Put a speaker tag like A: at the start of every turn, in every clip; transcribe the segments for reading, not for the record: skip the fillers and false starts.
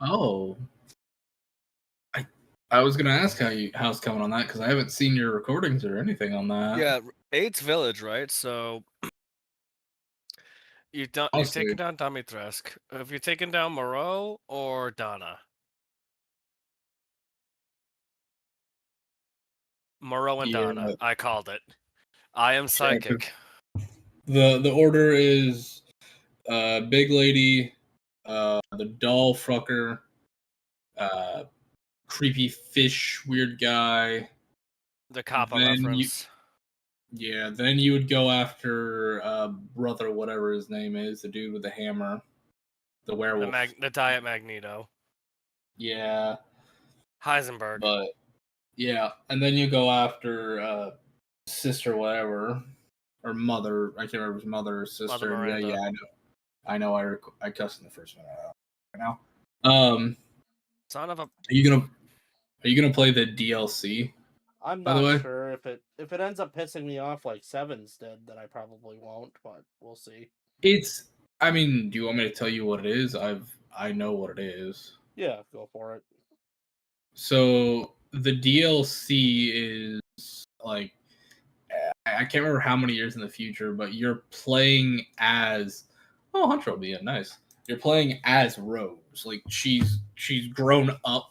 A: Oh, I was gonna ask how's coming on that because I haven't seen your recordings or anything on that.
B: Yeah, 8's village, right? So you've taken
A: Honestly,
B: down Dimitrescu. Have you taken down Moreau or Donna? Moreau and Donna.
A: yeah,
B: I called it. I am
A: yeah. 'Cause
B: psychic.
A: the order is big lady, the doll fucker, uh, creepy fish, weird guy.
B: The Kappa
A: Then you
B: reference.
A: Yeah, then you would go after brother, whatever his name is, the dude with the hammer, the werewolf.
B: The Diet Magneto.
A: Yeah,
B: Heisenberg.
A: but yeah, and then you go after sister, whatever, or mother. I can't remember his mother or
B: Mother
A: sister. And yeah,
B: Miranda.
A: yeah, I know. I cussed in the first one right now.
B: Son of a.
A: Are you gonna play the DLC?
C: I'm
A: By the
C: not
A: way,
C: sure if it ends up pissing me off like Sevens did, then I probably won't, but we'll see.
A: it's. I mean, do you want me to tell you what it is? I know what it is.
C: Yeah, go for it.
A: So the DLC is like I can't remember how many years in the future, but you're playing as Hunter will be in nice. You're playing as Rose. Like she's grown up.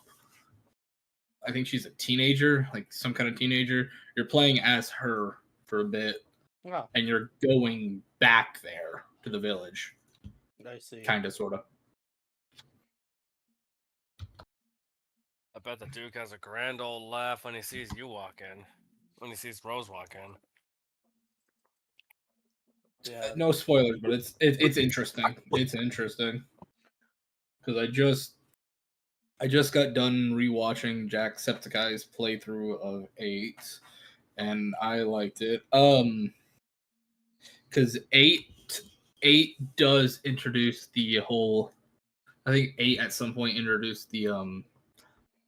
A: I think she's a teenager, like some kind of teenager. You're playing as her for a bit,
C: Oh,
A: and you're going back there to the village.
C: I see.
A: Kind of, sort of.
B: I bet the Duke has a grand old laugh when he sees you walk in. When he sees Rose walk in.
C: Yeah.
A: No spoilers, but it's interesting. It's interesting because I just got done rewatching Jacksepticeye's playthrough of 8, and I liked it. Because 8 does introduce the whole. I think 8 at some point introduced the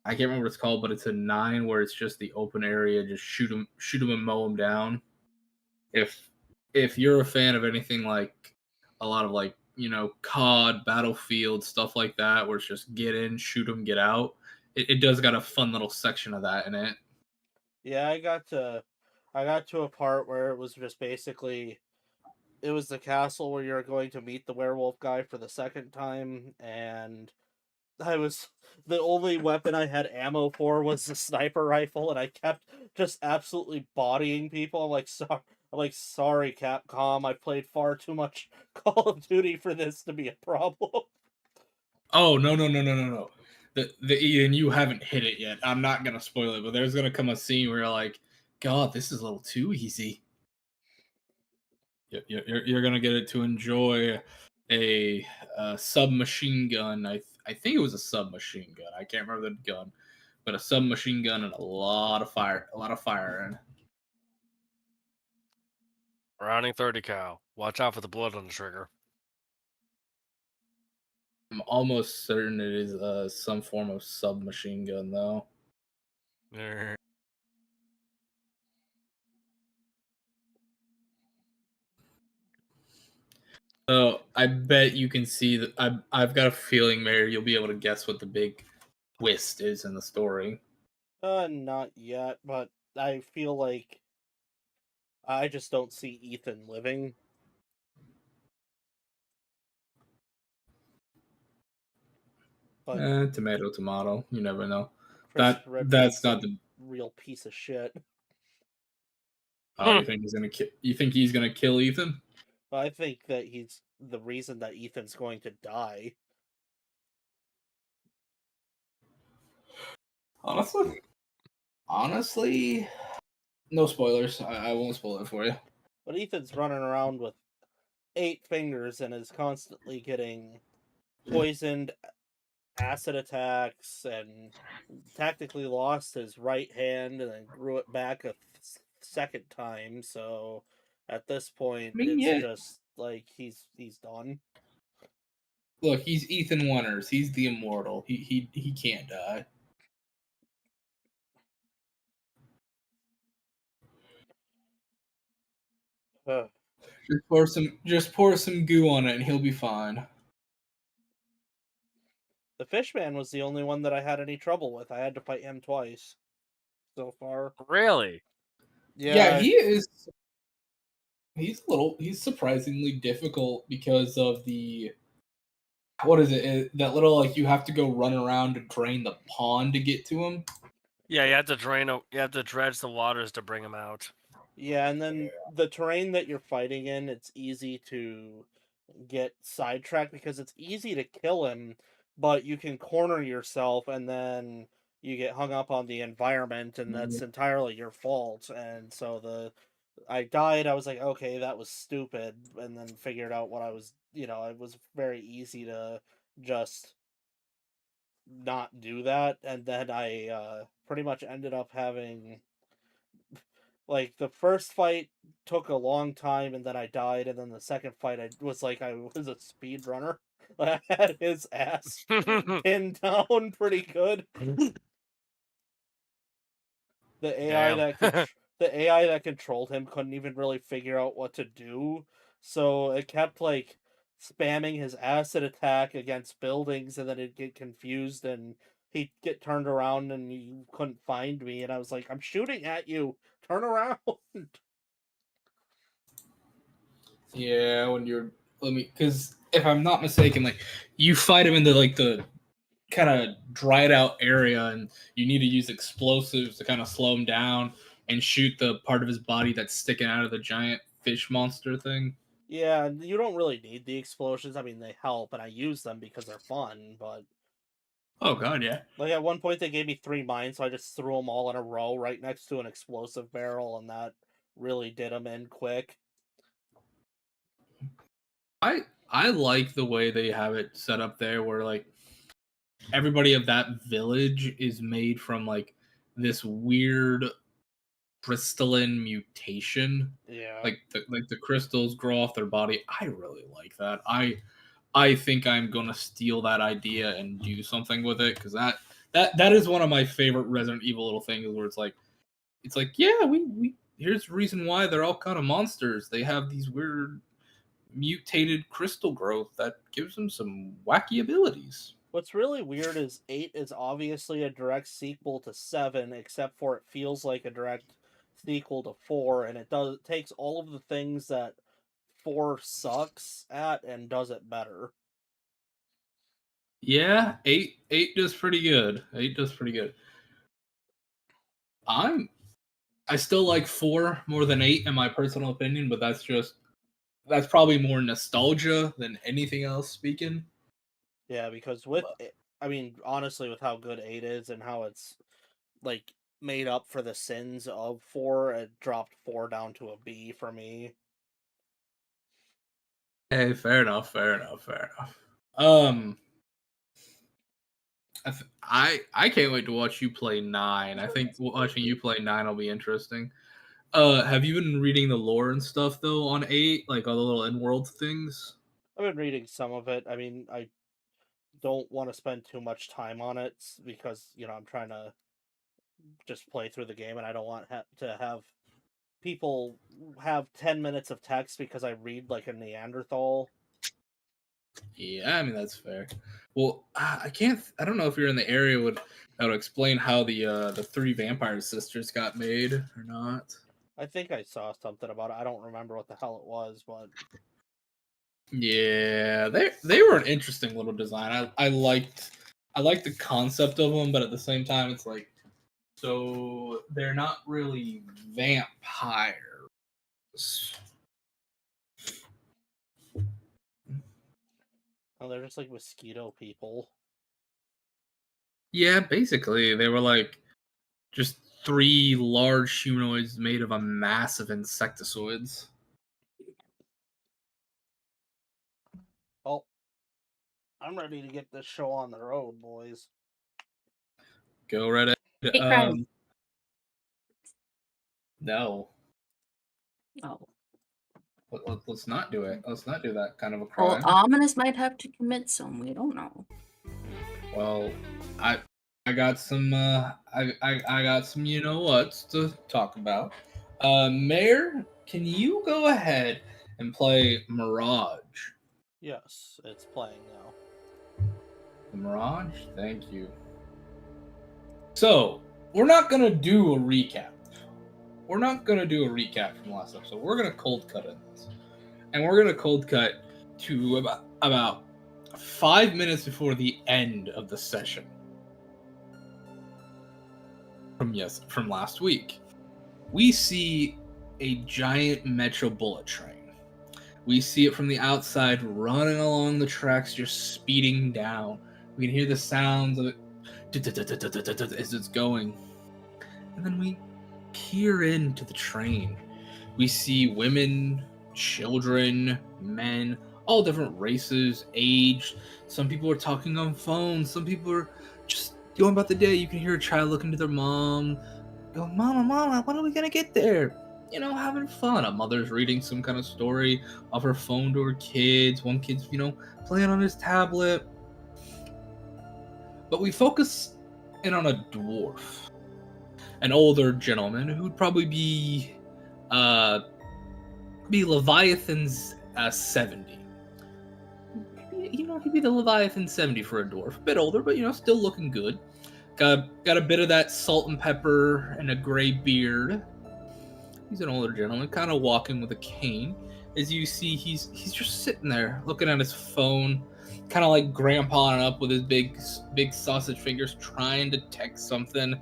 A: I can't remember what it's called, but it's a 9 where it's just the open area, just shoot them and mow them down. If you're a fan of anything like a lot of like COD, Battlefield, stuff like that, where it's just get in, shoot them, get out. It does got a fun little section of that in it.
C: Yeah, I got to a part where it was just basically it was the castle where you're going to meet the werewolf guy for the second time, and the only weapon I had ammo for was the sniper rifle, and I kept just absolutely bodying people. I'm like, sorry, Capcom, I've played far too much Call of Duty for this to be a problem.
A: Oh no. The Ian, you haven't hit it yet. I'm not gonna spoil it, but there's gonna come a scene where you're like, God, this is a little too easy. You're gonna get it to enjoy a submachine gun. I think it was a submachine gun. I can't remember the gun, but a submachine gun and a lot of fire, in.
B: Rounding 30 cal. Watch out for the blood on the trigger.
A: I'm almost certain it is some form of submachine gun though. So I bet you can see that. I've got a feeling, Mary, you'll be able to guess what the big twist is in the story.
C: Not yet, but I feel like I just don't see Ethan living. But
A: Tomato. You never know.
C: Christopher
A: That's
C: Revenant's
A: not
C: a
A: the.
C: real piece of shit.
A: Oh, you think he's gonna kill? You think he's gonna kill Ethan?
C: But I think that he's the reason that Ethan's going to die.
A: Honestly, no spoilers. I won't spoil it for you.
C: But Ethan's running around with 8 fingers and is constantly getting poisoned, acid attacks, and tactically lost his right hand and then grew it back a second time. So at this point,
A: I mean,
C: it's
A: yeah.
C: just like he's done.
A: Look, he's Ethan Winters. He's the immortal. He can't die. Just pour some goo on it, and he'll be fine.
C: The Fishman was the only one that I had any trouble with. I had to fight him twice so far.
B: Really?
A: Yeah, he is. He's surprisingly difficult because of the what is it? That little like you have to go run around to drain the pond to get to him.
B: Yeah, you have to you have to dredge the waters to bring him out.
C: Yeah, and then the terrain that you're fighting in, it's easy to get sidetracked because it's easy to kill him, but you can corner yourself and then you get hung up on the environment, and that's entirely your fault. And so I died, I was like, okay, that was stupid, and then figured out what I was, it was very easy to just not do that, and then I pretty much ended up having like the first fight took a long time and then I died, and then the second fight I was like I was a speed runner. I had his ass pinned down pretty good. The AI
B: Damn.
C: the AI that controlled him couldn't even really figure out what to do, so it kept like spamming his acid attack against buildings, and then it'd get confused and he'd get turned around and you couldn't find me, and I was like, I'm shooting at you, turn around.
A: Yeah, when you're because if I'm not mistaken, like you fight him in the kind of dried out area, and you need to use explosives to kind of slow him down and shoot the part of his body that's sticking out of the giant fish monster thing.
C: Yeah, you don't really need the explosions. I mean, they help, and I use them because they're fun, but
A: Oh god, yeah.
C: like at one point they gave me 3 mines, so I just threw them all in a row right next to an explosive barrel, and that really did them in quick.
A: I like the way they have it set up there, where like everybody of that village is made from like this weird crystalline mutation.
C: Yeah.
A: Like the crystals grow off their body. I really like that. I think I'm gonna steal that idea and do something with it, because that is one of my favorite Resident Evil little things, where it's like yeah, we here's the reason why they're all kind of monsters. They have these weird mutated crystal growth that gives them some wacky abilities.
C: What's really weird is 8 is obviously a direct sequel to 7, except for it feels like a direct sequel to 4, and it takes all of the things that 4 sucks at and does it better.
A: Yeah, eight does pretty good. 8 does pretty good. I still like 4 more than 8 in my personal opinion, but that's probably more nostalgia than anything else speaking.
C: Yeah, because I mean, honestly, with how good 8 is and how it's like made up for the sins of 4, it dropped 4 down to a B for me.
A: Hey, fair enough, fair enough, fair enough. I can't wait to watch you play 9. I think watching you play 9 will be interesting. Have you been reading the lore and stuff though on 8, like all the little in-world things?
C: I've been reading some of it. I mean, I don't want to spend too much time on it because, I'm trying to just play through the game, and I don't want to have people have 10 minutes of text because I read like a Neanderthal.
A: Yeah, I mean that's fair. Well, I can't. I don't know if you're in the area that would explain how the 3 vampire sisters got made or not.
C: I think I saw something about it. I don't remember what the hell it was, but
A: Yeah, they were an interesting little design. I liked the concept of them, but at the same time, it's like, so they're not really vampires.
C: oh, they're just like mosquito people.
A: Yeah, basically, they were like just 3 large humanoids made of a mass of insectoids.
C: Well, I'm ready to get this show on the road, boys.
A: Go right ahead.
D: Hate crime.
A: No.
D: Oh.
A: Let's not do it. Let's not do that kind of a
D: Well,
A: crime.
D: Ominous might have to commit some. We don't know.
A: Well, I got some I got some you know what's to talk about. Mayor, can you go ahead and play Mirage?
C: Yes, it's playing now.
A: The Mirage, thank you. So, we're not going to do a recap. We're not going to do a recap from last episode. We're going to cold cut it. And we're going to cold cut to about 5 minutes before the end of the session. From last week. We see a giant Metro bullet train. We see it from the outside running along the tracks, just speeding down. We can hear the sounds of it as it's going. And then we peer into the train. We see women, children, men, all different races, age. Some people are talking on phones. Some people are just going about the day. You can hear a child looking to their mom, going, Mama, when are we going to get there? You know, having fun. A mother's reading some kind of story off her phone to her kids. One kid's, playing on his tablet. But we focus in on a dwarf. An older gentleman who'd probably be Leviathan's 70. He'd be the Leviathan 70 for a dwarf. A bit older, but, still looking good. Got a bit of that salt and pepper and a gray beard. He's an older gentleman, kind of walking with a cane. As you see, he's just sitting there looking at his phone, kind of like grandpaing up with his big sausage fingers, trying to text something.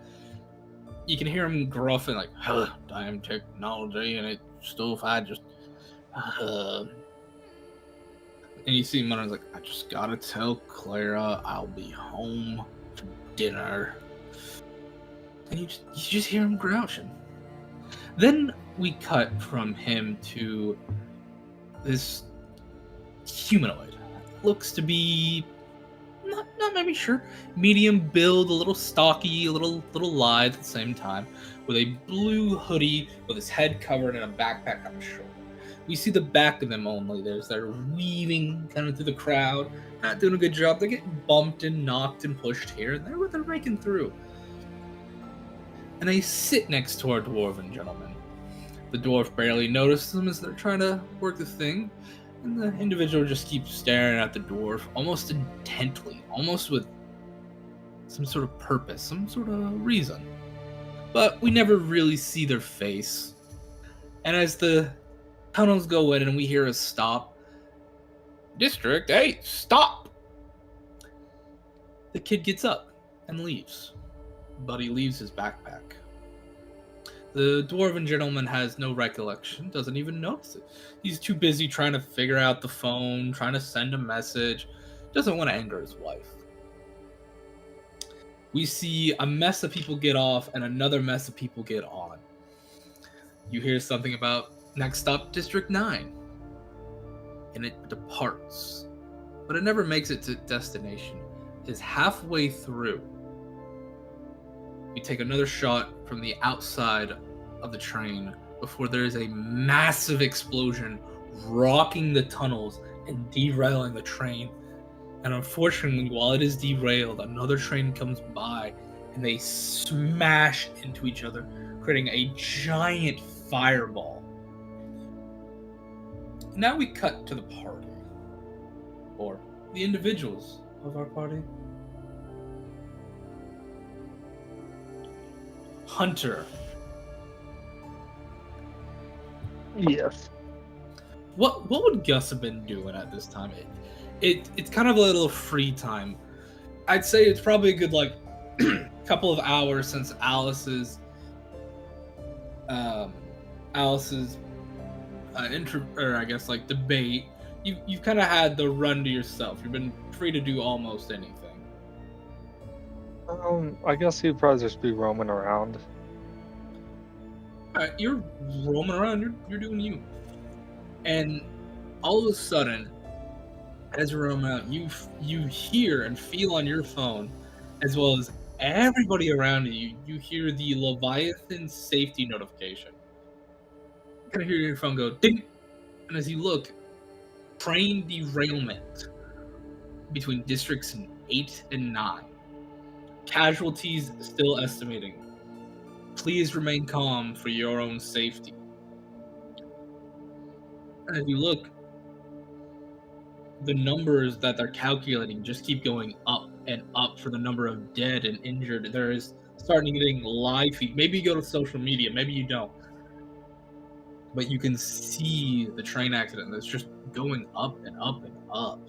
A: You can hear him gruffing like, damn technology, and it stuff. I just, and you see him like, I just gotta tell Clara I'll be home for dinner. And you just hear him grouching. Then we cut from him to this humanoid. Looks to be not maybe sure. Medium build, a little stocky, a little lithe at the same time, with a blue hoodie with his head covered and a backpack on his shoulder. We see the back of him only. They're weaving kind of through the crowd, not doing a good job. They're getting bumped and knocked and pushed here and there, but they're making through. And they sit next to our dwarven gentleman. The dwarf barely notices them as they're trying to work the thing, and the individual just keeps staring at the dwarf, almost intently, almost with some sort of purpose, some sort of reason. But we never really see their face. And as the tunnels go in and we hear a stop, District 8, stop! The kid gets up and leaves. But he leaves his backpack. The dwarven gentleman has no recollection, doesn't even notice it. He's too busy trying to figure out the phone, trying to send a message, doesn't want to anger his wife. We see a mess of people get off and another mess of people get on. You hear something about next stop District 9. And it departs. But it never makes it to destination. It is halfway through. We take another shot from the outside of the train before there is a massive explosion rocking the tunnels and derailing the train. And unfortunately, while it is derailed, another train comes by and they smash into each other, creating a giant fireball. Now we cut to the party, or the individuals of our party. Hunter.
E: Yes.
A: What would Gus have been doing at this time? It's kind of a little free time. I'd say it's probably a good couple of hours since Alice's debate. You've kind of had the run to yourself. You've been free to do almost anything.
E: I guess he'd probably just be roaming around.
A: Alright, you're roaming around, you're doing you. And all of a sudden, as you're roaming out, you hear and feel on your phone, as well as everybody around you, you hear the Leviathan safety notification. You kind of hear your phone go ding, and as you look, train derailment between districts 8 and 9. Casualties still estimating. Please remain calm for your own safety. And if you look, the numbers that they're calculating just keep going up and up for the number of dead and injured. There is starting getting live feed. Maybe you go to social media, maybe you don't. But you can see the train accident that's just going up and up and up.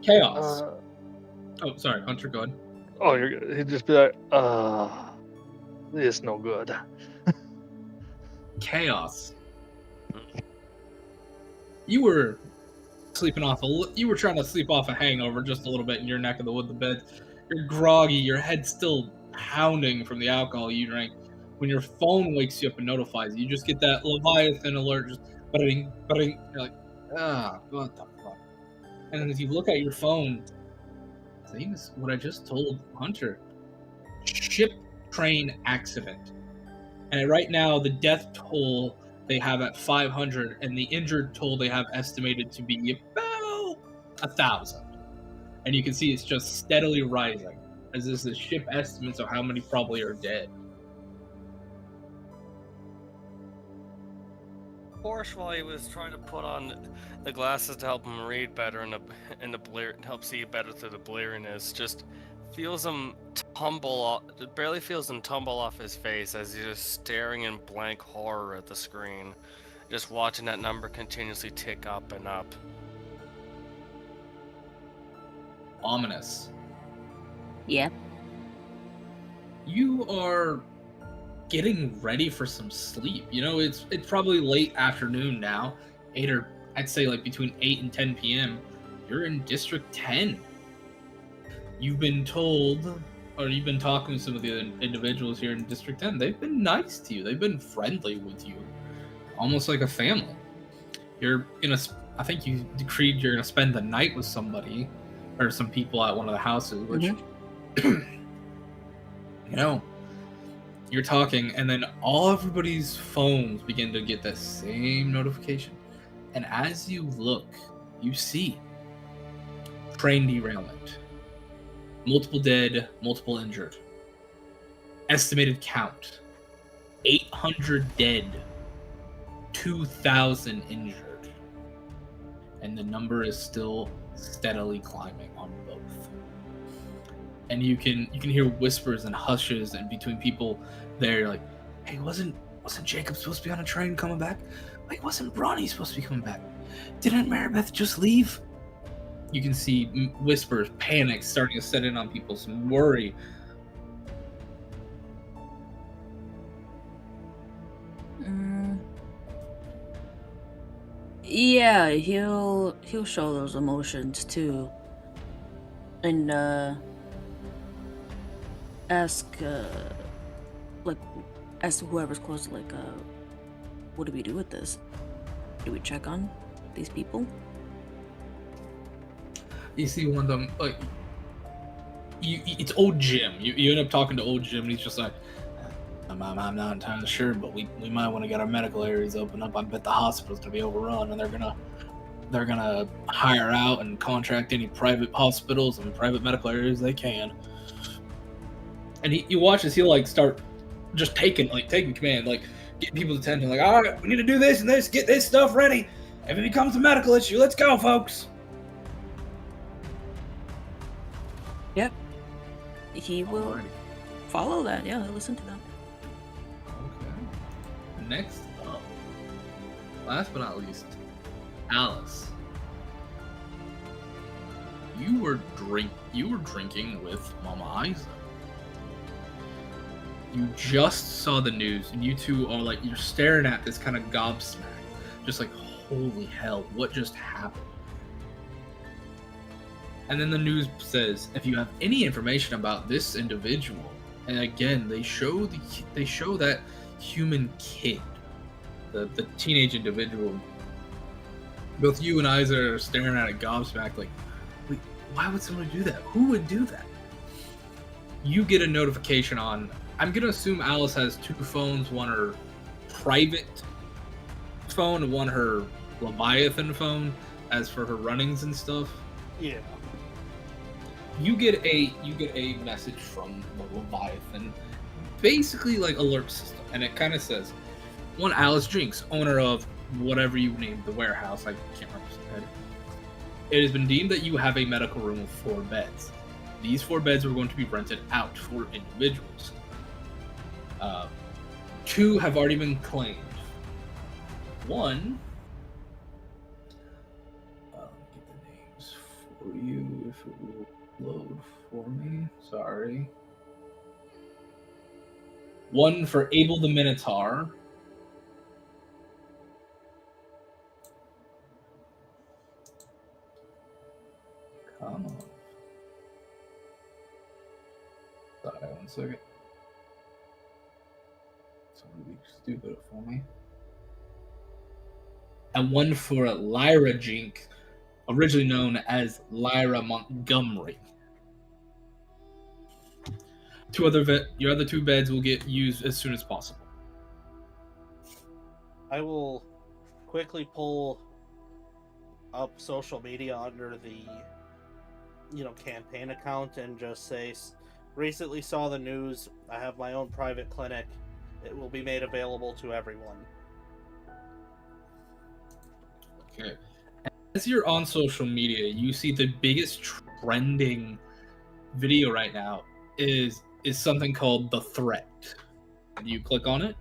A: Chaos. Oh, sorry, Hunter, go ahead.
E: Oh, you're good. He'd just be like, it's no good.
A: Chaos. You were sleeping off you were trying to sleep off a hangover just a little bit in your neck of the wood, the bed. You're groggy, your head's still pounding from the alcohol you drank. When your phone wakes you up and notifies you, you just get that Leviathan alert, just butting. You're like, what the fuck? And then as you look at your phone, same as what I just told Hunter. Ship train accident. And right now, the death toll they have at 500, and the injured toll they have estimated to be about 1,000. And you can see it's just steadily rising, as this is ship estimates of how many probably are dead.
B: Porsche, while he was trying to put on the glasses to help him read better and the blur, help see better through the blurriness, just feels him barely feels him tumble off his face as he's just staring in blank horror at the screen, just watching that number continuously tick up and up.
A: Ominous.
D: Yeah.
A: You are getting ready for some sleep. You know, it's probably late afternoon now, I'd say like between 8 and 10 p.m. You're in District 10. You've been told, or you've been talking to some of the individuals here in District 10. They've been nice to you. They've been friendly with you, almost like a family. I think you decreed you're gonna spend the night with somebody, or some people at one of the houses, which, you know, you're talking, and then everybody's phones begin to get that same notification. And as you look, you see train derailment. Multiple dead, multiple injured. Estimated count, 800 dead, 2,000 injured. And the number is still steadily climbing on both. And you can hear whispers and hushes and between people there, like, hey, wasn't Jacob supposed to be on a train coming back? Wait, wasn't Bronny supposed to be coming back? Didn't Maribeth just leave? You can see whispers, panic starting to set in on people, some worry.
D: Yeah, he'll show those emotions too, and ask whoever's close, like, what do we do with this? Do we check on these people?
A: You see one of them, like, it's old Jim. You end up talking to old Jim, and he's just like, I'm not entirely sure, but we might want to get our medical areas open up. I bet the hospital's gonna be overrun, and they're gonna hire out and contract any private hospitals and private medical areas they can. And you watch as he'll like start just taking command, like getting people's attention, like, all right, we need to do this and this, get this stuff ready. If it becomes a medical issue, let's go, folks.
D: Yep. He will follow that. Yeah, listen to that.
A: Okay. Next up, last but not least, Alice. You were drinking with Mama Isa. You just saw the news, and you two are like, you're staring at this kind of gobsmacked, just like, holy hell, what just happened? And then the news says, if you have any information about this individual, and again, they show that human kid, the teenage individual. Both you and Isa are staring at it gobsmacked, like, wait, why would somebody do that? Who would do that? You get a notification on, I'm gonna assume Alice has two phones, one her private phone and one her Leviathan phone, as for her runnings and stuff.
C: Yeah.
A: You get a message from the Leviathan, basically like alert system, and it kind of says, one Alice Jinks, owner of whatever you named the warehouse, I can't remember. It has been deemed that you have a medical room with 4 beds. These 4 beds are going to be rented out for individuals. 2 have already been claimed. 1, get the names for you if it will load for me. Sorry. 1 for Abel the Minotaur. Come on. Sorry, 1 second. Somebody be stupid for me. And 1 for Lyra Jink, originally known as Lyra Montgomery. Your other 2 beds will get used as soon as possible.
C: I will quickly pull up social media under the campaign account and just say, recently saw the news, I have my own private clinic, it will be made available to everyone.
A: Okay. As you're on social media, you see the biggest trending video right now is something called The Threat. Do you click on it?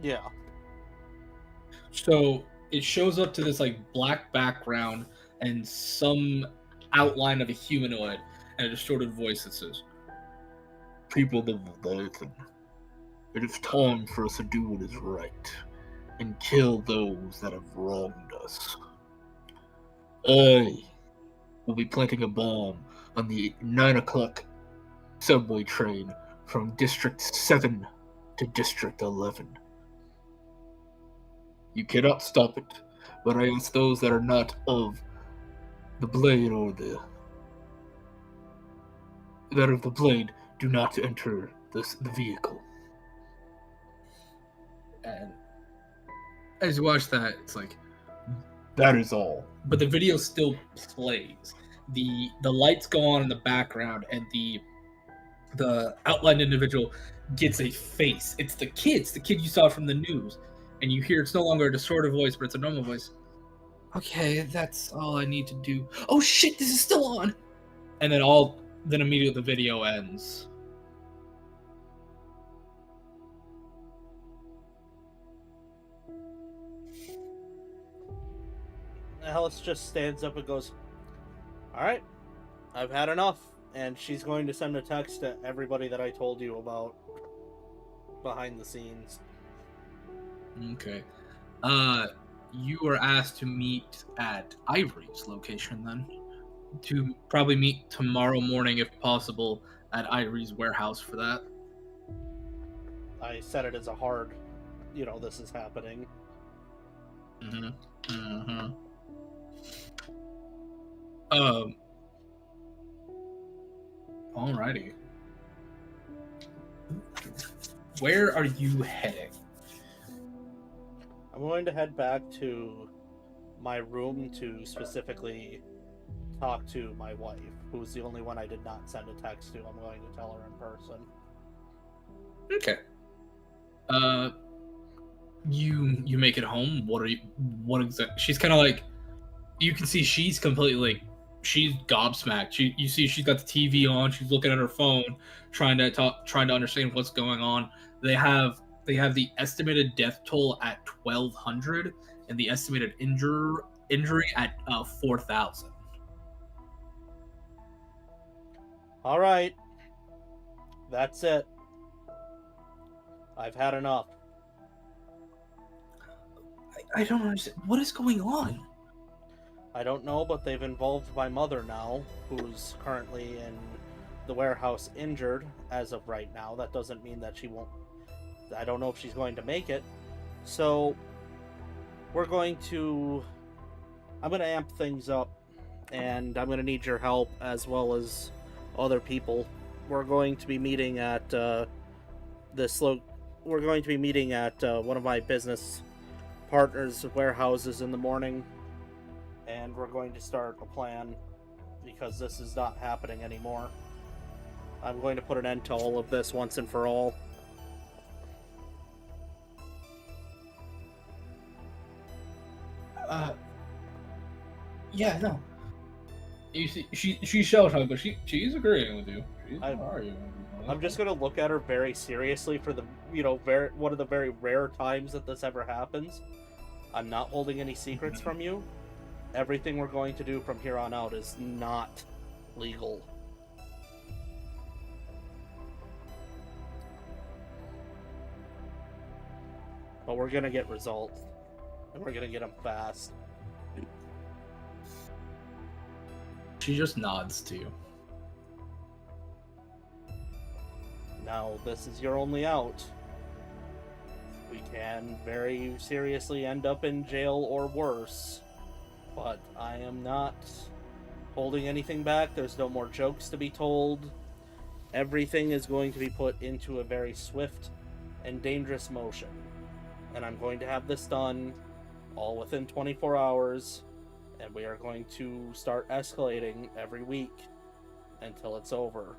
C: Yeah.
A: So it shows up to this like black background and some outline of a humanoid and a distorted voice that says, "People of Leviathan, it is time for us to do what is right and kill those that have wronged us. I will be planting a bomb on the 9 o'clock subway train from District 7 to District 11. You cannot stop it, but I ask those that are not of the blade or the blade do not enter the vehicle." And as you watch that, it's like, that is all. But the video still plays. The lights go on in the background, and the outlined individual gets a face. It's the kid you saw from the news, and you hear it's no longer a distorted voice, but it's a normal voice. Okay, that's all I need to do. Oh shit, this is still on. And then immediately the video ends.
C: Alice just stands up and goes, "Alright, I've had enough." And she's going to send a text to everybody that I told you about behind the scenes.
A: Okay. You are asked to meet at Ivory's location then. To probably meet tomorrow morning if possible at Ivory's warehouse for that.
C: I set it as a hard, this is happening.
A: Alrighty. Where are you heading?
C: I'm going to head back to my room to specifically talk to my wife, who's the only one I did not send a text to. I'm going to tell her in person.
A: Okay. You make it home. What exactly? She's kind of like, you can see she's completely, she's gobsmacked. You see she's got the TV on. She's looking at her phone, trying to understand what's going on. They have the estimated death toll at 1,200 and the estimated injury at 4,000.
C: All right. That's it. I've had enough.
A: I don't understand. What is going on?
C: I don't know, but they've involved my mother now, who's currently in the warehouse injured as of right now. That doesn't mean that she won't... I don't know if she's going to make it. So, I'm going to amp things up, and I'm going to need your help as well as other people. We're going to be meeting at we're going to be meeting at one of my business partners' warehouses in the morning, and we're going to start a plan because this is not happening anymore. I'm going to put an end to all of this once and for all.
A: Yeah, no. You see, she's shell-shocked, but she's agreeing with you. She's not arguing with you.
C: I'm just gonna look at her very seriously for the one of the very rare times that this ever happens. I'm not holding any secrets from you. Everything we're going to do from here on out is not legal. But we're gonna get results. And we're gonna get them fast.
A: She just nods to you.
C: Now, this is your only out. We can very seriously end up in jail or worse. But I am not holding anything back. There's no more jokes to be told. Everything is going to be put into a very swift and dangerous motion. And I'm going to have this done all within 24 hours. And we are going to start escalating every week until it's over.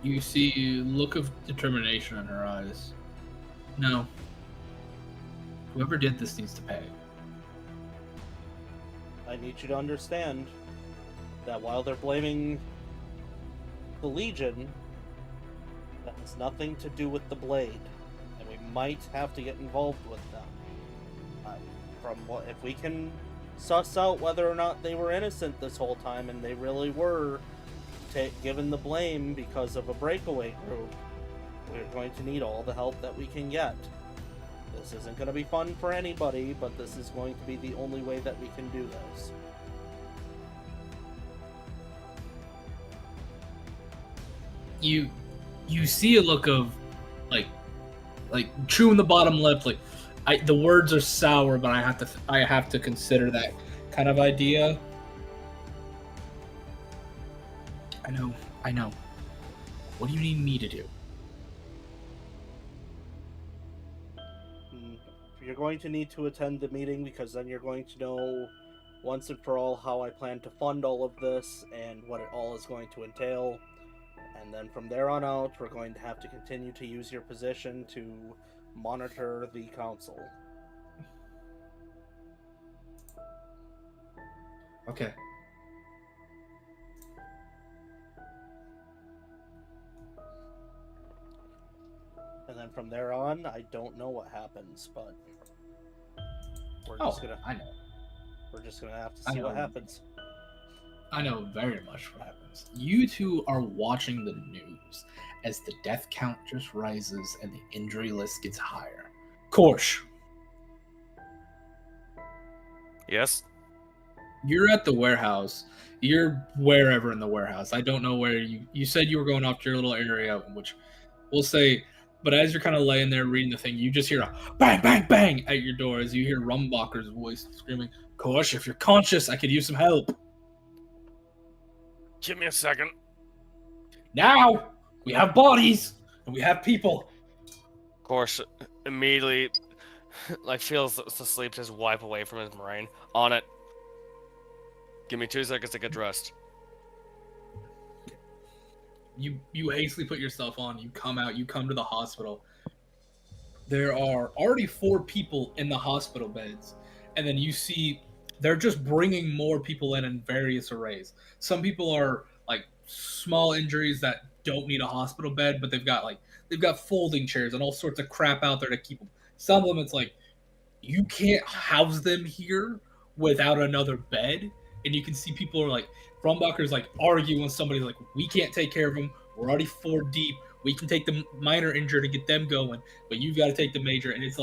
A: You see a look of determination in her eyes. No. Whoever did this needs to pay.
C: I need you to understand that while they're blaming the Legion, that has nothing to do with the Blade, and we might have to get involved with them. If we can suss out whether or not they were innocent this whole time, and they really were given the blame because of a breakaway group, we're going to need all the help that we can get. This isn't going to be fun for anybody, but this is going to be the only way that we can do this.
A: You see a look of like chewing the bottom lip, like the words are sour, but I have to consider that kind of idea. I know. What do you need me to do?
C: You're going to need to attend the meeting, because then you're going to know once and for all how I plan to fund all of this and what it all is going to entail. And then from there on out, we're going to have to continue to use your position to monitor the council.
A: Okay.
C: And then from there on, I don't know what happens, but we're just gonna have to see what happens.
A: I know very much what happens. You two are watching the news as the death count just rises and the injury list gets higher. Korsh,
B: Yes?
A: you're at the warehouse. You're wherever in the warehouse. I don't know where you said you were going off to your little area, which we'll say. But as you're kind of laying there reading the thing, you just hear a bang, bang, bang at your door as you hear Rumbacher's voice screaming, "Korsh, if you're conscious, I could use some help."
B: Give me a second.
A: Now! We have bodies! And we have people!
B: Of course, immediately, feels the sleep just wipe away from his brain. On it. Give me 2 seconds to get dressed.
A: You hastily put yourself on, you come out, you come to the hospital. There are already 4 people in the hospital beds, and then you see they're just bringing more people in various arrays. Some people are small injuries that don't need a hospital bed, but they've got folding chairs and all sorts of crap out there to keep them. Some of them it's you can't house them here without another bed, and you can see people are Brumbacher's arguing with somebody we can't take care of them. We're already 4 deep. We can take the minor injured and get them going, but you've got to take the major. And it's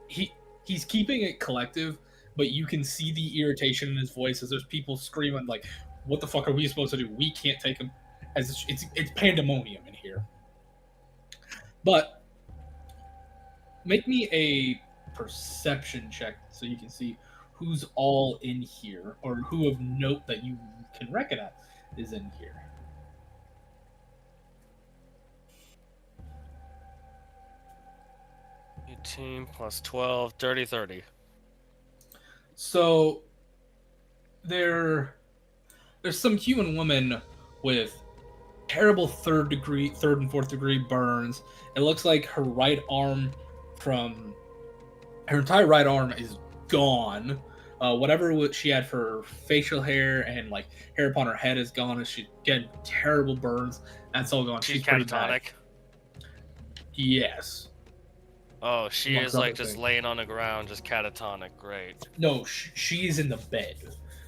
A: he's keeping it collective, but you can see the irritation in his voice as there's people screaming what the fuck are we supposed to do? We can't take them. As it's pandemonium in here. But make me a perception check so you can see who's all in here, or who of note that you can recognize is in here.
B: +18 +12, dirty 30.
A: So there's some human women with terrible 3rd and 4th degree burns. It looks like her right arm from her entire right arm is gone. Whatever she had for facial hair and like hair upon her head is gone. And she getting terrible burns. That's all gone.
B: She's
A: pretty bad.
B: catatonic.
A: Yes.
B: Oh, she
A: Amongst
B: is like
A: other
B: just
A: things.
B: laying on the ground, just catatonic. Great.
A: No, she's in the bed.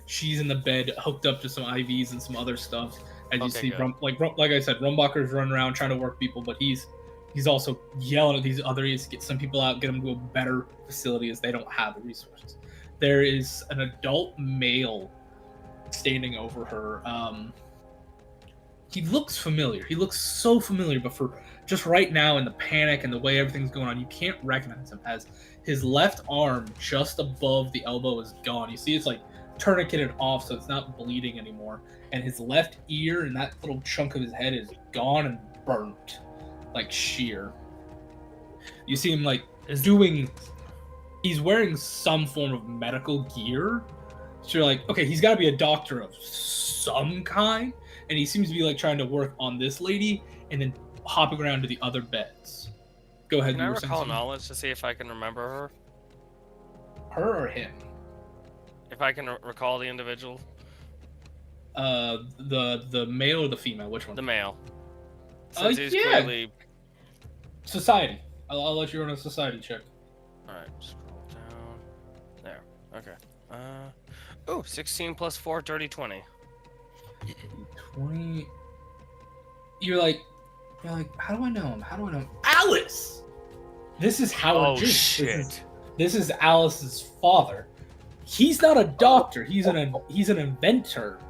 A: She's in the bed, hooked up to some IVs and some other stuff. As you
B: Okay,
A: see,
B: good.
A: like I said, Rumbacher's running around trying to work people, but he's also yelling at these other idiots to get some people out, get them to a better facility as they don't have the resources. There is an adult male standing over her. He looks familiar. He looks so familiar, but for just right now in the panic and the way everything's going on, you can't recognize him as his left arm just above the elbow is gone. You see it's like tourniqueted off so it's not bleeding anymore. And his left ear and that little chunk of his head is gone and burnt. Like sheer. You see him like he's wearing some form of medical gear. So you're like, okay, he's got to be a doctor of some kind. And he seems to be like trying to work on this lady and then hopping around to the other beds. Go ahead.
B: Can I recall knowledge to see if I can remember her?
A: Her or him?
B: If I can recall the individual?
A: The male or the female? Which one?
B: The male. Since he's
A: yeah.
B: clearly...
A: Society. I'll let you run a society check.
B: Alright, scroll down. There. Okay. Oh, 16 plus 4, dirty 20.
A: 20. You're like, how do I know him? How do I know him? Alice! This is Howard.
B: Oh,
A: Jr.
B: shit.
A: This is Alice's father. He's not a doctor. He's an inventor.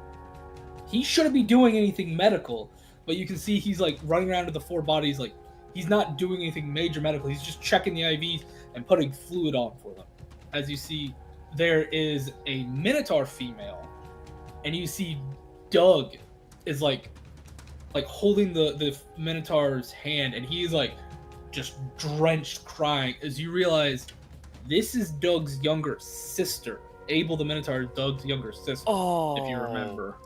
A: He shouldn't be doing anything medical, but you can see he's like running around to the 4 bodies like he's not doing anything major medical. He's just checking the IVs and putting fluid on for them. As you see, there is a Minotaur female, and you see Doug is like holding the Minotaur's hand, and he's like just drenched crying as you realize this is Doug's younger sister. Abel the Minotaur is Doug's younger sister, if you remember.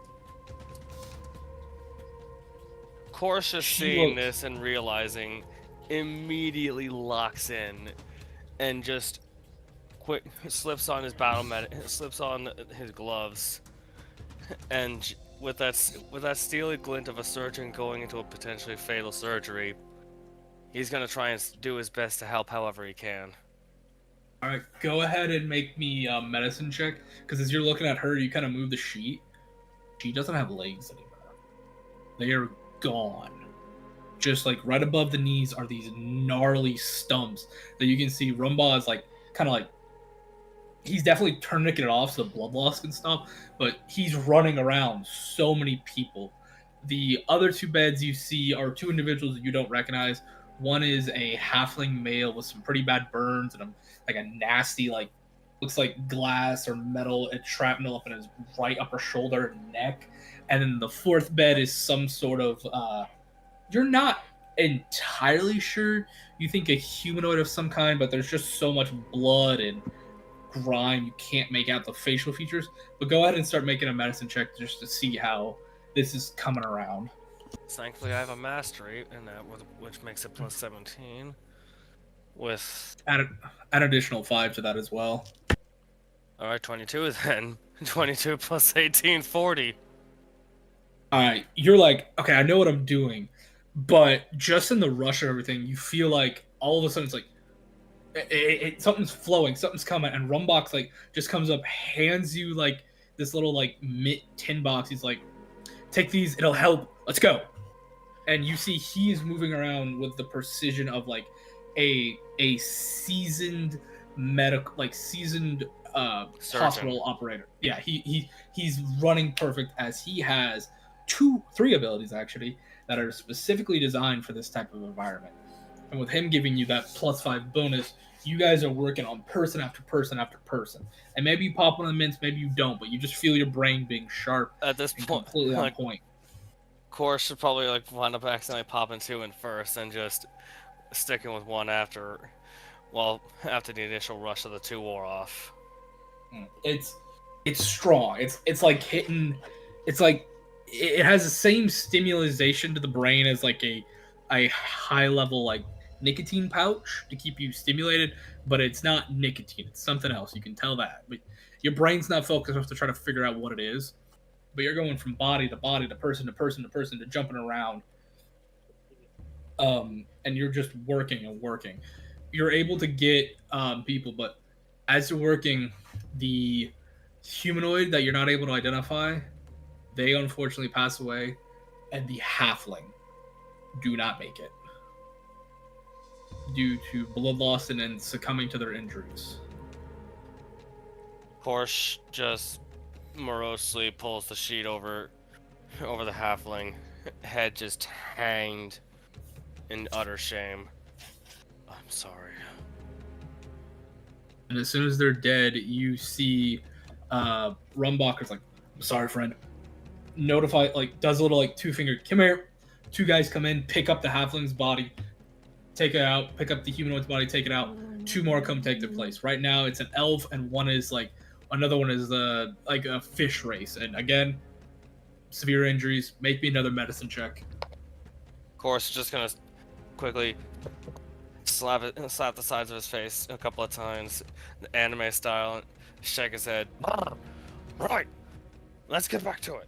B: Korsha seeing this and realizing immediately locks in and just quick slips on his slips on his gloves, and with that steely glint of a surgeon going into a potentially fatal surgery, he's gonna try and do his best to help however he can.
A: All right, go ahead and make me a medicine check, because as you're looking at her, you kind of move the sheet. She doesn't have legs anymore. They are gone. Just like right above the knees are these gnarly stumps that you can see. Rumba is like kind of like he's definitely tourniqueted off so the blood loss can stop, but he's running around so many people. The other 2 beds you see are 2 individuals that you don't recognize. One is a halfling male with some pretty bad burns and like a nasty, like looks like glass or metal and shrapnel up in his right upper shoulder and neck. And then the 4th bed is some sort of you're not entirely sure. You think a humanoid of some kind, but there's just so much blood and grime you can't make out the facial features. But go ahead and start making a medicine check just to see how this is coming around.
B: Thankfully, I have a mastery in that, which makes it plus 17. With
A: Add an additional 5 to that as well.
B: all right, 22 then. 22 plus 18, 40.
A: All right, you're like, okay, I know what I'm doing, but just in the rush of everything, you feel like all of a sudden it's like something's flowing, something's coming, and Rumbach like just comes up, hands you like this little like tin box. He's like, take these, it'll help. Let's go. And you see he's moving around with the precision of like a seasoned medical, like seasoned hospital operator. Yeah, he's running perfect as he has 3 abilities actually that are specifically designed for this type of environment. And with him giving you that +5 bonus, you guys are working on person after person after person. And maybe you pop one of the mints, maybe you don't, but you just feel your brain being sharp
B: At this point,
A: completely on point.
B: Course should probably like wind up accidentally popping 2 in first and just sticking with 1 after the initial rush of the 2 wore off.
A: It's strong. It's like hitting. It's like it has the same stimulation to the brain as like a high level like nicotine pouch to keep you stimulated, but it's not nicotine. It's something else. You can tell that. But your brain's not focused enough to try to figure out what it is. But you're going from body to body to person to person to person to jumping around. And you're just working and working. You're able to get people, but as you're working, the humanoid that you're not able to identify, they unfortunately pass away, and the halfling do not make it due to blood loss and then succumbing to their injuries.
B: Porsche just morosely pulls the sheet over the halfling, head just hanged in utter shame. I'm sorry.
A: And as soon as they're dead, you see Rumbacher's like, I'm sorry, friend. Notify, like, does a little, like, two-finger, come here. Two guys come in, pick up the halfling's body, take it out, pick up the humanoid's body, take it out. Two more come take their place. Right now, it's an elf, and one is, like, another one is, like, a fish race. And, again, severe injuries. Make me another medicine check.
B: Of course, just gonna quickly slap the sides of his face a couple of times, anime style, and shake his head. Right, let's get back to it.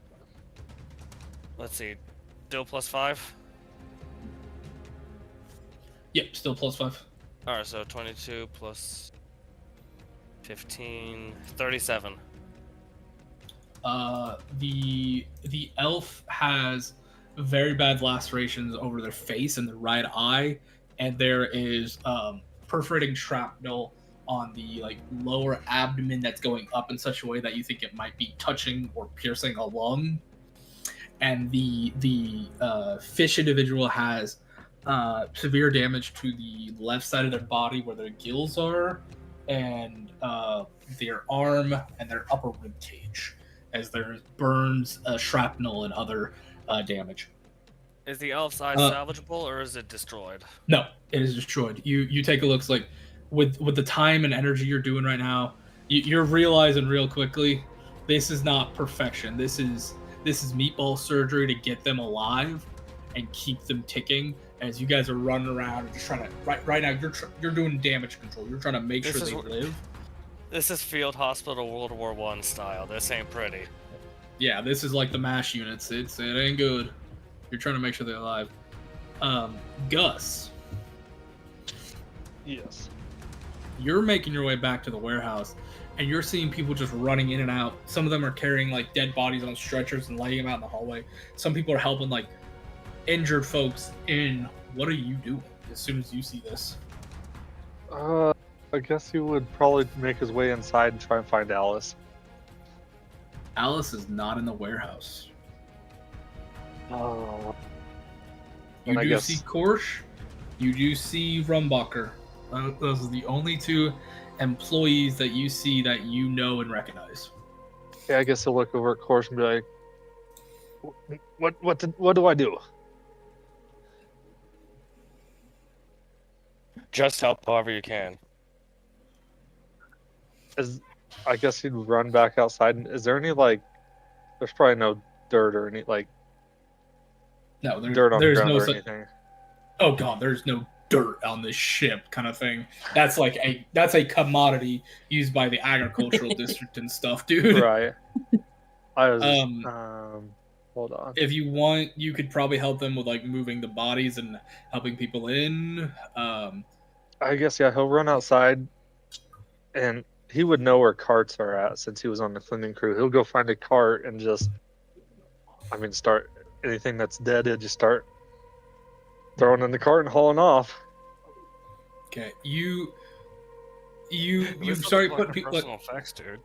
B: Let's see, still +5?
A: Yep, still +5.
B: Alright, so 22 plus 15, 37.
A: The elf has very bad lacerations over their face and the right eye, and there is perforating shrapnel on the like lower abdomen that's going up in such a way that you think it might be touching or piercing a lung. And the fish individual has severe damage to the left side of their body where their gills are, and their arm and their upper rib cage, as there's burns, shrapnel, and other damage.
B: Is the elf's eye salvageable or is it destroyed?
A: No, it is destroyed. You take a look, like with the time and energy you're doing right now, you're realizing real quickly this is not perfection. This is meatball surgery to get them alive and keep them ticking. As you guys are running around and just trying to right now, you're doing damage control. You're trying to make sure they live.
B: This is Field Hospital World War I style. This ain't pretty.
A: Yeah, this is like the MASH units. It ain't good. You're trying to make sure they're alive. Gus.
E: Yes.
A: You're making your way back to the warehouse, and you're seeing people just running in and out. Some of them are carrying like dead bodies on stretchers and laying them out in the hallway. Some people are helping like injured folks in. What are you doing as soon as you see this?
E: I guess he would probably make his way inside and try and find Alice.
A: Alice is not in the warehouse.
E: Oh.
A: You do see Korsh. You do see Rumbacher. Those are the only two employees that you see that you know and recognize.
E: Yeah, I guess he'll look over at Korsh and be like, "What do I do?"
B: Just help however you can.
E: I guess he'd run back outside. Is there any like? There's probably no dirt or any like.
A: No,
E: dirt on the ground
A: no
E: or anything.
A: Oh god, there's no dirt on this ship, kind of thing. That's a commodity used by the agricultural district and stuff, dude.
E: Right. I was. Hold on.
A: If you want, you could probably help them with like moving the bodies and helping people in.
E: I guess yeah, he'll run outside, and he would know where carts are at since he was on the cleaning crew. He'll go find a cart and just, start anything that's dead. He'll just start throwing in the cart and hauling off.
A: Okay, you started putting people.
B: Personal effects, dude.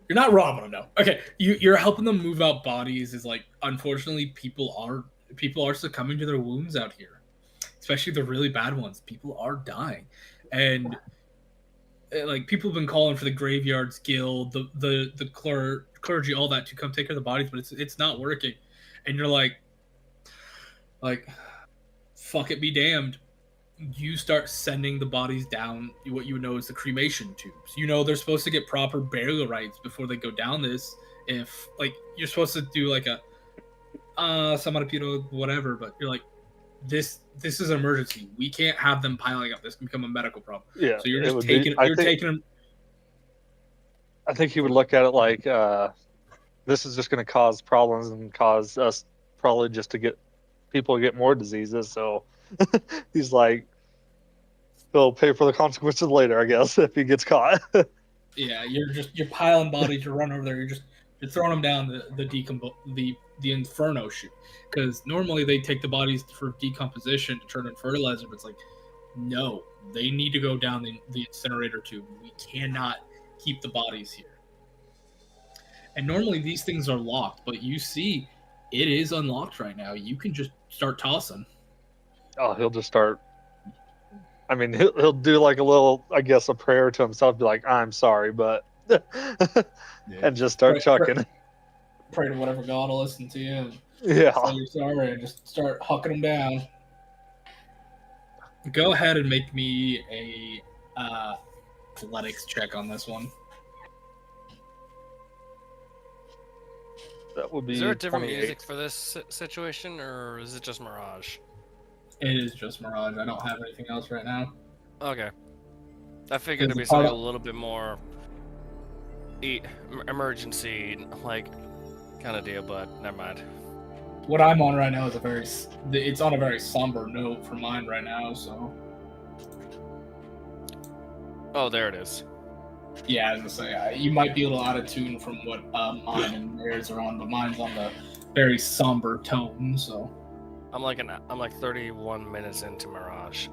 A: You're not robbing them, no. Okay, you're helping them move out bodies. Is like, unfortunately, people are succumbing to their wounds out here, especially the really bad ones. People are dying, and like people have been calling for the Graveyards Guild, the clergy, all that to come take care of the bodies, but it's not working. And you're like, fuck it, be damned. You start sending the bodies down what you would know as the cremation tubes. You know they're supposed to get proper burial rites before they go down this. If like you're supposed to do like a whatever, but you're like, this is an emergency. We can't have them piling up. This can become a medical problem.
E: Yeah,
A: So you're
E: it
A: just
E: would be-
A: taking
E: I
A: you're
E: think-
A: taking them.
E: I think he would look at it like this is just going to cause problems and cause us probably just to get people to get more diseases. So he's like, he'll pay for the consequences later, I guess, if he gets caught.
A: Yeah, you're piling bodies. You're running over there. You're throwing them down the inferno chute, because normally they take the bodies for decomposition to turn into fertilizer. But it's like, no, they need to go down the incinerator tube. We cannot keep the bodies here. And normally these things are locked, but you see, it is unlocked right now. You can just start tossing.
E: Oh, he'll just start. I mean, he'll do like a little, I guess, a prayer to himself, be like, "I'm sorry," but and just start chucking.
A: Pray to whatever God will listen to you. And
E: Yeah.
A: say you're sorry, and just start hucking them down. Go ahead and make me a athletics check on this one.
E: That would be.
B: Is there a different
E: 28.
B: music for this situation, or is it just Mirage?
A: It is just Mirage. I don't have anything else right now.
B: Okay. I figured it'd be
A: Is it part
B: something
A: of-
B: a little bit more emergency, like, kind of deal, but never mind.
A: What I'm on right now is it's on a very somber note for mine right now, so.
B: Oh, there it is.
A: Yeah, I was gonna say, you might be a little out of tune from what mine and theirs are on, but mine's on the very somber tone, so.
B: I'm like 31 minutes into Mirage.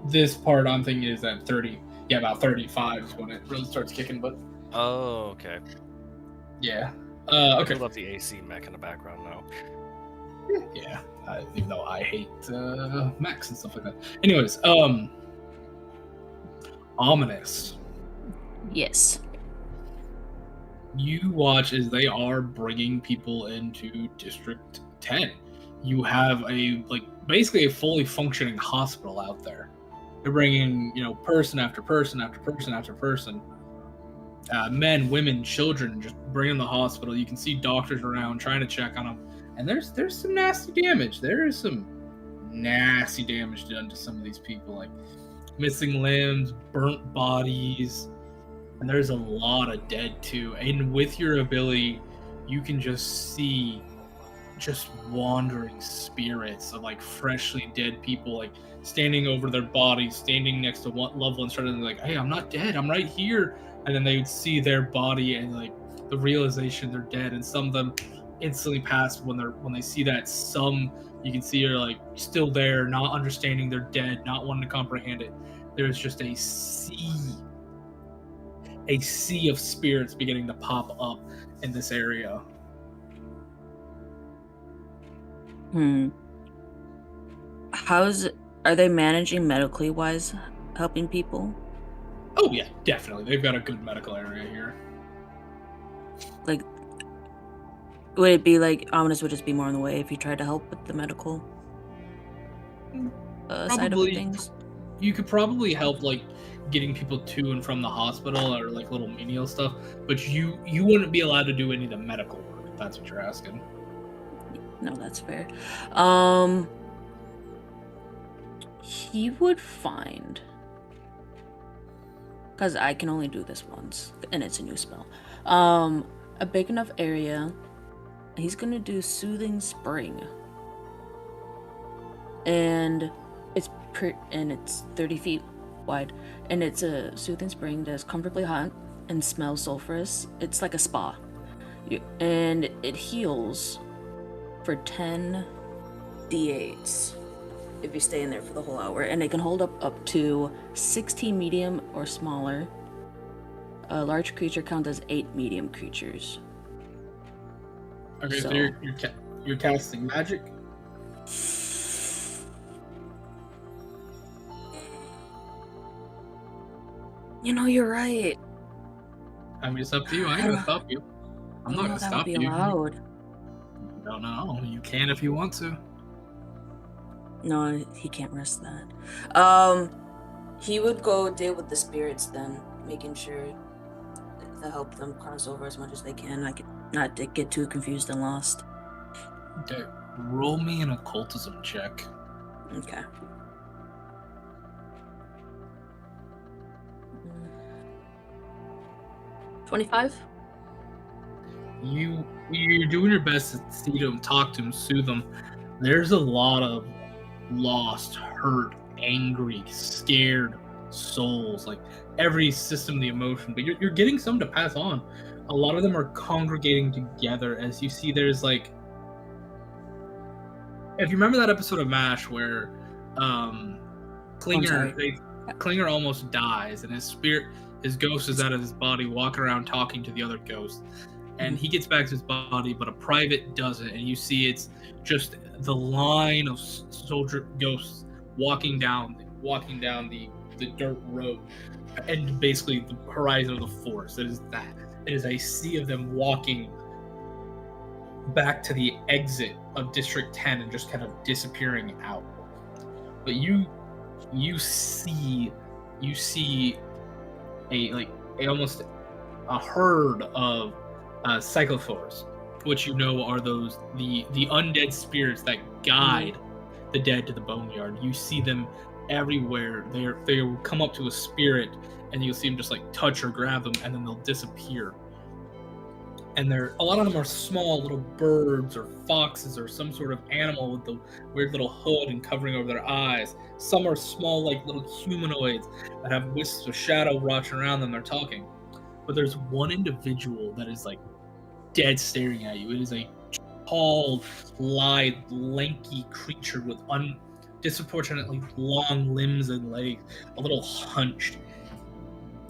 A: This part I'm thinking is at 30, about 35 is when it really starts kicking, but
B: Oh, okay.
A: yeah.
B: I
A: Okay.
B: pulled up the AC mech in the background now.
A: Yeah, even though I hate mechs and stuff like that. Anyways, ominous.
D: Yes.
A: You watch as they are bringing people into District 10. You have basically a fully functioning hospital out there. They're bringing, person after person after person after person. Men, women, children, just bringing the hospital. You can see doctors around trying to check on them. And there's some nasty damage. There is some nasty damage done to some of these people, like missing limbs, burnt bodies, and there's a lot of dead too. And with your ability, you can just see wandering spirits of freshly dead people, standing over their bodies, standing next to one loved ones, trying to like, "Hey, I'm not dead. I'm right here." And then they would see their body and the realization they're dead. And some of them instantly pass when they see that. Some you can see are still there, not understanding they're dead, not wanting to comprehend it. There's just a sea of spirits beginning to pop up in this area.
D: Are they managing medically wise, helping people?
A: Oh yeah, definitely. They've got a good medical area here.
D: Would it be Ominous would just be more in the way if you tried to help with the medical side of things?
A: You could probably help getting people to and from the hospital, or little menial stuff, but you wouldn't be allowed to do any of the medical work, if that's what you're asking.
D: No, that's fair. He would find, because I can only do this once, and it's a new spell, a big enough area. He's gonna do Soothing Spring, and it's 30 feet wide, and it's a soothing spring that's comfortably hot and smells sulfurous. It's like a spa, and it heals for 10 d8s if you stay in there for the whole hour, and it can hold up to 16 medium or smaller. A large creature counts as 8 medium creatures.
A: Okay, so you're casting magic.
D: You're right.
A: I mean, it's up to you. I ain't gonna stop you. I'm not gonna stop you.
D: Allowed.
A: No, you can if you want to.
D: No, he can't risk that. He would go deal with the spirits then, making sure to help them cross over as much as they can. Not to get too confused and lost.
A: Okay. Roll me an occultism check.
D: Okay. Mm. 25?
A: You're doing your best to see to him, talk to him, soothe him. There's a lot of lost, hurt, angry, scared souls, like every system of the emotion, but you're getting some to pass on. A lot of them are congregating together as you see there's like, if you remember that episode of MASH where Klinger almost dies and his spirit, his ghost is out of his body walking around talking to the other ghosts, and he gets back to his body, but a private doesn't, and you see it's just the line of soldier ghosts walking down the dirt road, and basically the horizon of the forest. It is a sea of them walking back to the exit of District 10 and just kind of disappearing out. But you see almost a herd of cyclophores, which you know are those the undead spirits that guide the dead to the boneyard. You see them everywhere. They will come up to a spirit and you'll see them just like touch or grab them, and then they'll disappear. And a lot of them are small little birds or foxes or some sort of animal with the weird little hood and covering over their eyes. Some are small, like little humanoids that have wisps of shadow rushing around them. They're talking. But there's one individual that is like dead staring at you. It is a tall, lithe, lanky creature with disproportionately long limbs and legs, a little hunched.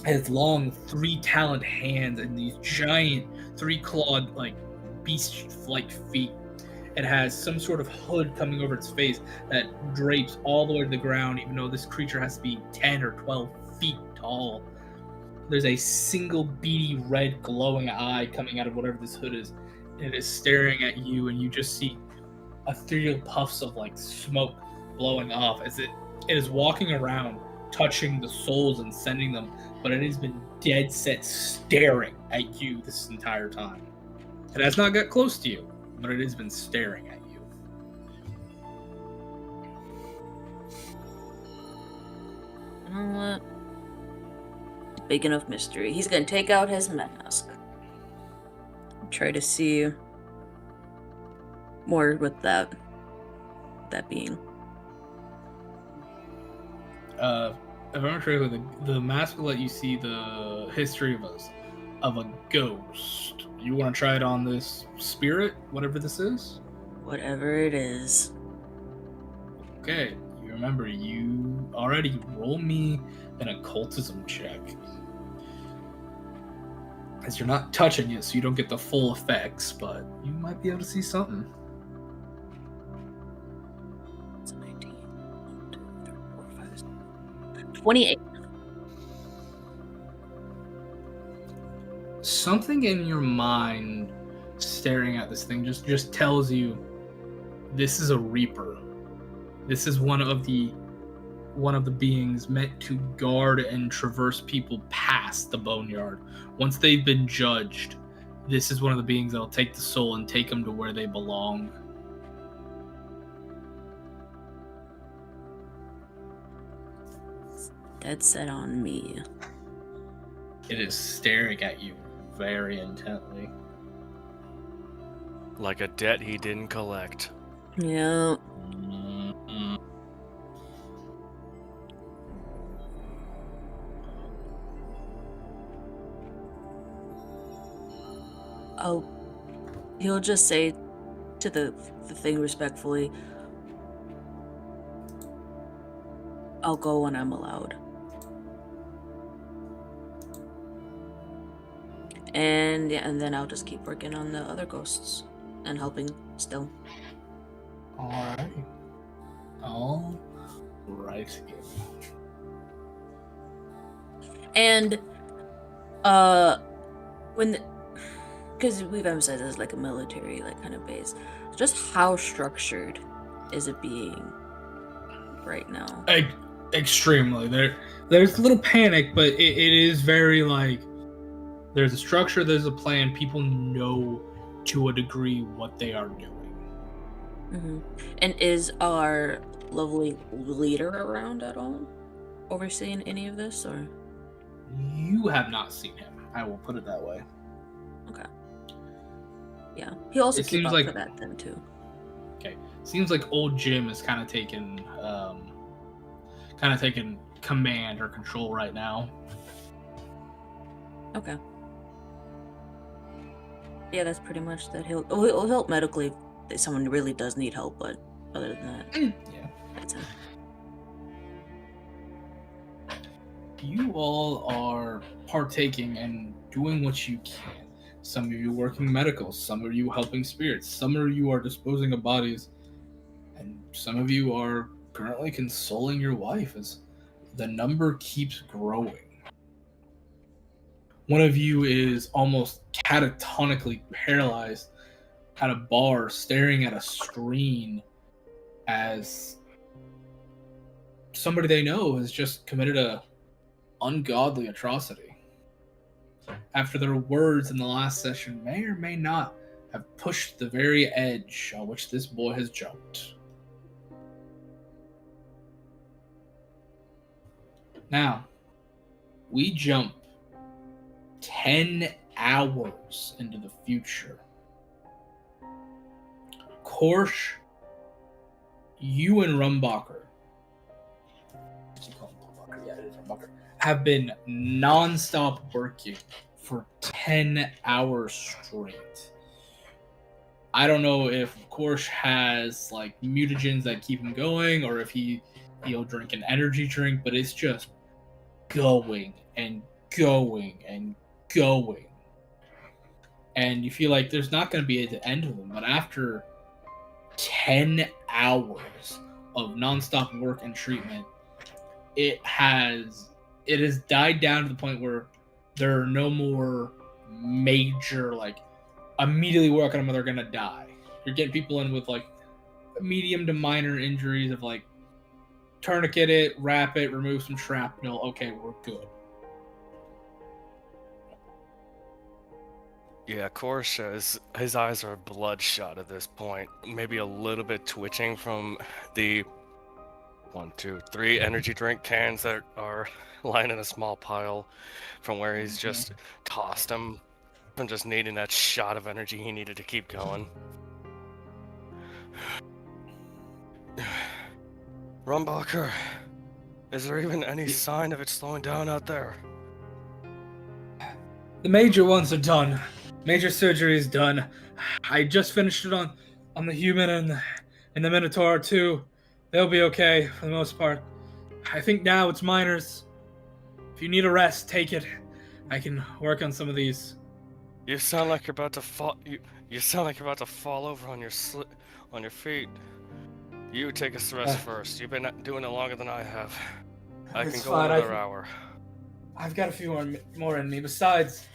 A: It has long, 3-taloned hands and these giant 3-clawed, like beast-like feet. It has some sort of hood coming over its face that drapes all the way to the ground, even though this creature has to be 10 or 12 feet tall. There's a single beady red glowing eye coming out of whatever this hood is, and it is staring at you, and you just see ethereal puffs of like smoke blowing off as it is walking around, touching the souls and sending them, but it has been dead set staring at you this entire time. It has not got close to you, but it has been staring at you.
D: You know what? Big enough mystery. He's gonna take out his mask. Try to see more with that being.
A: If I'm not sure, the mask will let you see the history of a ghost. You want to try it on this spirit, whatever this is?
D: Whatever it is.
A: Okay, you remember, you already roll me an occultism check. As you're not touching it, so you don't get the full effects, but you might be able to see something.
D: It's 19. 28.
A: Something in your mind staring at this thing just tells you this is a reaper. This is one of the beings meant to guard and traverse people past the boneyard. Once they've been judged, this is one of the beings that'll take the soul and take them to where they belong.
D: Dead set on me.
A: It is staring at you very intently.
B: Like a debt he didn't collect.
D: Yeah.
A: Mm-mm.
D: He'll just say to the thing respectfully, I'll go when I'm allowed. And then I'll just keep working on the other ghosts and helping still.
A: Alright. Alright.
D: And because we've emphasized it's like a military like kind of base, just how structured is it being right now?
A: Extremely. There's a little panic, but it is very like there's a structure, there's a plan. People know to a degree what they are doing.
D: Mm-hmm. And is our lovely leader around at all? Overseeing any of this, or?
A: You have not seen him. I will put it that way.
D: Okay. Yeah, he also
A: It
D: keep
A: seems
D: up
A: like-
D: for that then too.
A: Okay. Seems like old Jim is kind of taking command or control right now.
D: Okay. Yeah, that's pretty much that. He'll help medically if someone really does need help, but other than that,
A: Yeah.
D: that's him.
A: You all are partaking and doing what you can. Some of you working medical, some of you helping spirits, some of you are disposing of bodies, and some of you are currently consoling your wife as the number keeps growing. One of you is almost catatonically paralyzed at a bar, staring at a screen as somebody they know has just committed a ungodly atrocity. After their words in the last session may or may not have pushed the very edge on which this boy has jumped. Now, we jump 10 hours into the future. Korsh, you and Rumbacher have been non-stop working for 10 hours straight. I don't know if Korsh has like mutagens that keep him going, or if he'll drink an energy drink, but it's just going and going and going. And you feel like there's not going to be the end of them, but after 10 hours of non-stop work and treatment, it has died down to the point where there are no more major, like, immediately working on them, they're gonna die. You're getting people in with like medium to minor injuries of like tourniquet it, wrap it, remove some shrapnel. Okay, we're good.
B: Yeah, Korsha, his eyes are bloodshot at this point. Maybe a little bit twitching from the 1, 2, 3 energy drink cans that are lying in a small pile from where he's just tossed them and just needing that shot of energy he needed to keep going. Rumbacher, is there even any sign of it slowing down out there?
A: The major ones are done. Major surgery is done. I just finished it on the human and the Minotaur too. They'll be okay for the most part. I think now it's minors. If you need a rest, take it. I can work on some of these.
B: You sound like you're about to fall. You sound like you're about to fall over on your feet. You take a rest first. You've been doing it longer than I have. I can go another hour.
A: I've got a few more in me. Besides,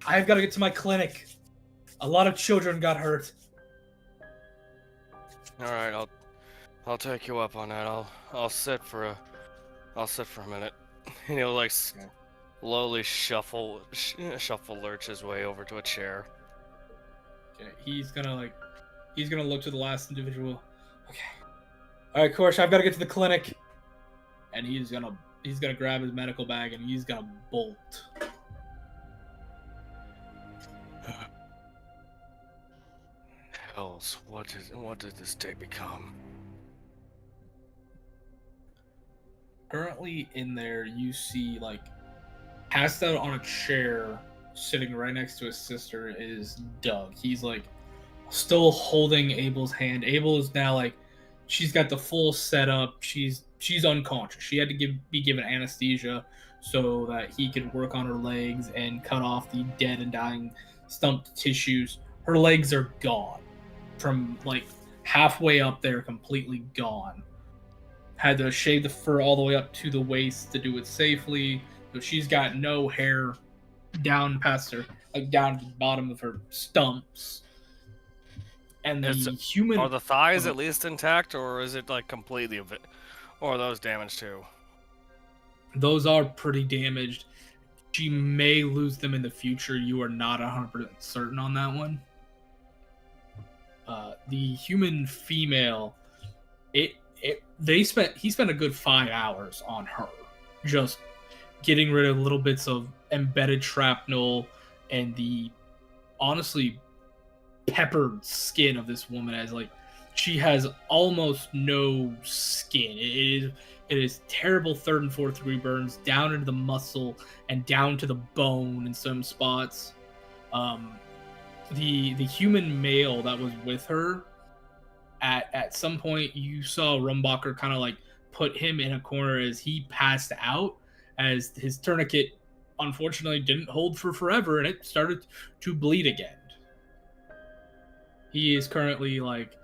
A: I've got to get to my clinic. A lot of children got hurt.
B: All right, I'll take you up on that. I'll sit for a minute. And he'll like slowly shuffle lurch his way over to a chair.
A: Okay, he's gonna look to the last individual. Okay. All right, Korsh, I've got to get to the clinic. And he's gonna grab his medical bag and he's gonna bolt.
B: Hells, what did this day become?
A: Currently in there, you see like passed out on a chair, sitting right next to his sister, is Doug. He's like still holding Abel's hand. Abel is now like, she's got the full setup. She's unconscious. She had to be given anesthesia so that he could work on her legs and cut off the dead and dying stumped tissues. Her legs are gone. From like halfway up there, completely gone. Had to shave the fur all the way up to the waist to do it safely. So she's got no hair down past her, like down to the bottom of her stumps. And the human...
B: Are the thighs at least intact, or is it like completely of it? Or are those damaged too?
A: Those are pretty damaged. She may lose them in the future. You are not 100% certain on that one. the human female, he spent a good 5 hours on her, just getting rid of little bits of embedded shrapnel and the honestly peppered skin of this woman, as like she has almost no skin. It is terrible 3rd and 4th degree burns down into the muscle and down to the bone in some spots. The human male that was with her, at some point you saw Rumbacher kind of like put him in a corner as he passed out, as his tourniquet unfortunately didn't hold for forever and it started to bleed again. He is currently like,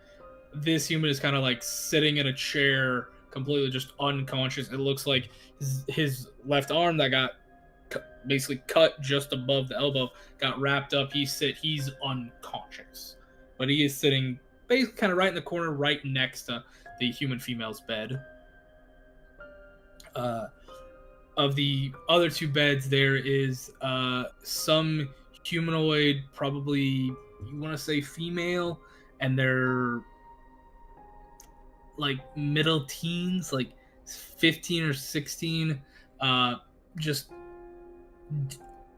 A: this human is kind of like sitting in a chair, completely just unconscious. It looks like his left arm that got basically cut just above the elbow got wrapped up. He's unconscious, but he is sitting basically kind of right in the corner, right next to the human female's bed. Of the other 2 beds, there is some humanoid, probably you want to say female, and they're like middle teens, like 15 or 16, just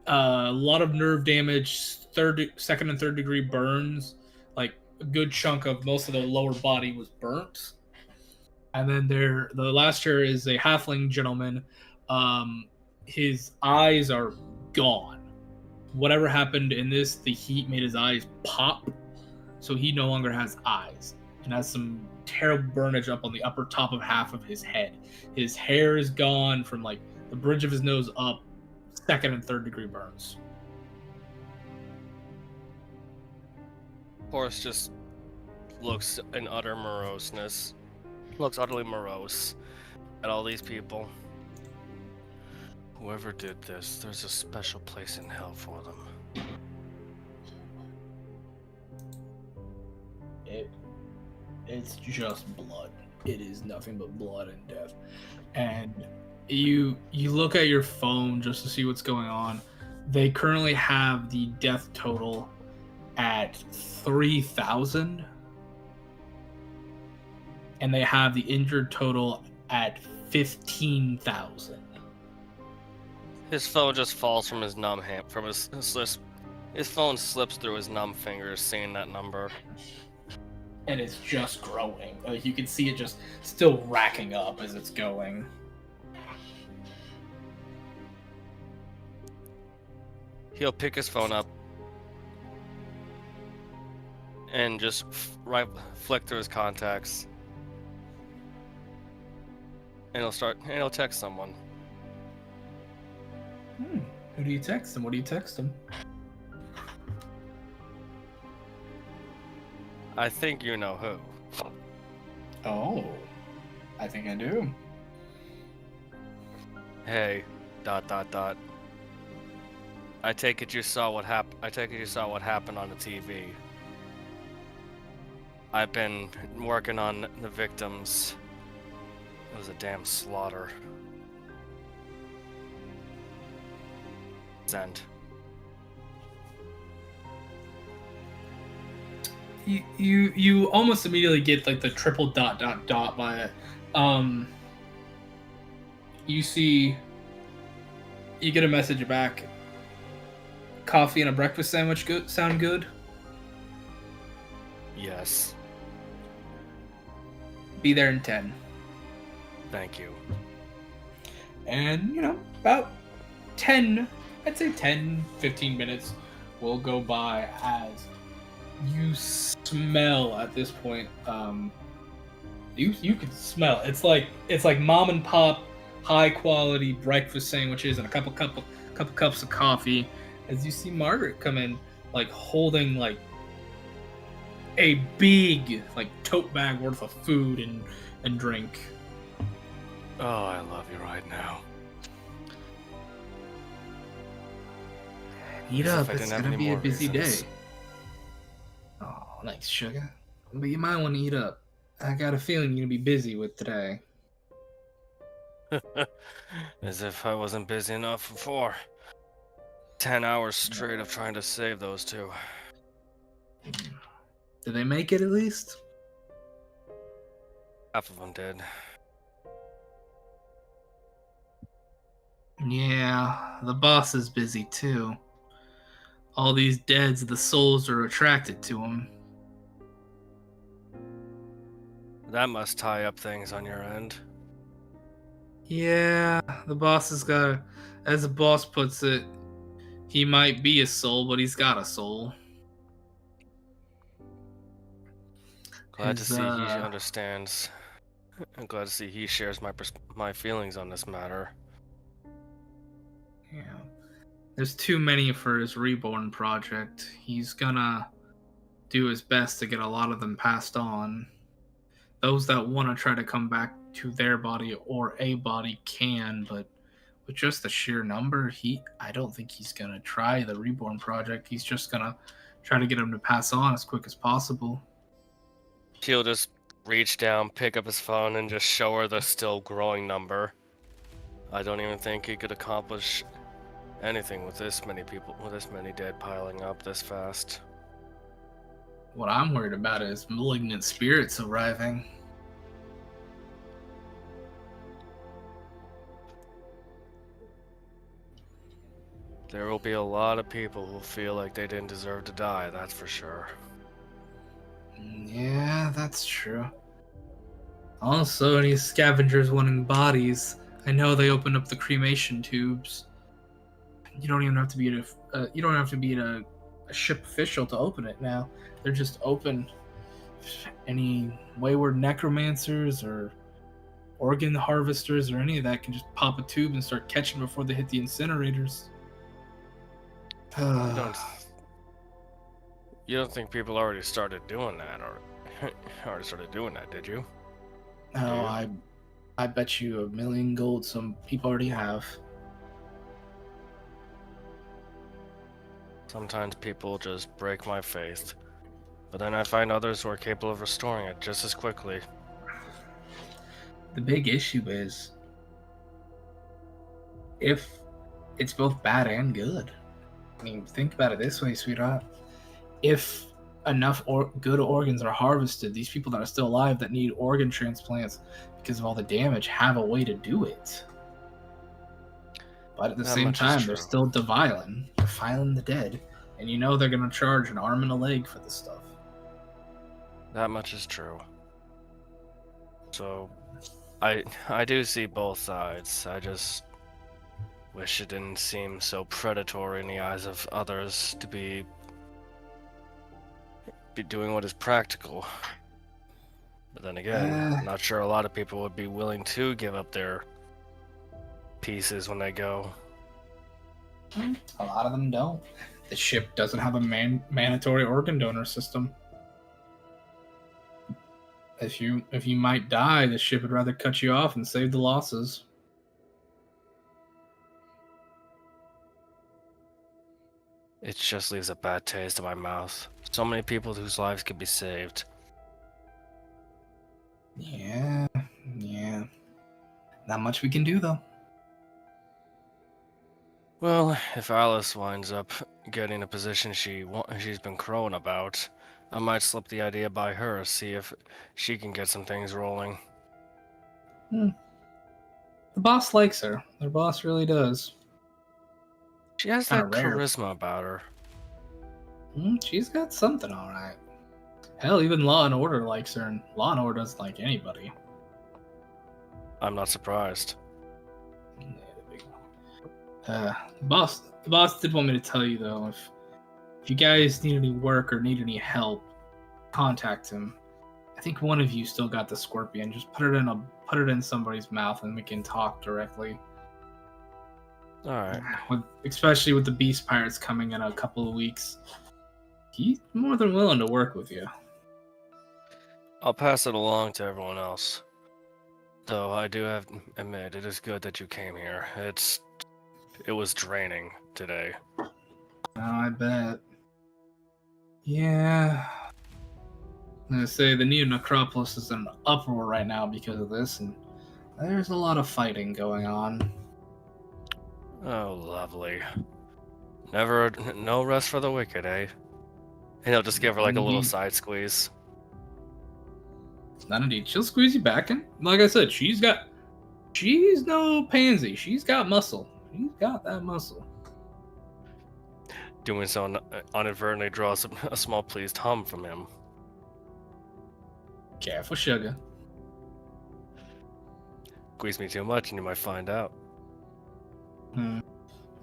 A: a lot of nerve damage, 2nd and 3rd degree burns, like a good chunk of most of the lower body was burnt. And then the last here is a halfling gentleman. His eyes are gone. Whatever happened in this, the heat made his eyes pop, so he no longer has eyes and has some terrible burnage up on the upper top of half of his head. His hair is gone from like the bridge of his nose up, 2nd and 3rd degree burns.
B: Horace just looks in utter moroseness. Looks utterly morose at all these people. Whoever did this, there's a special place in hell for them.
A: It's just blood. It is nothing but blood and death. And you look at your phone just to see what's going on. They currently have the death total at 3,000. And they have the injured total at 15,000.
B: His phone just falls from his numb hand, from his phone slips through his numb fingers, seeing that number.
A: And it's just growing. Like you can see it just still racking up as it's going.
B: He'll pick his phone up and just flick through his contacts. And he'll text someone.
A: Who do you text him? What do you text him?
B: I think you know who.
A: Oh, I think I do.
B: Hey, ... I take it you saw what happened on the TV. I've been working on the victims. It was a damn slaughter. Send.
A: You almost immediately get like the triple ... by it. You get a message back. Coffee and a breakfast sandwich sound good?
B: Yes.
A: Be there in 10.
B: Thank you.
A: And, about 10, I'd say 10, 15 minutes will go by as you smell at this point. You can smell. It's like mom and pop, high quality breakfast sandwiches and a couple cups of coffee. As you see Margaret come in, like holding like a big like tote bag worth of food and drink.
B: Oh, I love you right now.
A: Eat up. It's gonna be a busy day. Oh, thanks, sugar. But you might want to eat up. I got a feeling you're gonna be busy with today.
B: As if I wasn't busy enough before. 10 hours straight of trying to save those two.
A: Did they make it at least?
B: Half of them did.
A: Yeah, the boss is busy too. All these deads, the souls are attracted to him.
B: That must tie up things on your end.
A: Yeah, the boss has got, as the boss puts it, he might be a soul, but he's got a soul.
B: Glad to
A: His,
B: see he understands. I'm glad to see he shares my feelings on this matter.
A: Yeah. There's too many for his reborn project. He's gonna do his best to get a lot of them passed on. Those that want to try to come back to their body or a body can, but with just the sheer number, I don't think he's gonna try the reborn project. He's just gonna try to get them to pass on as quick as possible.
B: He'll just reach down, pick up his phone, and just show her the still growing number. I don't even think he could accomplish anything with this many people, with this many dead piling up this fast.
A: What I'm worried about is malignant spirits arriving.
B: There will be a lot of people who feel like they didn't deserve to die, that's for sure.
A: Yeah, that's true. Also, any scavengers wanting bodies, I know they opened up the cremation tubes. You don't even have to be a ship official to open it now. They're just open. Any wayward necromancers or organ harvesters or any of that can just pop a tube and start catching before they hit the incinerators.
B: You don't think people already started doing that, or already started doing that, did you?
A: Oh, I bet you 1,000,000 gold some people already have.
B: Sometimes people just break my faith, but then I find others who are capable of restoring it just as quickly.
A: The big issue is if it's both bad and good. I mean, think about it this way, sweetheart. If enough good organs are harvested, these people that are still alive that need organ transplants because of all the damage have a way to do it. But at the same time, they're still defiling the dead, and you know they're going to charge an arm and a leg for this stuff.
B: That much is true. So, I do see both sides. I just wish it didn't seem so predatory in the eyes of others to be doing what is practical. But then again, I'm not sure a lot of people would be willing to give up their pieces when they go.
A: A lot of them don't. The ship doesn't have a mandatory organ donor system. If you might die, the ship would rather cut you off and save the losses.
B: It just leaves a bad taste in my mouth. So many people whose lives could be saved.
A: Yeah. Not much we can do, though.
B: Well, if Alice winds up getting a position she's been crowing about, I might slip the idea by her, see if she can get some things rolling.
A: The boss likes her. Their boss really does.
B: She has that charisma about her.
A: She's got something, all right. Hell, even Law and Order likes her, and Law and Order doesn't like anybody.
B: I'm not surprised.
A: The boss did want me to tell you though, if you guys need any work or need any help, contact him. I think one of you still got the scorpion. Just put it in somebody's mouth, and we can talk directly.
B: All right.
A: Especially with the beast pirates coming in a couple of weeks, he's more than willing to work with you.
B: I'll pass it along to everyone else. Though I do have to admit, it is good that you came here. It was draining today.
A: Oh, I bet. Yeah. I'm gonna say the Neo Necropolis is in an uproar right now because of this, and there's a lot of fighting going on.
B: Oh, lovely. No rest for the wicked, eh? And he'll just give her like a little
A: Indeed.
B: side squeeze.
A: Not indeed. She'll squeeze you back, and like I said, she's no pansy. She's got muscle. She's got that muscle.
B: Doing so inadvertently draws a small pleased hum from him.
A: Careful, sugar.
B: Squeeze me too much and you might find out.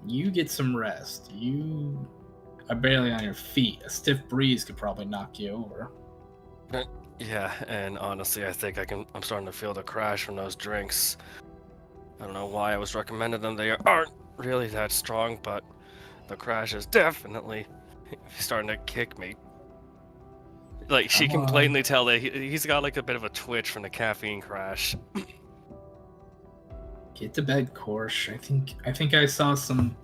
A: You get some rest. You are barely on your feet. A stiff breeze could probably knock you over.
B: Yeah, and honestly, I think I'm starting to feel the crash from those drinks. I don't know why I was recommended them. They aren't really that strong, but the crash is definitely starting to kick me. Like, she can blatantly tell that he's got like a bit of a twitch from the caffeine crash.
A: Get to bed, Korsh. I think I saw some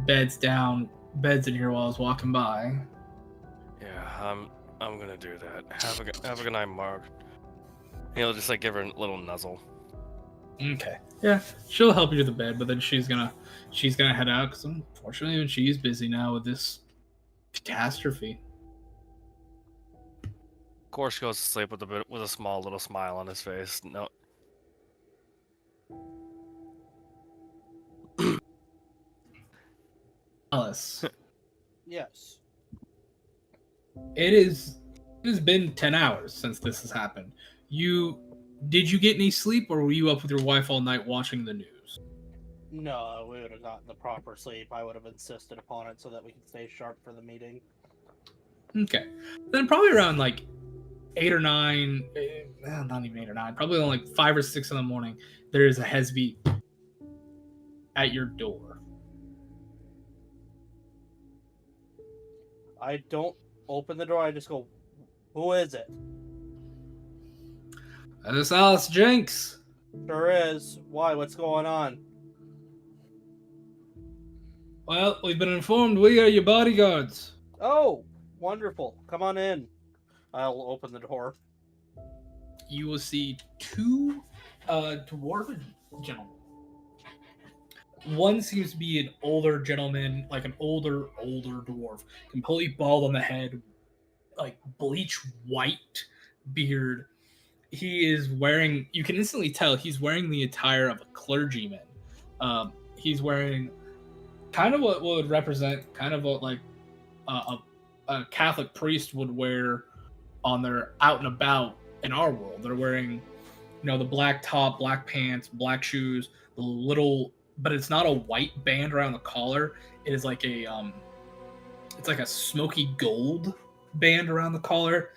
A: beds in here while I was walking by.
B: Yeah, I'm gonna do that. Have a good night, Mark. He'll just like give her a little nuzzle.
A: Okay. Yeah, she'll help you to the bed, but then she's gonna head out because unfortunately she's busy now with this catastrophe.
B: Of course, goes to sleep with a small little smile on his face. No.
A: Alice,
C: Yes.
A: it has been 10 hours since this has happened. Did you get any sleep, or were you up with your wife all night watching the news?
C: No, we would have gotten the proper sleep. I would have insisted upon it so that we could stay sharp for the meeting.
A: Okay. Then probably around like 8 or 9, not even 8 or 9, probably like 5 or 6 in the morning, there is a Hesby at your door.
C: I don't open the door, I just go, "Who is it?"
A: That is Alice Jenks.
C: Sure is. Why? What's going on?
A: Well, we've been informed we are your bodyguards.
C: Oh, wonderful. Come on in. I'll open the door.
A: You will see 2 dwarven gentlemen. One seems to be an older gentleman, like an older dwarf, completely bald on the head, like bleach white beard. He is wearing, you can instantly tell he's wearing the attire of a clergyman. He's wearing kind of what would represent kind of what like a Catholic priest would wear on their out and about in our world. They're wearing, the black top, black pants, black shoes, the little, but it's not a white band around the collar. It is like it's like a smoky gold band around the collar.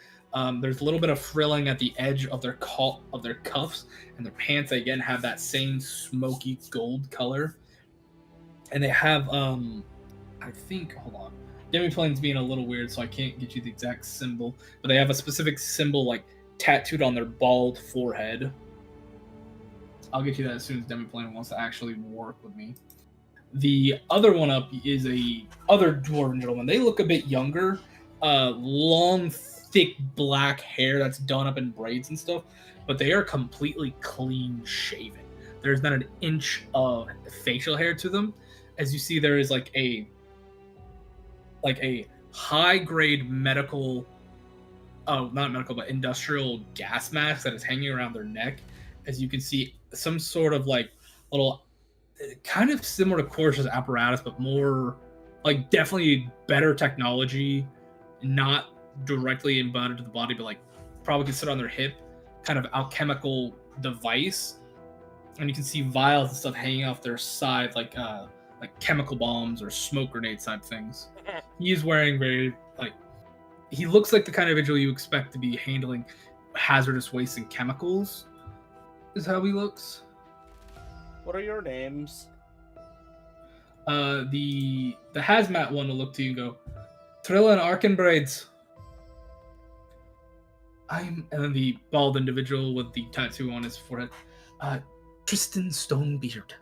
A: There's a little bit of frilling at the edge of their cuffs, and their pants again have that same smoky gold color. And they have I think, hold on, Demiplane's being a little weird, so I can't get you the exact symbol, but they have a specific symbol like tattooed on their bald forehead. I'll get you that as soon as Demiplane wants to actually work with me. The other one up is a other dwarven gentleman. They look a bit younger, long, thick black hair that's done up in braids and stuff, but they are completely clean shaven. There's not an inch of facial hair to them. As you see, there is like a high grade medical, not medical, but industrial gas mask that is hanging around their neck. As you can see, some sort of like little, kind of similar to Korsh's apparatus, but more like definitely better technology, not directly embedded to the body, but like probably could sit on their hip, kind of alchemical device. And you can see vials and stuff hanging off their side, like chemical bombs or smoke grenade type things. He's wearing he looks like the kind of individual you expect to be handling hazardous waste and chemicals, is how he looks.
C: What are your names?
A: The hazmat one will look to you and go, Trilla and Arkenbraids. And then the bald individual with the tattoo on his forehead, Tristan Stonebeard.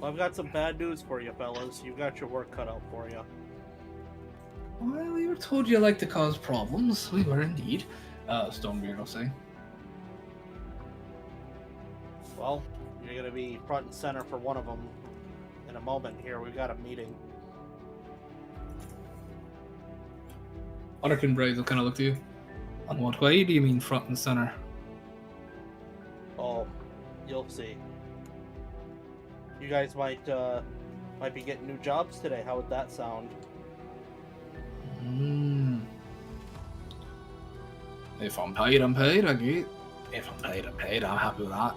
C: Well, I've got some bad news for you, fellas. You got your work cut out for you.
A: Well, we were told you like to cause problems. We were indeed. Stonebeard will say.
C: Well, you're gonna be front and center for one of them in a moment here. We've got a meeting.
A: Arkin Braids will kind of look to you. On what way do you mean front and center?
C: Oh, you'll see. You guys might be getting new jobs today. How would that sound?
A: If I'm paid, I'm paid. I get. If I'm paid, I'm paid. I'm happy with that.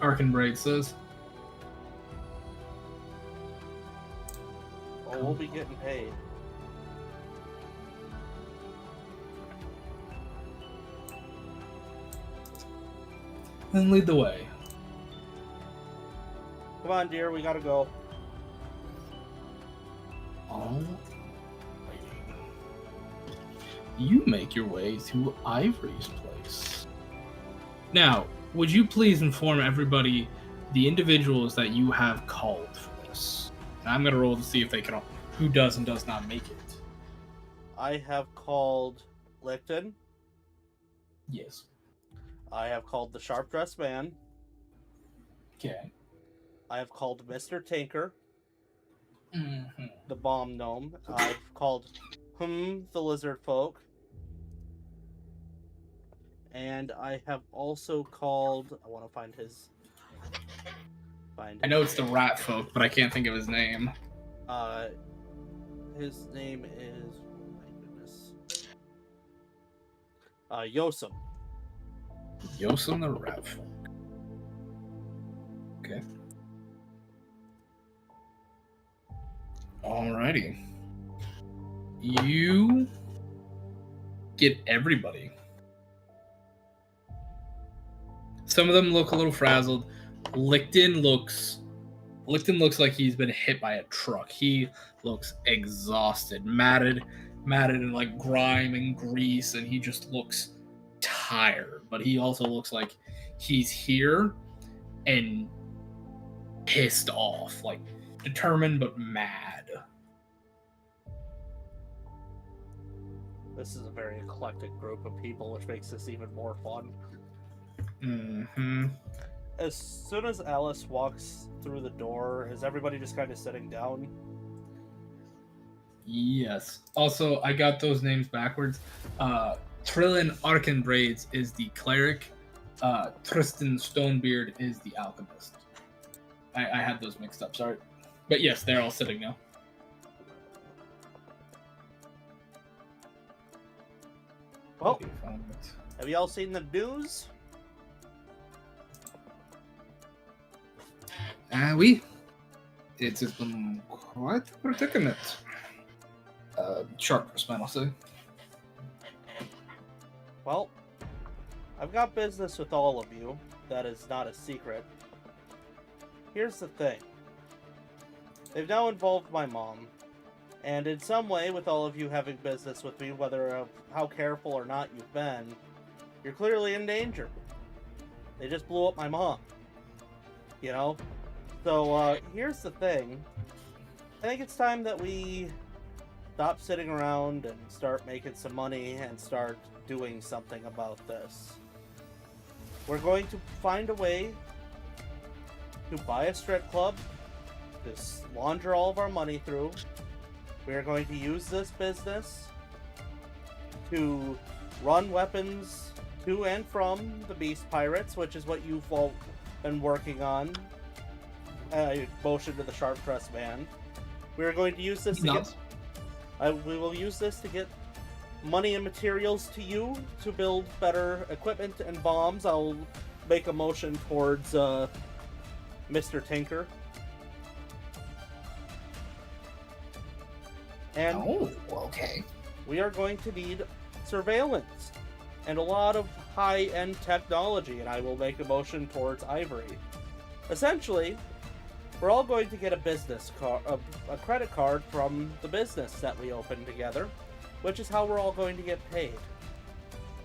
A: Arkin Braid says.
C: Well, we'll be getting paid.
A: Then lead the way.
C: Come on, dear. We gotta go.
A: Oh. You make your way to Ivory's place. Now, would you please inform everybody the individuals that you have called for this? And I'm going to roll to see if they can, who does and does not make it.
C: I have called Licton.
A: Yes.
C: I have called the Sharp Dressed Man.
A: Okay.
C: I have called Mr. Tinker,
A: Mm-hmm.
C: the Bomb Gnome. I've called the Lizard Folk. And I have also called... I want to find his...
A: I know it's the Rat Folk, but I can't think of his name.
C: His name is... My goodness. Yosem.
A: Yosem the Rat Folk. Okay. Alrighty. You get everybody. Some of them look a little frazzled. Licton looks like he's been hit by a truck. He looks exhausted, matted in like grime and grease, and he just looks tired. But he also looks like he's here and pissed off, like determined but mad.
C: This is a very eclectic group of people, which makes this even more fun.
A: Mm-hmm.
C: As soon as Alice walks through the door, is everybody just kind of sitting down?
A: Yes. Also, I got those names backwards. Trillin Arkin Braids is the cleric. Tristan Stonebeard is the alchemist. I had those mixed up, sorry. But yes, they're all sitting now.
C: Well, have y'all seen the news?
A: Oui. It has been quite a predicament. Sharpness, man, I'll say.
C: Well, I've got business with all of you. That is not a secret. Here's the thing. They've now involved my mom. And in some way, with all of you having business with me, whether how careful or not you've been, you're clearly in danger. They just blew up my mom. You know? So, here's the thing. I think it's time that we stop sitting around and start making some money and start doing something about this. We're going to find a way to buy a strip club, to launder all of our money through. We are going to use this business to run weapons to and from the Beast Pirates, which is what you've all been working on. Motion to the Sharp Dressed Man. We are going to use this to get... we will use this to get money and materials to you to build better equipment and bombs. I'll make a motion towards Mr. Tinker. And
A: okay.
C: We are going to need surveillance and a lot of high-end technology, and I will make a motion towards Ivory. Essentially, we're all going to get a business card, a credit card from the business that we opened together, which is how we're all going to get paid.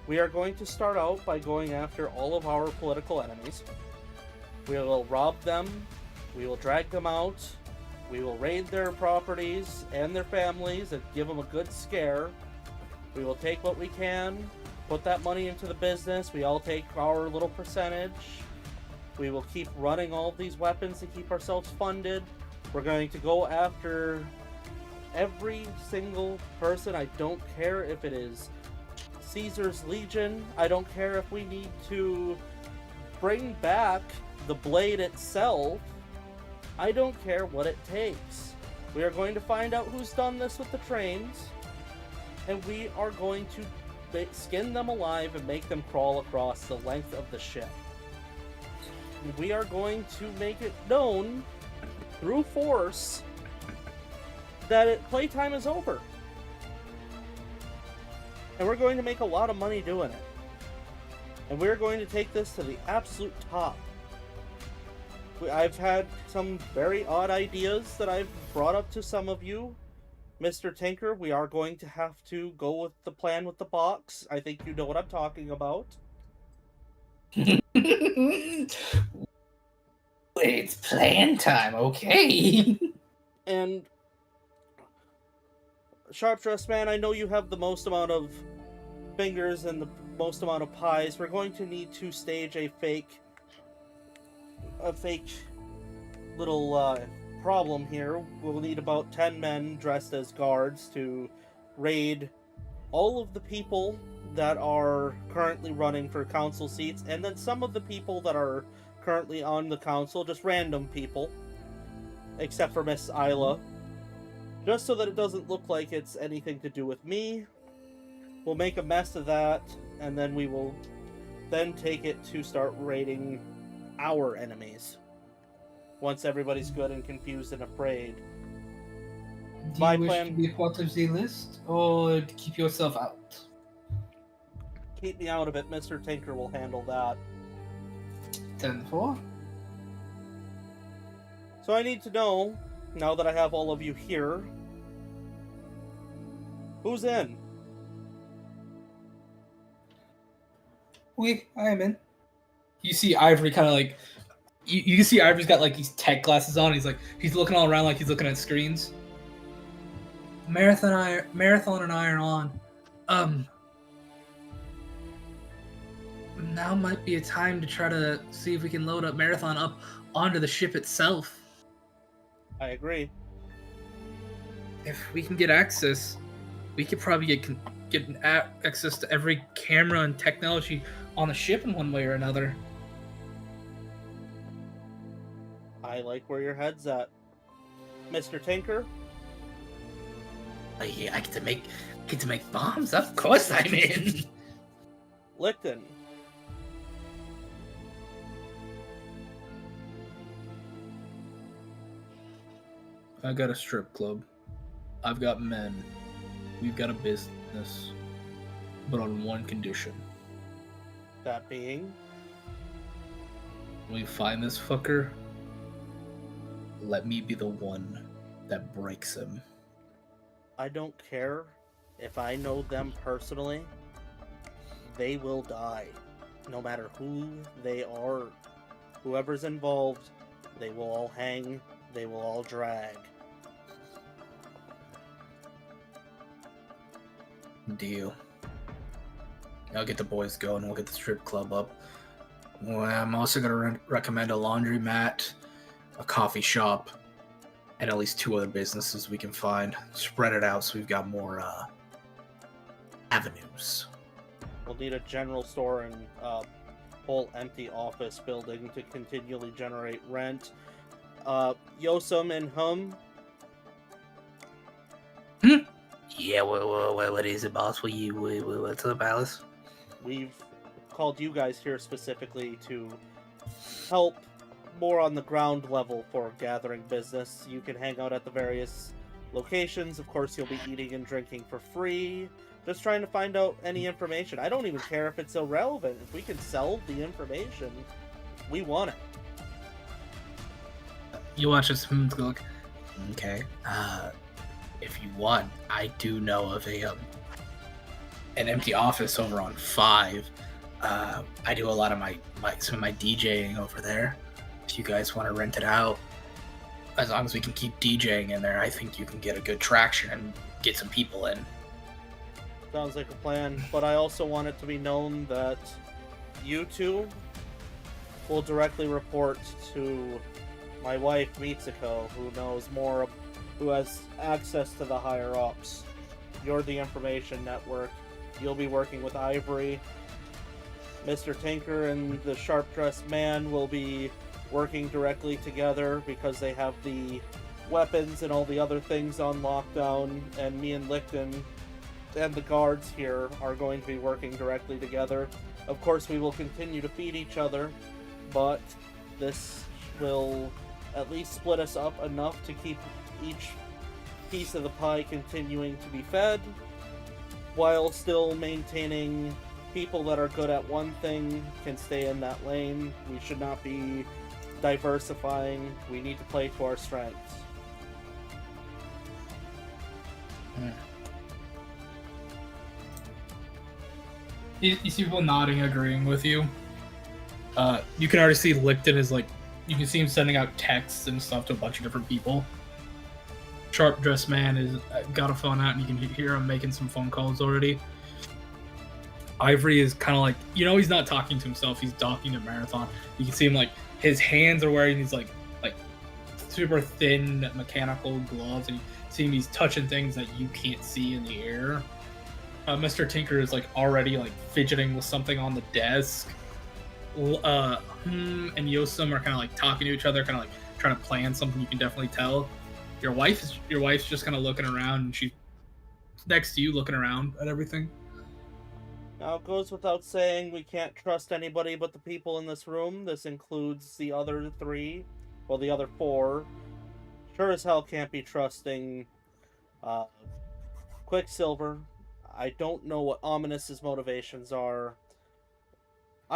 C: We are going to start out by going after all of our political enemies. We will rob them, we will drag them out, we will raid their properties and their families and give them a good scare. We will take what we can, put that money into the business, we all take our little percentage, We will keep running all of these weapons to keep ourselves funded. We're going to go after every single person. I don't care if it is Caesar's Legion. I don't care if we need to bring back the blade itself. I don't care what it takes. We are going to find out who's done this with the trains, and we are going to skin them alive and make them crawl across the length of the ship. We are going to make it known through force that playtime is over. And we're going to make a lot of money doing it. And we're going to take this to the absolute top. I've had some very odd ideas that I've brought up to some of you. Mr. Tinker, we are going to have to go with the plan with the box. I think you know what I'm talking about.
A: It's plan time, okay?
C: And Sharpdress Man, I know you have the most amount of fingers and the most amount of pies. We're going to need to stage a fake little problem here. We'll need about 10 men dressed as guards to raid all of the people that are currently running for council seats, and then some of the people that are currently on the council, just random people, except for Miss Isla, just so that it doesn't look like it's anything to do with me. We'll make a mess of that, and then we will then take it to start raiding our enemies. Once everybody's good and confused and afraid.
A: Do you wish to be a part of the list, or keep yourself out?
C: Keep me out of it. Mr. Tinker will handle that.
A: 10-4.
C: So I need to know, now that I have all of you here, who's in?
A: I am in. You see Ivory kind of like... You can see Ivory's got like these tech glasses on. He's looking all around like he's looking at screens. Marathon and I are on. Now might be a time to try to see if we can load up Marathon up onto the ship itself.
C: I agree.
A: If we can get access, we could probably get access to every camera and technology on the ship in one way or another.
C: I like where your head's at. Mr. Tinker?
A: Yeah, I get to make bombs. Of course I'm in.
C: Licton?
A: I got a strip club. I've got men. We've got a business. But on one condition.
C: That being?
A: When we find this fucker, let me be the one that breaks him.
C: I don't care if I know them personally. They will die. No matter who they are. Whoever's involved, they will all hang. They will all drag.
A: Deal. I'll get the boys going. We'll get the strip club up. Well, I'm also going to recommend a laundromat, a coffee shop, and at least 2 other businesses we can find. Spread it out so we've got more avenues.
C: We'll need a general store and whole empty office building to continually generate rent. Yosem and Hum?
A: Yeah, what is it, boss? What's up, Alice?
C: We've called you guys here specifically to help more on the ground level for gathering business. You can hang out at the various locations. Of course, you'll be eating and drinking for free. Just trying to find out any information. I don't even care if it's irrelevant. If we can sell the information, we want it.
A: You watch us go like, okay. If you want, I do know of an empty office over on 5. I do a lot of some of my DJing over there. If you guys want to rent it out, as long as we can keep DJing in there, I think you can get a good traction and get some people in.
C: Sounds like a plan, but I also want it to be known that you two will directly report to my wife, Mitsuko, who has access to the higher-ups. You're the information network. You'll be working with Ivory. Mr. Tinker and the sharp-dressed man will be working directly together because they have the weapons and all the other things on lockdown, and me and Licton and the guards here are going to be working directly together. Of course, we will continue to feed each other, but this will at least split us up enough to keep each piece of the pie continuing to be fed, while still maintaining people that are good at one thing can stay in that lane. We should not be diversifying. We need to play to our strengths.
A: You see people nodding, agreeing with you. You can already see Licton is like, you can see him sending out texts and stuff to a bunch of different people. Sharp dressed man is got a phone out, and you can hear him making some phone calls already. Ivory is kind of like, he's not talking to himself, he's talking to Marathon. You can see him, like, his hands are wearing these like super thin mechanical gloves, and you see him, he's touching things that you can't see in the air. Mr. Tinker is like already like fidgeting with something on the desk. And Yosem are kind of like talking to each other, kind of like trying to plan something. You can definitely tell. Your wife's just kind of looking around, and she's next to you, looking around at everything.
C: Now, it goes without saying, we can't trust anybody but the people in this room. This includes the other three, well, the other four. Sure as hell can't be trusting Quicksilver. I don't know what Ominous's motivations are.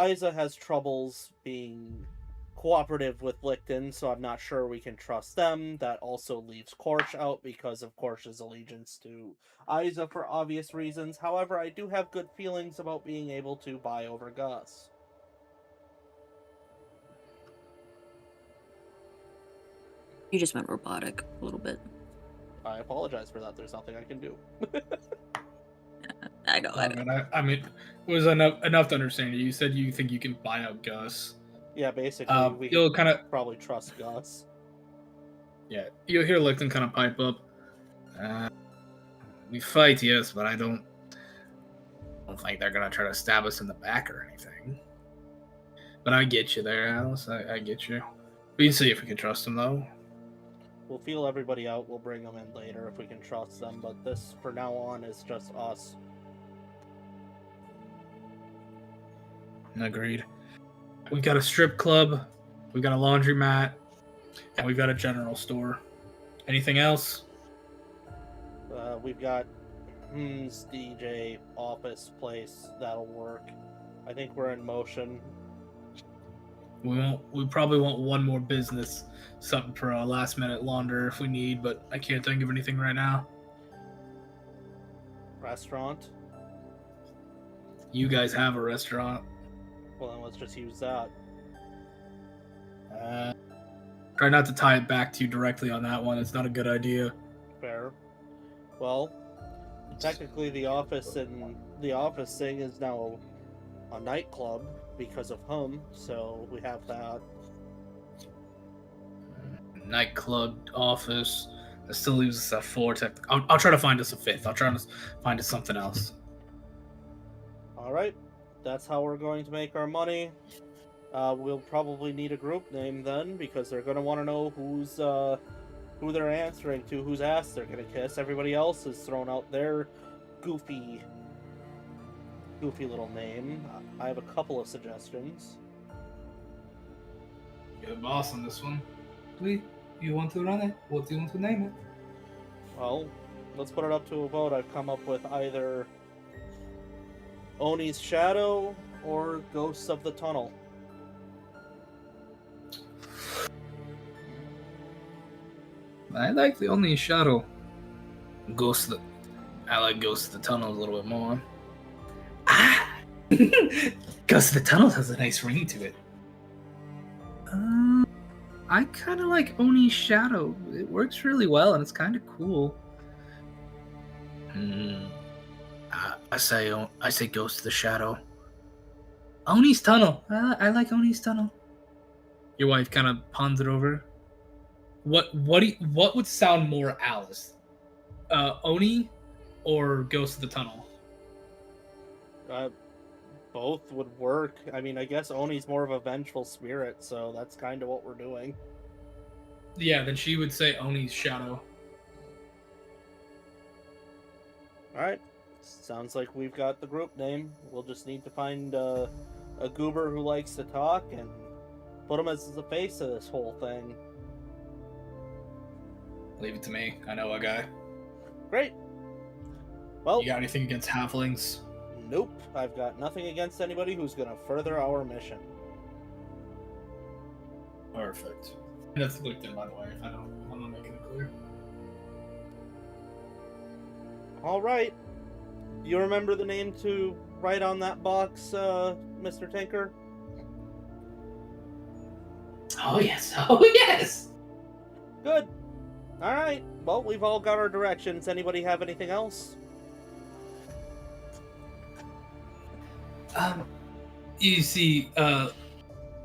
C: Isa has troubles being cooperative with Licton, so I'm not sure we can trust them. That also leaves Korch out because of Korch's allegiance to Isa for obvious reasons. However, I do have good feelings about being able to buy over Gus.
D: You just went robotic a little bit.
C: I apologize for that. There's nothing I can do.
D: I know.
A: I mean, it was enough to understand you. You said you think you can buy out Gus.
C: Yeah, basically, we
A: you'll kind of
C: probably trust Gus.
A: Yeah, you'll hear Licton kind of pipe up. We fight, yes, but I don't think they're gonna try to stab us in the back or anything. But I get you there, Alice. I get you. We can see if we can trust them, though.
C: We'll feel everybody out. We'll bring them in later if we can trust them. But this, for now on, is just us.
A: Agreed. We've got a strip club, we've got a laundromat, and we've got a general store. Anything else?
C: We've got DJ office place. That'll work. I think we're in motion.
A: We probably want one more business, something for a last minute launder if we need, but I can't think of anything right now.
C: Restaurant?
A: You guys have a restaurant.
C: Well, then let's just use that.
A: Try not to tie it back to you directly on that one. It's not a good idea.
C: Fair. Well, technically the office thing is now a nightclub because of him, so we have that.
A: Nightclub, office. That still leaves us at 4. I'll try to find us a 5th. I'll try to find us something else.
C: Alright. That's how we're going to make our money. We'll probably need a group name then, because they're going to want to know who they're answering to, whose ass they're going to kiss. Everybody else has thrown out their goofy little name. I have a couple of suggestions.
A: You're the boss on this one. Please, you want to run it? What do you want to name it?
C: Well, let's put it up to a vote. I've come up with either Oni's Shadow or Ghosts of the Tunnel.
A: I like the only shadow. I like Ghost of the Tunnel a little bit more. Ghost of the Tunnel has a nice ring to it. I kind of like Oni's Shadow. It works really well, and it's kind of cool. I say Ghost of the Shadow. Oni's Tunnel. I like Oni's Tunnel. Your wife kind of pons it over. What would sound more Alice? Oni or Ghost of the Tunnel?
C: Both would work. I mean, I guess Oni's more of a vengeful spirit, so that's kind of what we're doing.
A: Yeah, then she would say Oni's shadow.
C: Alright. Sounds like we've got the group name. We'll just need to find a goober who likes to talk and put him as the face of this whole thing.
A: Leave it to me. I know a guy.
C: Great. Well,
A: You got anything against halflings?
C: nope. I've got nothing against anybody who's going to further our mission.
A: Perfect. And that's clicked in, by the way. I'm not making it clear.
C: Alright. You remember the name to write on that box, Mr. Tinker?
A: Oh yes. Oh yes.
C: Good. Alright. Well, we've all got our directions. Anybody have anything else?
A: You see,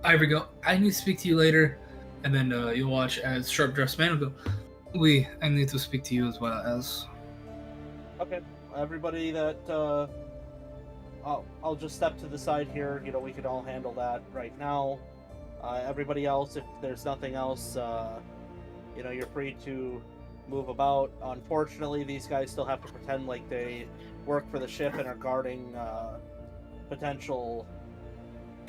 A: Ivory go, I need to speak to you later. And then you'll watch as Sharp Dressed Man will go, I need to speak to you as well as.
C: Okay. Everybody that, I'll just step to the side here. You know, we could all handle that right now. Everybody else, if there's nothing else, you know, you're free to move about. Unfortunately, these guys still have to pretend like they work for the ship and are guarding potential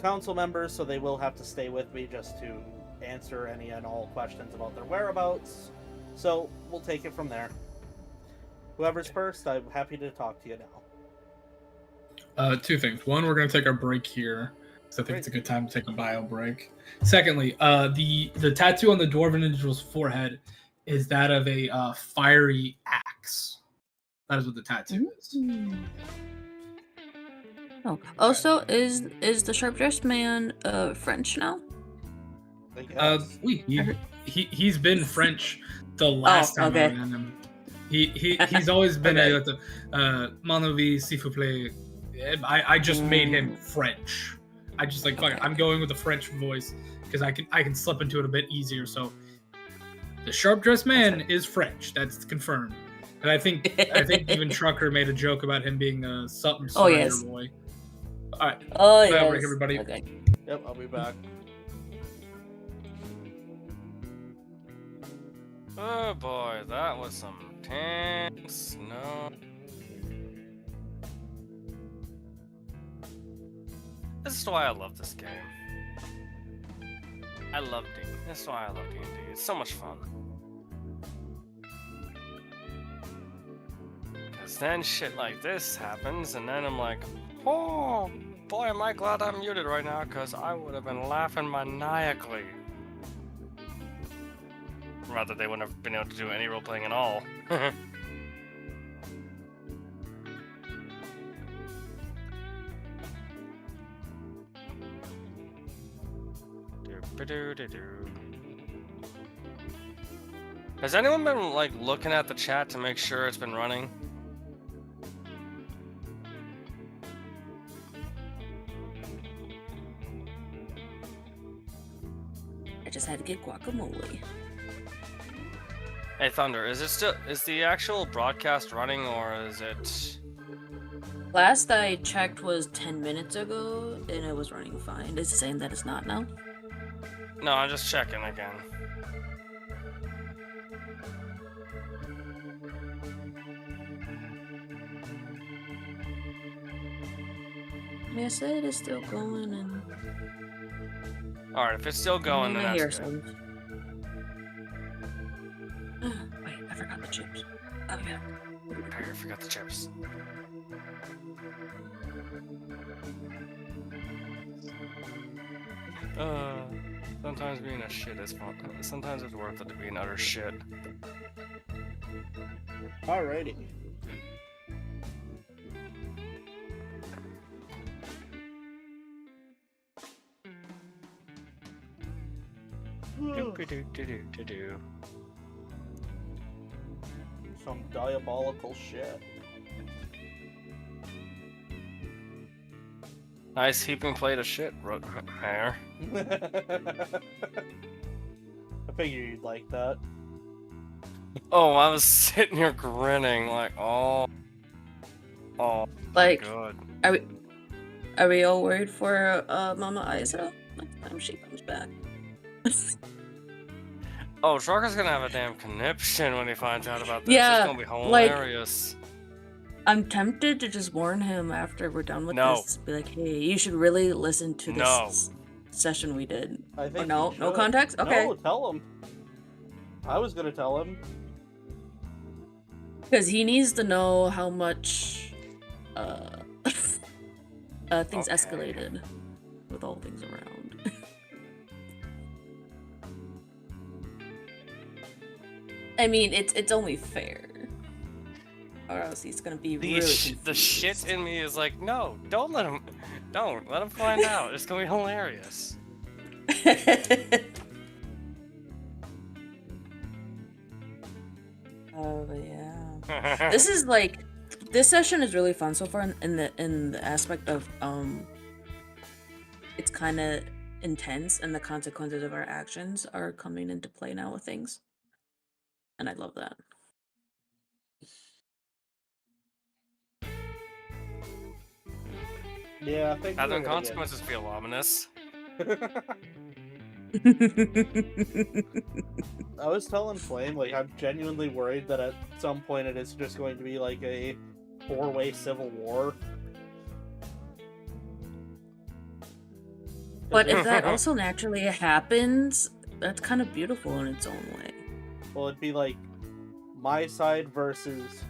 C: council members, so they will have to stay with me just to answer any and all questions about their whereabouts. So we'll take it from there. Whoever's first, I'm happy to talk to you now.
A: Two things. One, we're going to take our break here, because I think it's a good time to take a bio break. Secondly, the tattoo on the dwarven individual's forehead is that of a fiery axe. That is what the tattoo is.
D: Oh, also, is the sharp-dressed man French now?
C: I guess.
A: He's been French the last time I met him. He's always been mon avis, s'il vous plaît. I just made him French. I just fuck it. I'm going with the French voice because I can slip into it a bit easier. So the sharp-dressed man is French. That's confirmed. And I think even Trucker made a joke about him being something Spider boy. All right.
D: Oh
A: yes. Break, everybody.
D: Okay.
C: Yep, I'll be back.
B: Oh boy, that was some tanks. No. This is why I love this game. I love D. This is why I love D&D. It's so much fun. Because then shit like this happens, and then I'm like, oh boy, am I glad I'm muted right now, because I would have been laughing maniacally. Rather, they wouldn't have been able to do any role-playing at all. Has anyone been looking at the chat to make sure it's been running?
D: I just had to get guacamole.
B: Hey Thunder, is the actual broadcast running, or is it?
D: Last I checked was 10 minutes ago, and it was running fine. Is it saying that it's not now?
B: No, I'm just checking again.
D: Yeah, I said it's still going, and
B: Alright, if it's still going, then
D: I hear
B: that's good.
D: some. Wait, I forgot the chips. Oh yeah.
B: I forgot the chips. Sometimes being a shit is fun. Sometimes it's worth it to be an utter shit.
C: Alrighty.
B: Do-do-do-do-do-do.
C: Some diabolical shit.
B: Nice heaping plate of shit, hair.
C: I figured you'd like that.
B: Oh, I was sitting here grinning like, oh,
D: Like,
B: good.
D: are we all worried for Mama Isa next time she comes back?
B: Oh, Trucker's gonna have a damn conniption when he finds out about this.
D: Yeah,
B: It's gonna be
D: like-
B: hilarious.
D: I'm tempted to just warn him after we're done with
B: No.
D: this. Be like, hey, you should really listen to this
B: No.
D: session we did.
C: I think
D: no?
C: you
D: No
C: should.
D: context? Okay.
C: No, tell him. I was gonna tell him.
D: Because he needs to know how much things
B: Okay.
D: escalated with all things around. I mean, it's only fair. Or else he's gonna be really confused.
B: The shit in me is like, no, don't let him find out. It's gonna be hilarious.
D: Oh yeah. This is like, this session is really fun so far in the aspect of it's kind of intense and the consequences of our actions are coming into play now with things, and I love that.
C: Yeah, I think.
B: Other consequences feel ominous.
C: I was telling Flame, like, I'm genuinely worried that at some point it is just going to be like a 4-way civil war.
D: But if that also naturally happens, that's kind of beautiful in its own way.
C: Well, it'd be like my side versus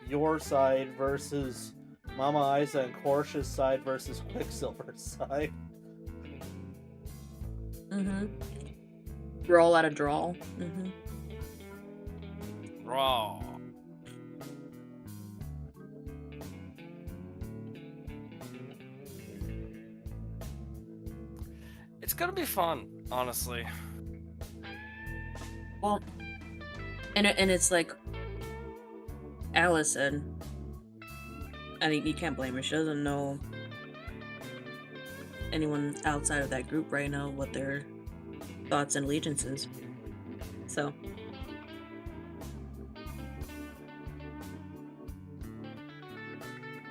C: your side versus Mama Isa and Korsha's side versus Quicksilver's side.
D: Mm-hmm. We're all at a draw. Mm-hmm.
B: Raw. It's gonna be fun, honestly.
D: Well, and it's like Alice said, I mean, you can't blame her. She doesn't know anyone outside of that group right now what their thoughts and allegiances. So.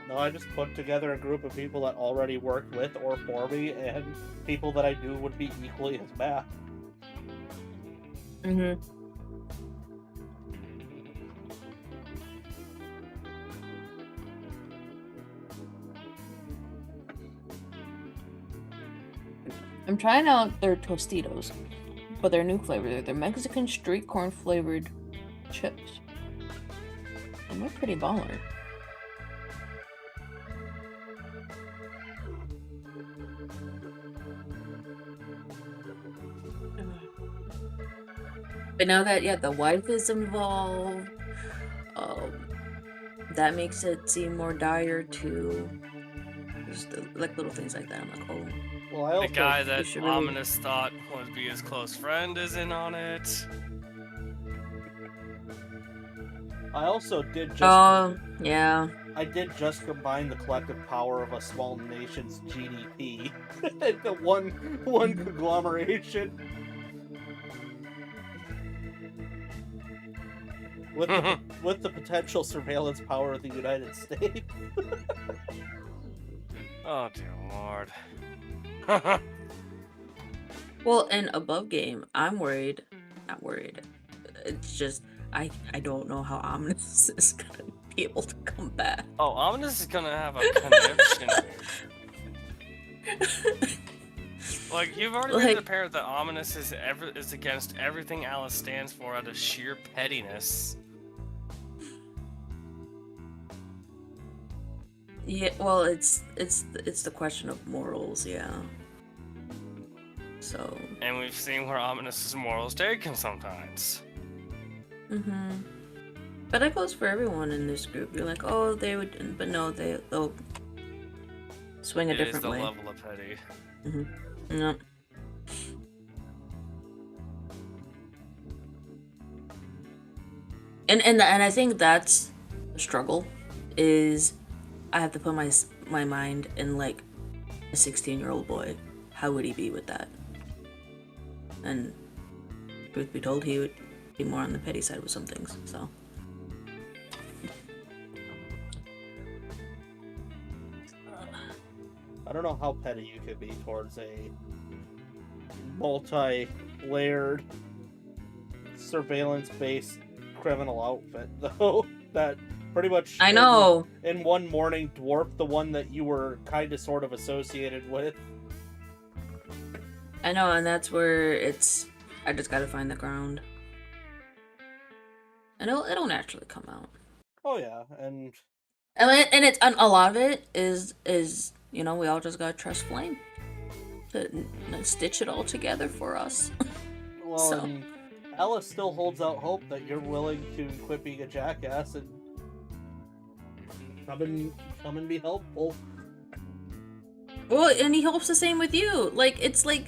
C: No, I just put together a group of people that already worked with or for me, and people that I knew would be equally as bad.
D: Mm-hmm. I'm trying out their Tostitos, but their new flavor. They're Mexican street corn flavored chips. And they're pretty baller. But now that, yeah, the wife is involved, that makes it seem more dire too. Just like little things like that. I'm like, oh.
C: Well, I also,
B: The guy that
D: should really-
B: Ominous thought would be his close friend is in on it.
C: I also did just.
D: Yeah.
C: I did just combine the collective power of a small nation's GDP into one conglomeration. With the potential surveillance power of the United States.
B: Oh dear lord.
D: Well, and above game, I'm worried. Not worried. It's just I don't know how Ominous is gonna be able to come back.
B: Oh, Ominous is gonna have a conniption here. Like, you've already made the pair that Ominous is against everything Alice stands for out of sheer pettiness.
D: Yeah, well, it's the question of morals, yeah. So.
B: And we've seen where Ominous's morals take him sometimes.
D: Mm-hmm. But that goes for everyone in this group. You're like, oh, they would, but no, they'll swing a different way.
B: It is the level of petty.
D: Mm-hmm. Yep. And I think that's the struggle, is I have to put my mind in, like, a 16-year-old boy. How would he be with that? And truth be told, he would be more on the petty side with some things, so.
C: I don't know how petty you could be towards a multi-layered, surveillance-based criminal outfit, though, that pretty much
D: I know!
C: in one morning dwarfed the one that you were kind of sort of associated with.
D: I know, and that's where it's... I just gotta find the ground. And it'll naturally come out.
C: Oh yeah, and
D: And a lot of it is you know, we all just gotta trust Flame to stitch it all together for us.
C: well,
D: So.
C: and Alice still holds out hope that you're willing to quit being a jackass and come and be helpful.
D: Well, and he hopes the same with you. Like, it's like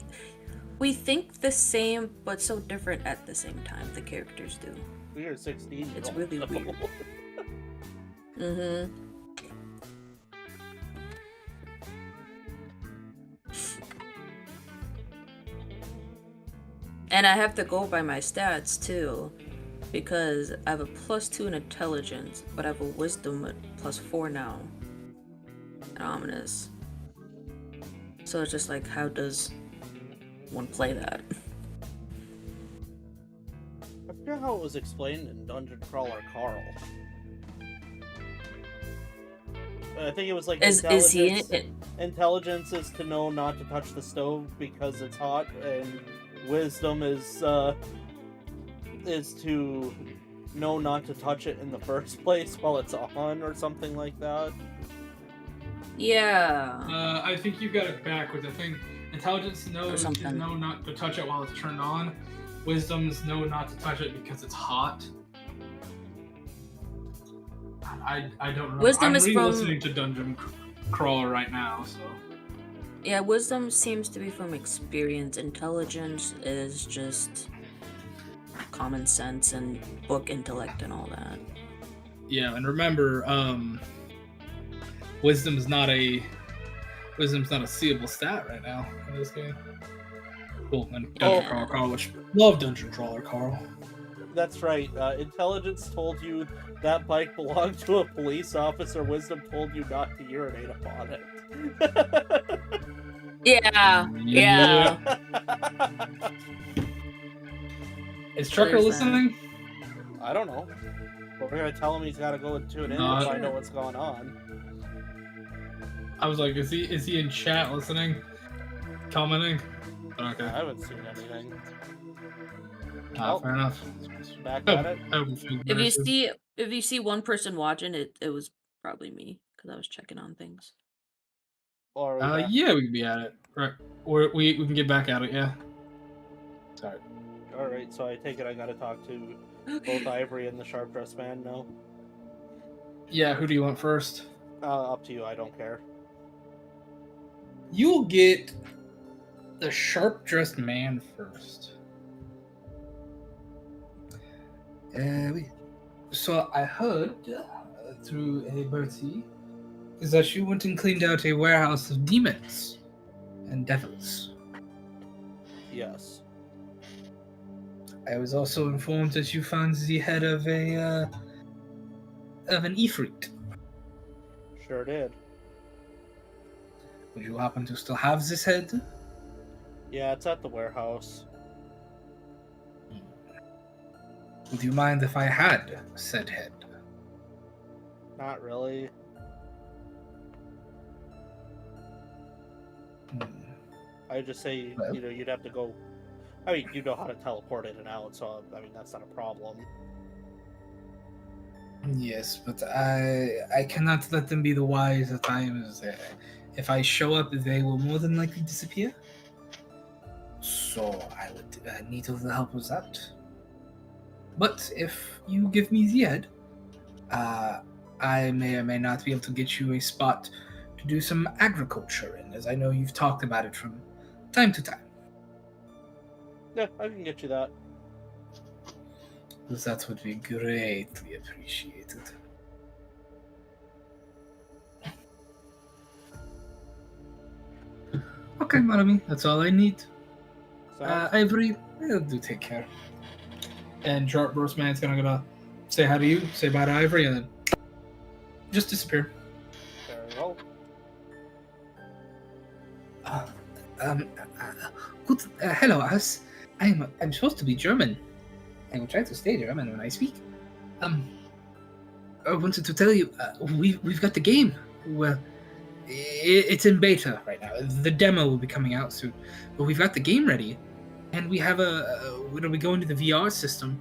D: we think the same but so different at the same time. The characters do.
C: You're 16.
D: It's really weird. Mm-hmm. And I have to go by my stats too, because I have a +2 in intelligence, but I have a wisdom at +4 now. And ominous. So it's just like, how does one play that?
C: I forget how it was explained in Dungeon Crawler Carl. I think it was like
D: Is he in it?
C: Intelligence is to know not to touch the stove because it's hot, and wisdom is to know not to touch it in the first place while it's on, or something like that.
D: Yeah.
A: I think you got it backwards. I think intelligence knows to
D: something.
A: know not to touch it while it's turned on. Wisdom's know not to touch it because it's hot. I don't remember.
D: Wisdom
A: I'm
D: is
A: re-listening to Dungeon Crawler right now, so.
D: Yeah, wisdom seems to be from experience. Intelligence is just common sense and book intellect and all that.
A: Yeah, and remember, wisdom's not a seeable stat right now in this game. Cool, and Dungeon Crawler Carl, which love Dungeon Crawler Carl.
C: That's right. Intelligence told you that bike belonged to a police officer. Wisdom told you not to urinate upon it.
D: Yeah.
A: Is Trucker
D: There's
A: listening?
C: I don't know. But we're gonna tell him he's gotta go and tune in
A: No,
C: to find out what's going on.
A: I was like, is he in chat listening? Commenting? Okay.
C: I haven't seen anything.
A: Fair enough.
C: Back at it.
D: If you see one person watching it, it was probably me because I was checking on things.
C: Or are we back?
A: Yeah, we can be at it. Right. Or we can get back at it, yeah. Sorry.
C: Alright, so I take it I gotta talk to both Ivory and the Sharp Dressed Man now.
A: Yeah, who do you want first?
C: Up to you, I don't care.
A: You'll get the Sharp Dressed Man first. So I heard through a birdie is that you went and cleaned out a warehouse of demons and devils.
C: Yes.
A: I was also informed that you found the head of an Ifrit.
C: Sure did.
A: Would you happen to still have this head?
C: Yeah, it's at the warehouse.
A: Would you mind if I had said head?
C: Not really. I just say,
A: Well.
C: you'd have to go. I mean, you know how to teleport in and out, so I mean that's not a problem.
A: Yes, but I cannot let them be the wise at times. If I show up, they will more than likely disappear. So I would need the help with that. But if you give me the head, I may or may not be able to get you a spot to do some agriculture in, as I know you've talked about it from time to time.
C: Yeah, I can get you that.
A: That would be greatly appreciated. Okay, Marmy, that's all I need.
C: Sounds
A: Ivory, do take care. And Sharp Burst Man's gonna say hi to you, say bye to Ivory, and then just disappear.
C: very well.
A: Good. Hello, us. I'm supposed to be German. I will try to stay German when I speak. I wanted to tell you, we've got the game. Well, it's in beta right now. The demo will be coming out soon, but we've got the game ready, and we have when we go into the VR system,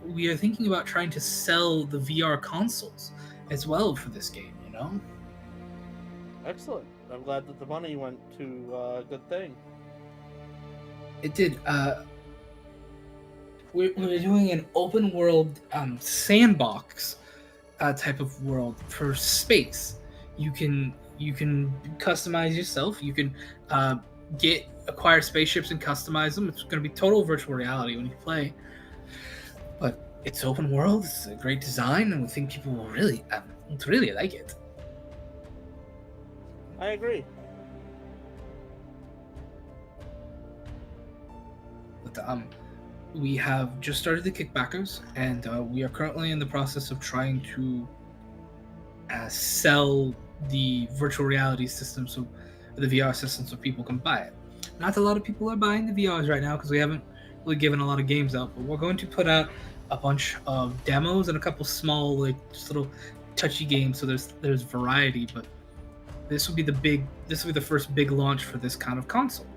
A: we are thinking about trying to sell the VR consoles as well for this game. You know.
C: Excellent. I'm glad that the money went to a good thing.
A: It did. We're doing an open world sandbox type of world for space. You can customize yourself. You can acquire spaceships and customize them. It's going to be total virtual reality when you play. But it's open world. It's a great design, and we think people will really like it.
C: I agree.
A: But we have just started the kickbackers, and we are currently in the process of trying to sell the virtual reality system, so the VR system, so people can buy it. Not a lot of people are buying the VRs right now because we haven't really given a lot of games out, but we're going to put out a bunch of demos and a couple small, like, just little touchy games, so there's variety. But this will be the first big launch for this kind of console.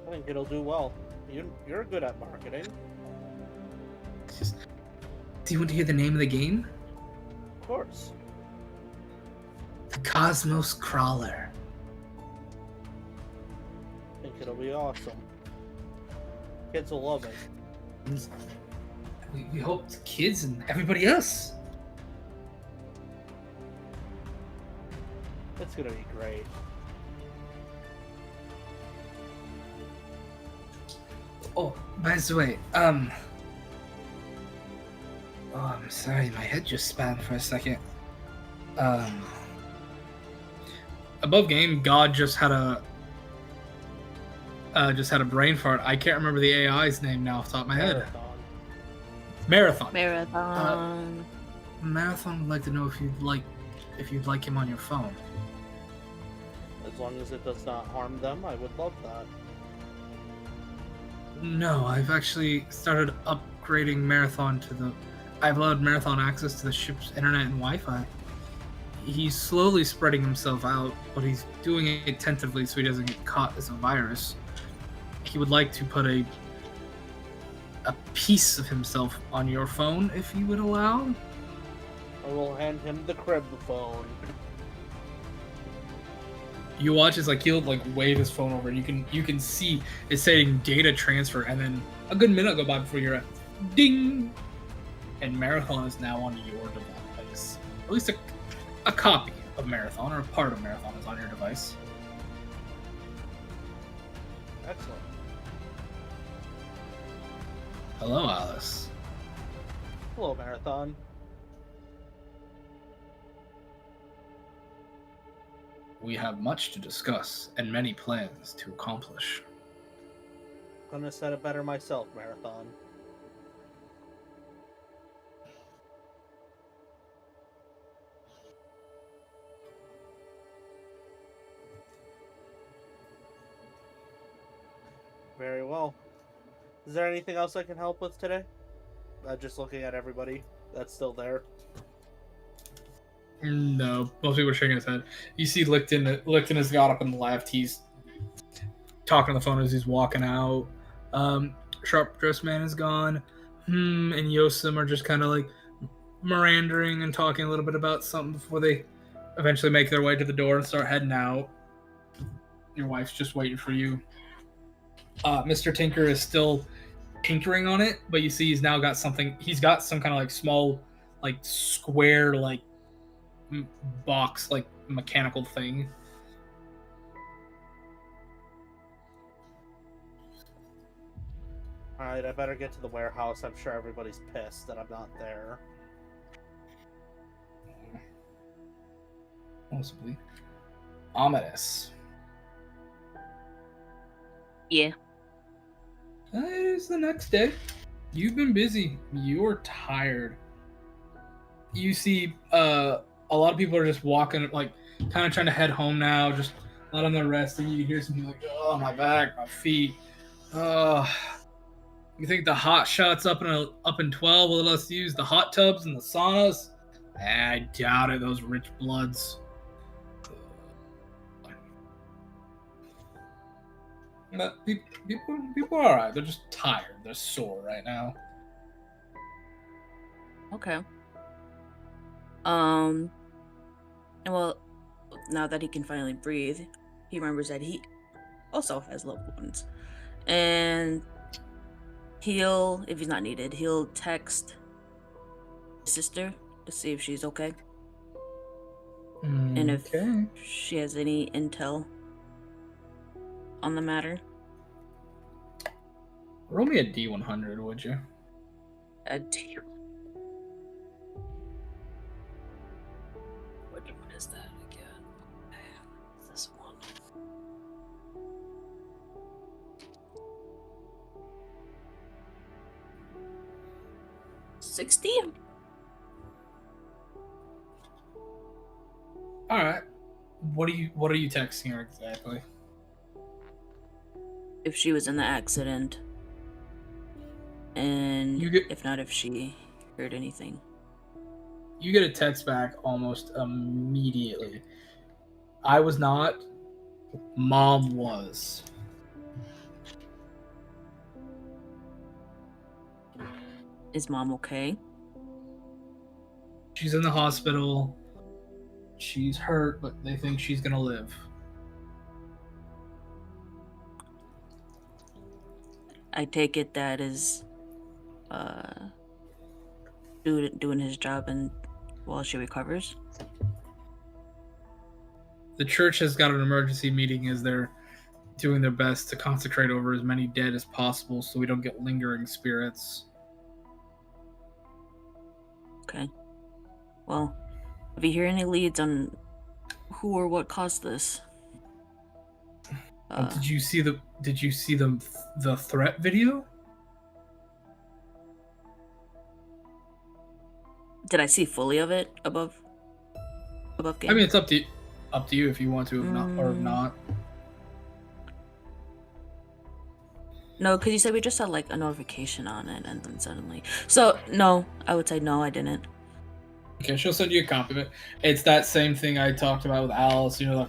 C: I think it'll do well. You're good at marketing.
A: Do you want to hear the name of the game?
C: Of course.
A: The Cosmos Crawler.
C: I think it'll be awesome. Kids will love it.
A: We hope the kids and everybody else.
C: It's gonna be great.
A: Oh, by the way, oh, I'm sorry, my head just span for a second. Above game, God just had a brain fart. I can't remember the AI's name now off the top of my head. Marathon. Marathon would like to know if you'd like him on your phone.
C: As long as it does not harm them, I would love that.
A: No, I've actually started upgrading Marathon I've allowed Marathon access to the ship's internet and Wi-Fi. He's slowly spreading himself out, but he's doing it tentatively so he doesn't get caught as a virus. He would like to put a piece of himself on your phone, if you would allow.
C: I will hand him the crib phone.
A: You watch as he'll wave his phone over, and you can see it's saying data transfer, and then a good minute go by before you're at ding, and Marathon is now on your device. At least a copy of Marathon or a part of Marathon is on your device.
C: Excellent.
A: Hello, Alice.
C: Hello, Marathon.
A: We have much to discuss and many plans to accomplish.
C: Gonna set it better myself, Marathon. Very well. Is there anything else I can help with today? Just looking at everybody that's still there.
A: No, most people are shaking his head. You see Licton has got up and left. He's talking on the phone as he's walking out. Sharp Dressed Man is gone. And Yosem are just kind of mirandering and talking a little bit about something before they eventually make their way to the door and start heading out. Your wife's just waiting for you. Mr. Tinker is still tinkering on it, but you see he's now got something. He's got some kind of small, square, box, mechanical thing.
C: Alright, I better get to the warehouse. I'm sure everybody's pissed that I'm not there.
A: possibly ominous.
D: Yeah.
A: It's the next day. You've been busy. You're tired. You see, a lot of people are just walking, like, kind of trying to head home now, just not on their rest. And you hear some people like, "Oh, my back, my feet." You think the hot shots up in 12 will let us use the hot tubs and the saunas? I doubt it. Those rich bloods. But people are alright. They're just tired. They're sore right now.
D: Okay. Well, now that he can finally breathe, he remembers that he also has loved ones. And he'll, if he's not needed, he'll text his sister to see if she's okay. And if she has any intel on the matter.
A: Roll me a D100, would you?
D: A D. What is that again? This one. 60?
A: All right. What are you texting her exactly?
D: If she was in the accident, and if not, if she heard anything.
A: You get a text back almost immediately. I was not. Mom was.
D: Is Mom okay?
A: She's in the hospital. She's hurt, but they think she's gonna live.
D: I take it that is doing his job and while she recovers.
A: The church has got an emergency meeting as they're doing their best to consecrate over as many dead as possible so we don't get lingering spirits.
D: Okay. Well, if you hear any leads on who or what caused this,
A: Did you see the threat video?
D: Did I see fully of it above game?
A: I mean, it's up to you if you want to or not.
D: No, because you said we just had like a notification on it, and then suddenly. So no, I would say no, I didn't.
A: Okay, she'll send you a copy of it. It's that same thing I talked about with Alice, like,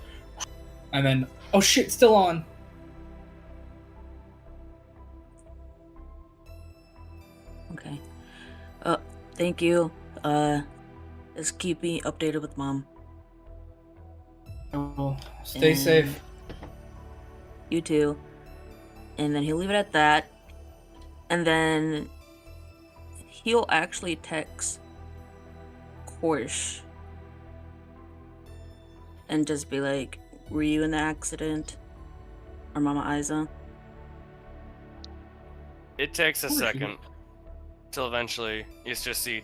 A: and then oh shit, it's still on.
D: Okay. Thank you. Just keep me updated with Mom.
A: Well, stay safe.
D: You too. And then he'll leave it at that. And then he'll actually text Korsh and just be like, were you in the accident? Or Mama Isa?
B: It takes a second till eventually you just see ...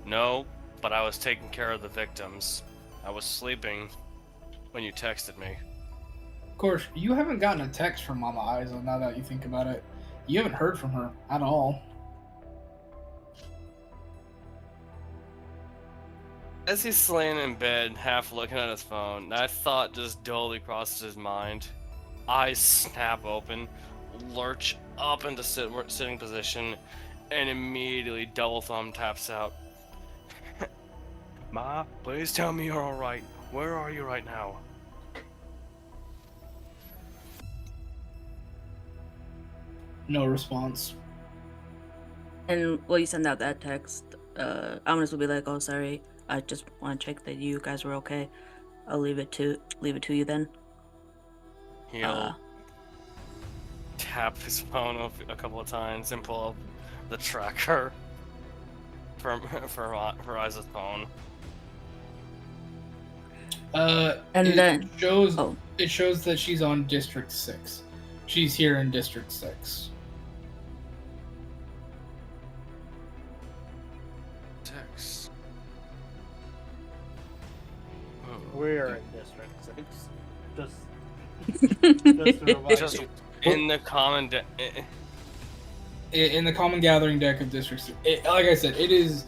B: No, but I was taking care of the victims. I was sleeping when you texted me.
A: Of course, you haven't gotten a text from Mama Isa now that you think about it. You haven't heard from her at all.
B: As he's laying in bed, half looking at his phone, that thought just dully crosses his mind. Eyes snap open, lurch up into sitting position, and immediately double thumb taps out. Ma, please tell me you're alright. Where are you right now?
A: No response.
D: And while you send out that text, Ominous will be like, oh, sorry, I just want to check that you guys were okay. I'll leave it to you then.
B: He'll tap his phone a couple of times and pull up the tracker for Isa's phone.
A: It shows that she's on District 6. She's here in District 6.
B: Text.
C: We're in District 6. Just to remind
B: Just
C: you.
B: in the common.
A: In the common gathering deck of District 6. Like I said, it is.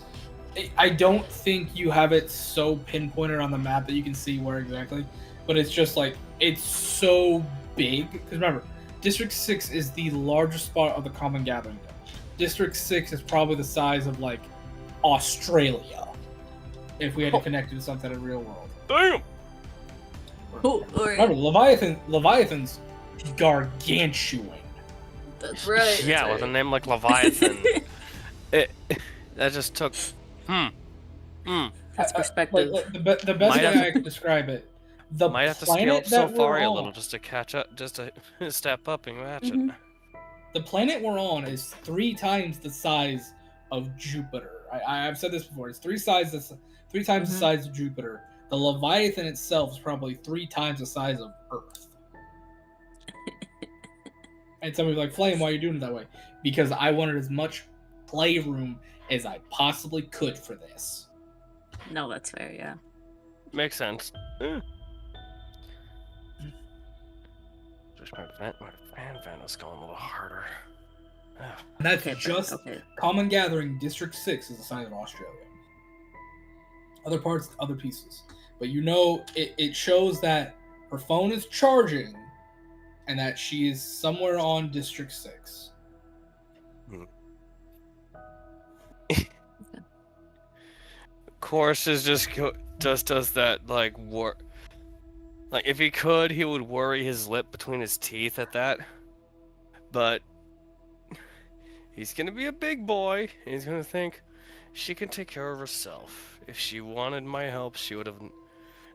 A: I don't think you have it so pinpointed on the map that you can see where exactly, but it's just like it's so big. Because remember, District 6 is the largest spot of the common gathering deck. District 6 is probably the size of like Australia, if we had to connect it to something in real world.
B: Damn.
A: Remember, Leviathan's gargantuan.
D: That's right.
B: Yeah, with a name like Leviathan. That just took.
D: That's perspective.
A: The best way I can describe it, the
B: Might have to scale
A: planet
B: up
A: that
B: Safari
A: we're
B: a
A: on,
B: little just to catch up, just to step up and match
D: Mhm.
B: it.
A: the planet we're on is 3 times the size of Jupiter. I've said this before. It's 3 times the size of Jupiter. The Leviathan itself is probably 3 times the size of Earth. And somebody's like, Flame, why are you doing it that way? Because I wanted as much playroom as I possibly could for this.
D: No, that's fair. Yeah.
B: Makes sense. Just my fan was going a little harder.
A: And that's
D: Okay.
A: just
D: Okay.
A: Common Gathering District 6 is the size of Australia. Other parts, other pieces. But you know, it shows that her phone is charging and that she is somewhere on District 6.
B: Course is just does that like if he could, he would worry his lip between his teeth at that. But he's gonna be a big boy, and he's gonna think she can take care of herself. If she wanted my help, she would have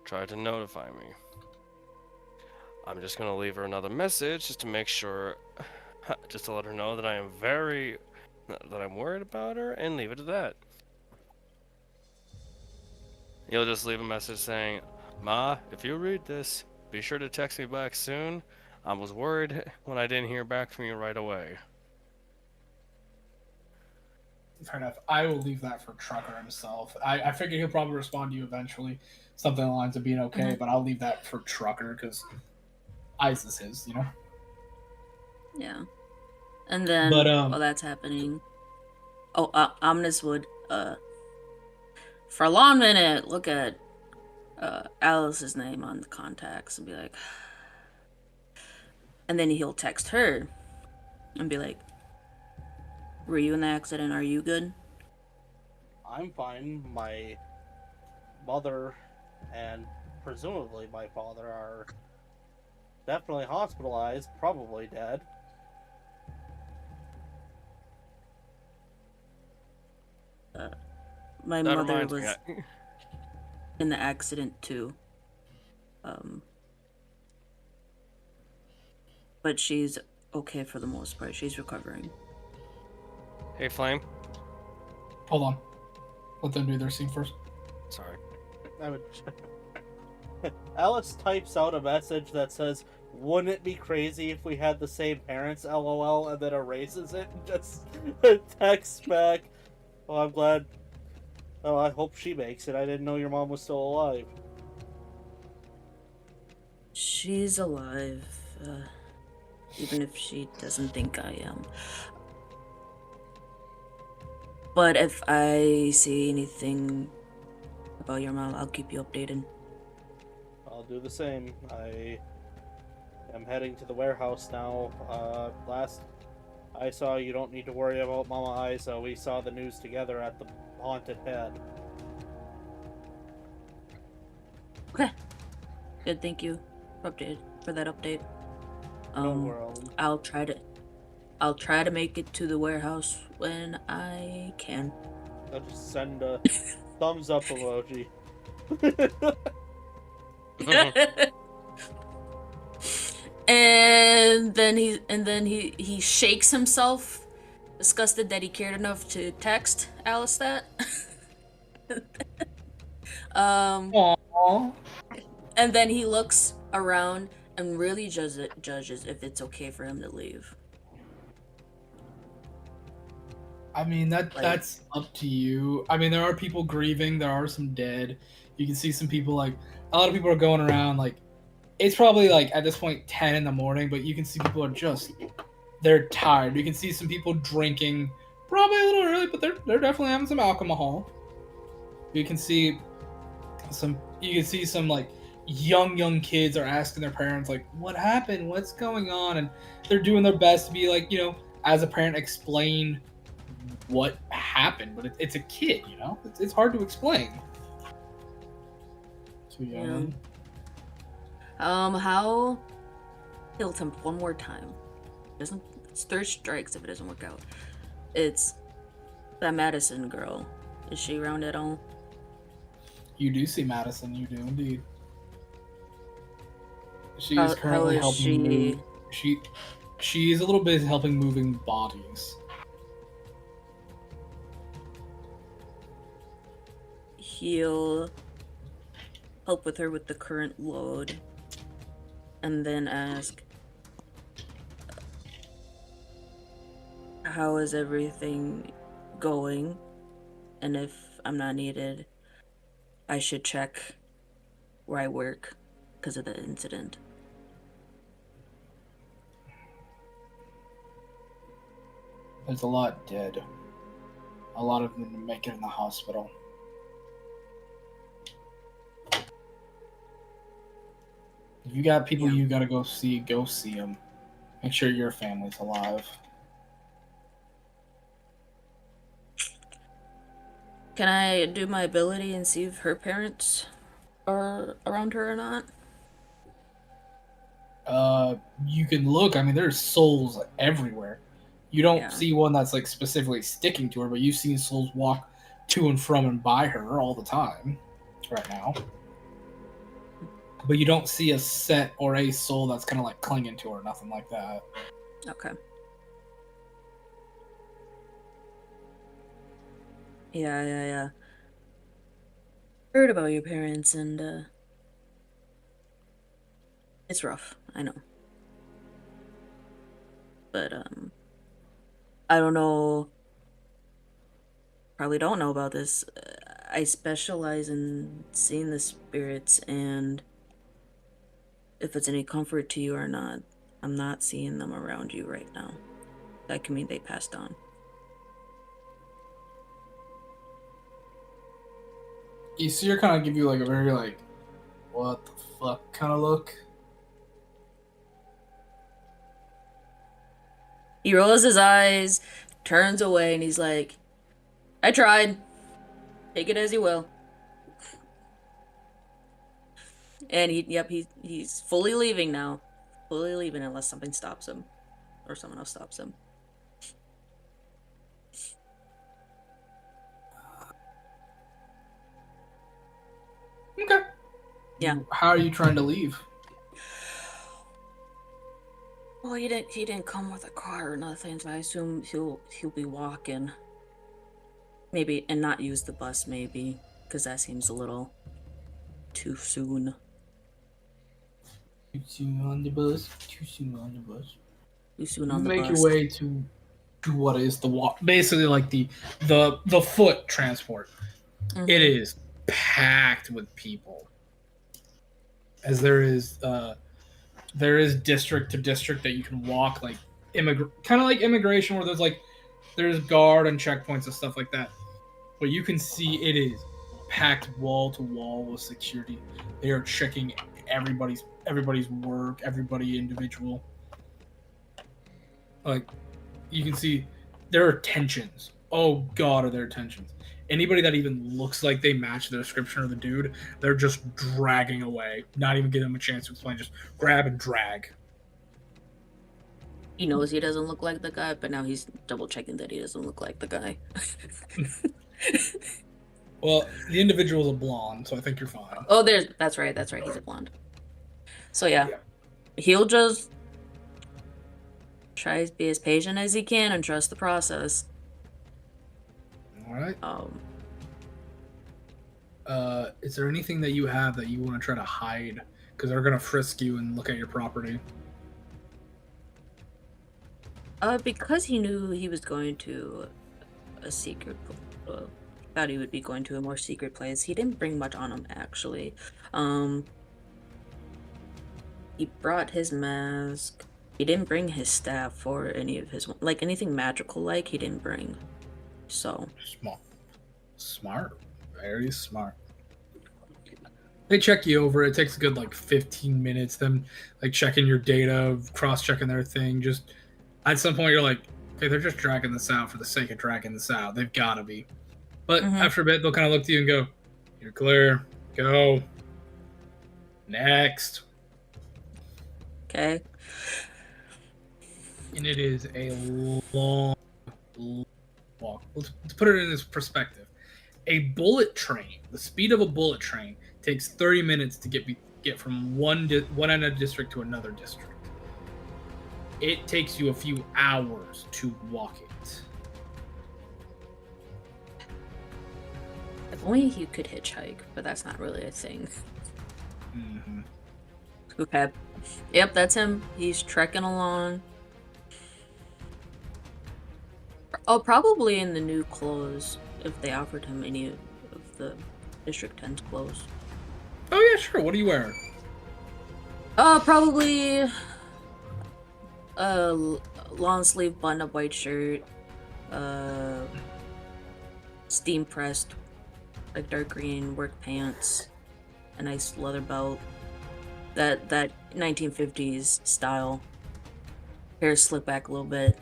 B: tried to notify me. I'm just gonna leave her another message just to make sure, just to let her know that I'm worried about her, and leave it at that. You'll just leave a message saying, Ma, if you read this, be sure to text me back soon. I was worried when I didn't hear back from you right away.
A: Fair enough. I will leave that for Trucker himself. I figure he'll probably respond to you eventually. Something along the lines of being okay, but I'll leave that for Trucker because eyes is his, you know?
D: Yeah. And then
A: But,
D: while that's happening, Omnis would for a long minute look at Alice's name on the contacts and be like, and then he'll text her and be like, were you in the accident? Are you good?
C: I'm fine. My mother and presumably my father are definitely hospitalized, probably dead.
D: My
B: That
D: mother
B: reminds
D: was
B: me.
D: in the accident too. But she's okay for the most part. She's recovering.
B: Hey, Flame.
A: Hold on. Let them do their scene first.
B: Sorry.
C: I would. Alice types out a message that says, "Wouldn't it be crazy if we had the same parents?" LOL, and then erases it and just texts back. "Oh, I'm glad. Oh, I hope she makes it. I didn't know your mom was still alive."
D: She's alive, even if she doesn't think I am. But if I see anything about your mom, I'll keep you updated.
C: I'll do the same. I am heading to the warehouse now. Last I saw, you don't need to worry about Mama Isa. We saw the news together at the haunted head.
D: Okay. Good, thank you for that update.
C: No world.
D: I'll try to make it to the warehouse when I can.
C: I'll just send a thumbs up emoji.
D: and then he shakes himself, disgusted that he cared enough to text Alice that.
A: Aww.
D: And then he looks around and really judges if it's okay for him to leave.
A: I mean, that's up to you. I mean, there are people grieving. There are some dead. You can see some people like a lot of people are going around like it's probably like at this point 10 in the morning, but you can see people are just they're tired. You can see some people drinking probably a little early, but they're definitely having some alcohol. You can see some like young kids are asking their parents like what happened, what's going on, and they're doing their best to be like, you know, as a parent explain what happened, but it's a kid, you know, it's hard to explain. So
D: Yeah. How kill him one more time. Doesn't it's third strikes if it doesn't work out. It's that Madison girl. Is she around at all?
A: You do see Madison, you do indeed. She
D: How-
A: is currently
D: how is
A: helping
D: she-
A: move. She is a little bit helping moving bodies.
D: He'll help with her with the current load, and then ask, how is everything going? And if I'm not needed, I should check where I work because of the incident.
A: There's a lot dead. A lot of them make it in the hospital. If you got people you gotta go see them. Make sure your family's alive.
D: Can I do my ability and see if her parents are around her or not?
A: You can look. I mean, there's souls everywhere. You don't
D: Yeah.
A: see one that's like specifically sticking to her, but you've seen souls walk to and from and by her all the time right now. But you don't see a set or a soul that's kind of like clinging to her, nothing like that.
D: Okay. Yeah. Heard about your parents, and it's rough, I know. But I don't know. Probably don't know about this. I specialize in seeing the spirits, and if it's any comfort to you or not, I'm not seeing them around you right now. That can mean they passed on.
A: You see her kind of give you like a very like, what the fuck kind of look.
D: He rolls his eyes, turns away, and he's like, I tried. Take it as you will. And he's fully leaving now. Fully leaving unless something stops him. Or someone else stops him.
A: Okay.
D: Yeah.
A: How are you trying to leave?
D: Well, he didn't come with a car or nothing, so I assume he'll be walking. Maybe, and not use the bus, maybe, because that seems a little too soon.
A: Too soon on the bus. Too soon on the bus.
D: Too soon
A: You
D: on the
A: make
D: bus.
A: your way to what is the walk, basically like the foot transport.
D: Mhm.
A: It is packed with people, as there is district to district that you can walk, like kind of like immigration, where there's guard and checkpoints and stuff like that. But you can see it is packed wall to wall with security. They are checking everybody's work, everybody individual. Like, you can see there are tensions. Oh god, are there tensions? Anybody that even looks like they match the description of the dude, they're just dragging away. Not even giving them a chance to explain, just grab and drag.
D: He knows he doesn't look like the guy, but now he's double checking that he doesn't look like the guy.
A: Well, the individual's a blonde, so I think you're fine.
D: Oh, that's right, he's a blonde. So yeah. He'll just try to be as patient as he can and trust the process.
A: Alright. Is there anything that you have that you want to try to hide? Because they're going to frisk you and look at your property.
D: Because he knew he was going to a secret thought he would be going to a more secret place. He didn't bring much on him, actually. He brought his mask. He didn't bring his staff or any of his, like, anything magical like he didn't bring. So.
A: Smart. Very smart. They check you over. It takes a good, like, 15 minutes. Them, like, checking your data, cross-checking their thing. Just, at some point, you're like, okay, they're just dragging this out for the sake of dragging this out. They've got to be. But after a bit, they'll kind of look to you and go, you're clear. Go. Next.
D: Okay.
A: And it is a long walk. Let's put it in this perspective. A bullet train, the speed of a bullet train, takes 30 minutes to get from one end of the district to another district. It takes you a few hours to walk it.
D: If only you could hitchhike, but that's not really a thing.
A: Mm-hmm.
D: Okay. Yep, that's him. He's trekking along. Oh, probably in the new clothes, if they offered him any of the District 10's clothes.
A: Oh, yeah, sure. What are you wearing?
D: Probably a long sleeve button-up white shirt, steam pressed, like dark green work pants, a nice leather belt, that 1950s style. Hair slicked back a little bit.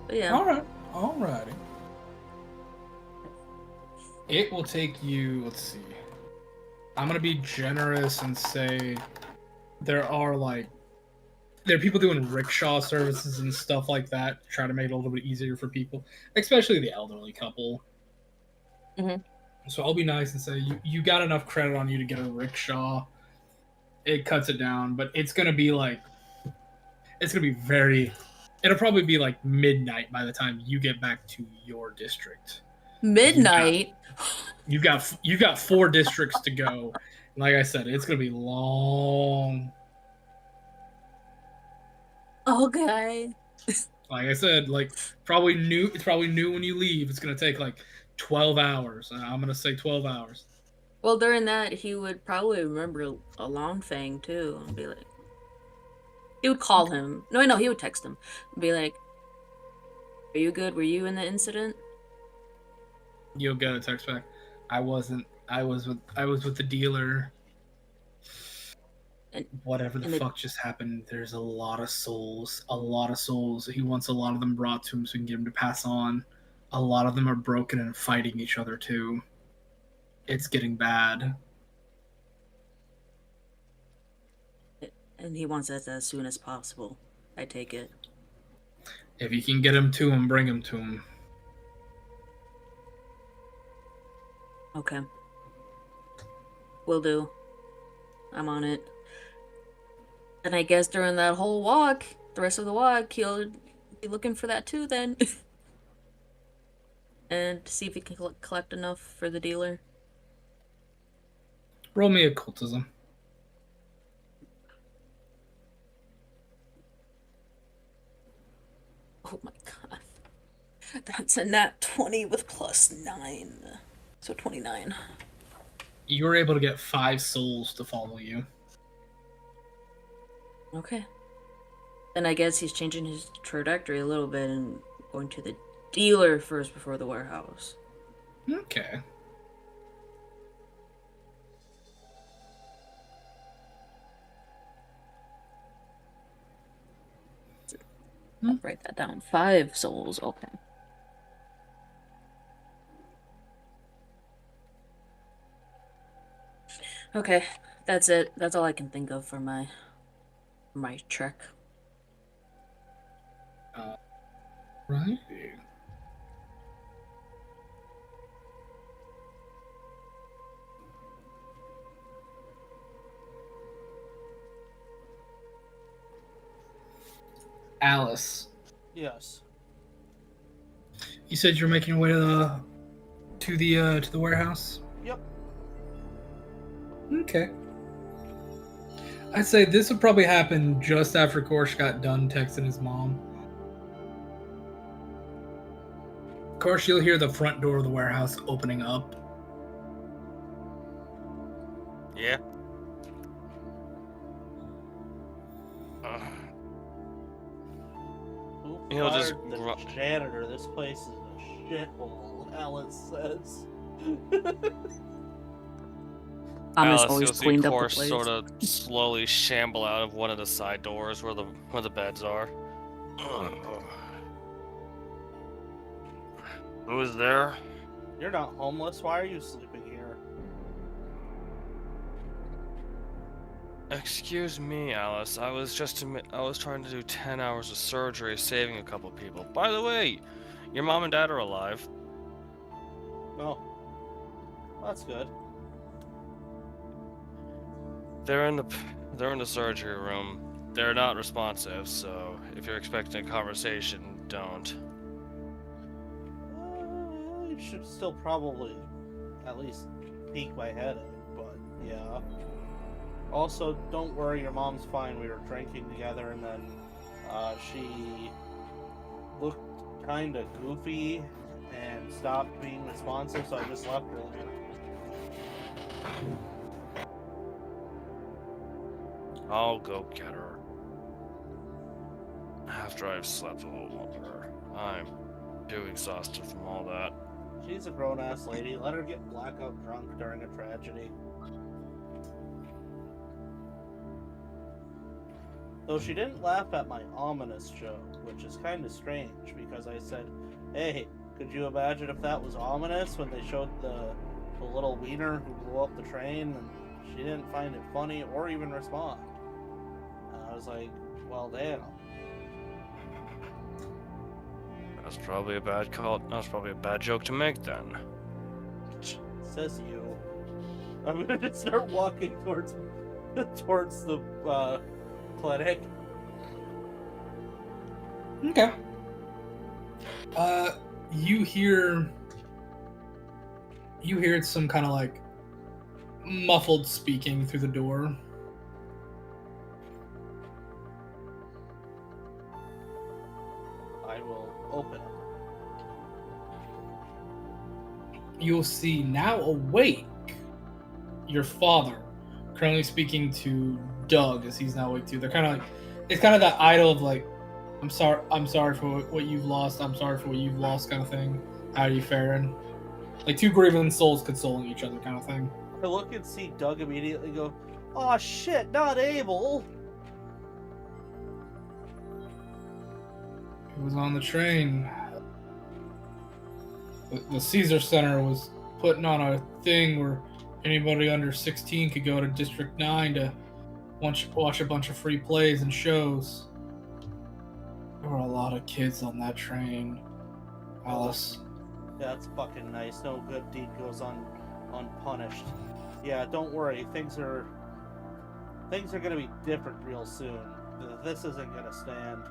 D: But yeah.
A: Alrighty. It will take you, let's see. I'm gonna be generous and say there are people doing rickshaw services and stuff like that to try to make it a little bit easier for people, especially the elderly couple. So I'll be nice and say you got enough credit on you to get a rickshaw. It cuts it down, but it's gonna be it'll probably be like midnight by the time you get back to your district.
D: Midnight?
A: You've got 4 districts to go. Like I said, it's gonna be long.
D: Okay.
A: Like I said, it's probably new when you leave. It's gonna take like 12 hours. I'm gonna say 12 hours.
D: Well, during that, he would probably remember a long thing too, and be like, he would call him. No, he would text him, and be like, "Are you good? Were you in the incident?"
A: You'll get a text back. I wasn't. I was with the dealer.
D: And
A: whatever the fuck just happened, there's a lot of souls. He wants a lot of them brought to him so he can get them to pass on. A lot of them are broken and fighting each other too. It's getting bad.
D: And he wants us as soon as possible. I take it.
A: If you can get him to him, bring him to him.
D: Okay. Will do. I'm on it. And I guess during that whole walk, the rest of the walk, he'll be looking for that too then. And see if he can collect enough for the dealer.
A: Roll me occultism.
D: Oh my god. That's a nat 20 with +9. So 29.
A: You were able to get 5 souls to follow you.
D: Okay. Then I guess he's changing his trajectory a little bit and going to the dealer first before the warehouse.
A: Okay.
D: I'll write that down. 5 souls. Okay. Okay, that's it. That's all I can think of for my trek.
A: Right. Alice.
C: Yes.
A: You said you're making your way to the warehouse?
C: Yep.
A: Okay. I'd say this would probably happen just after Korsh got done texting his mom. Korsh, you'll hear the front door of the warehouse opening up.
B: Yeah.
C: Who
B: He'll just
C: fired the janitor? This place is a shithole, Alice says.
D: Thomas
B: Alice,
D: always
B: you'll see
D: cleaned up the
B: Korsh
D: place.
B: sort of slowly shamble out of one of the side doors where the beds are. Who is there?
C: You're not homeless. Why are you sleeping here?
B: Excuse me, Alice. I was trying to do 10 hours of surgery, saving a couple people. By the way, your mom and dad are alive.
C: Oh, that's good.
B: They're in the surgery room. They're not responsive, so if you're expecting a conversation, don't.
C: You should still probably at least peek my head in, but yeah. Also, don't worry, your mom's fine. We were drinking together, and then she looked kind of goofy and stopped being responsive, so I just left her there.
B: I'll go get her. After I've slept a little longer. I'm too exhausted from all that.
C: She's a grown-ass lady. Let her get blackout drunk during a tragedy. Though she didn't laugh at my ominous joke, which is kind of strange, because I said, hey, could you imagine if that was ominous when they showed the little wiener who blew up the train, and she didn't find it funny or even respond. And I was like, well, damn.
B: That's probably a bad call. That's probably a bad joke to make then.
C: Says you. I'm gonna just start walking towards the clinic.
A: Okay. You hear some kind of like muffled speaking through the door.
C: I will open it.
A: You'll see now awake your father, currently speaking to Doug as he's now awake too. They're kind of like, it's kind of that idol of like, I'm sorry for what you've lost. I'm sorry for what you've lost kind of thing. How are you faring? Like two grieving souls consoling each other kind of thing.
C: I look and see Doug immediately go, "Aw, shit, not Abel."
A: He was on the train. The Caesar Center was putting on a thing where anybody under 16 could go to District 9 to watch a bunch of free plays and shows. There were a lot of kids on that train, Alice.
C: Yeah, that's fucking nice. No good deed goes unpunished. Yeah, don't worry. Things are gonna be different real soon. This isn't gonna stand.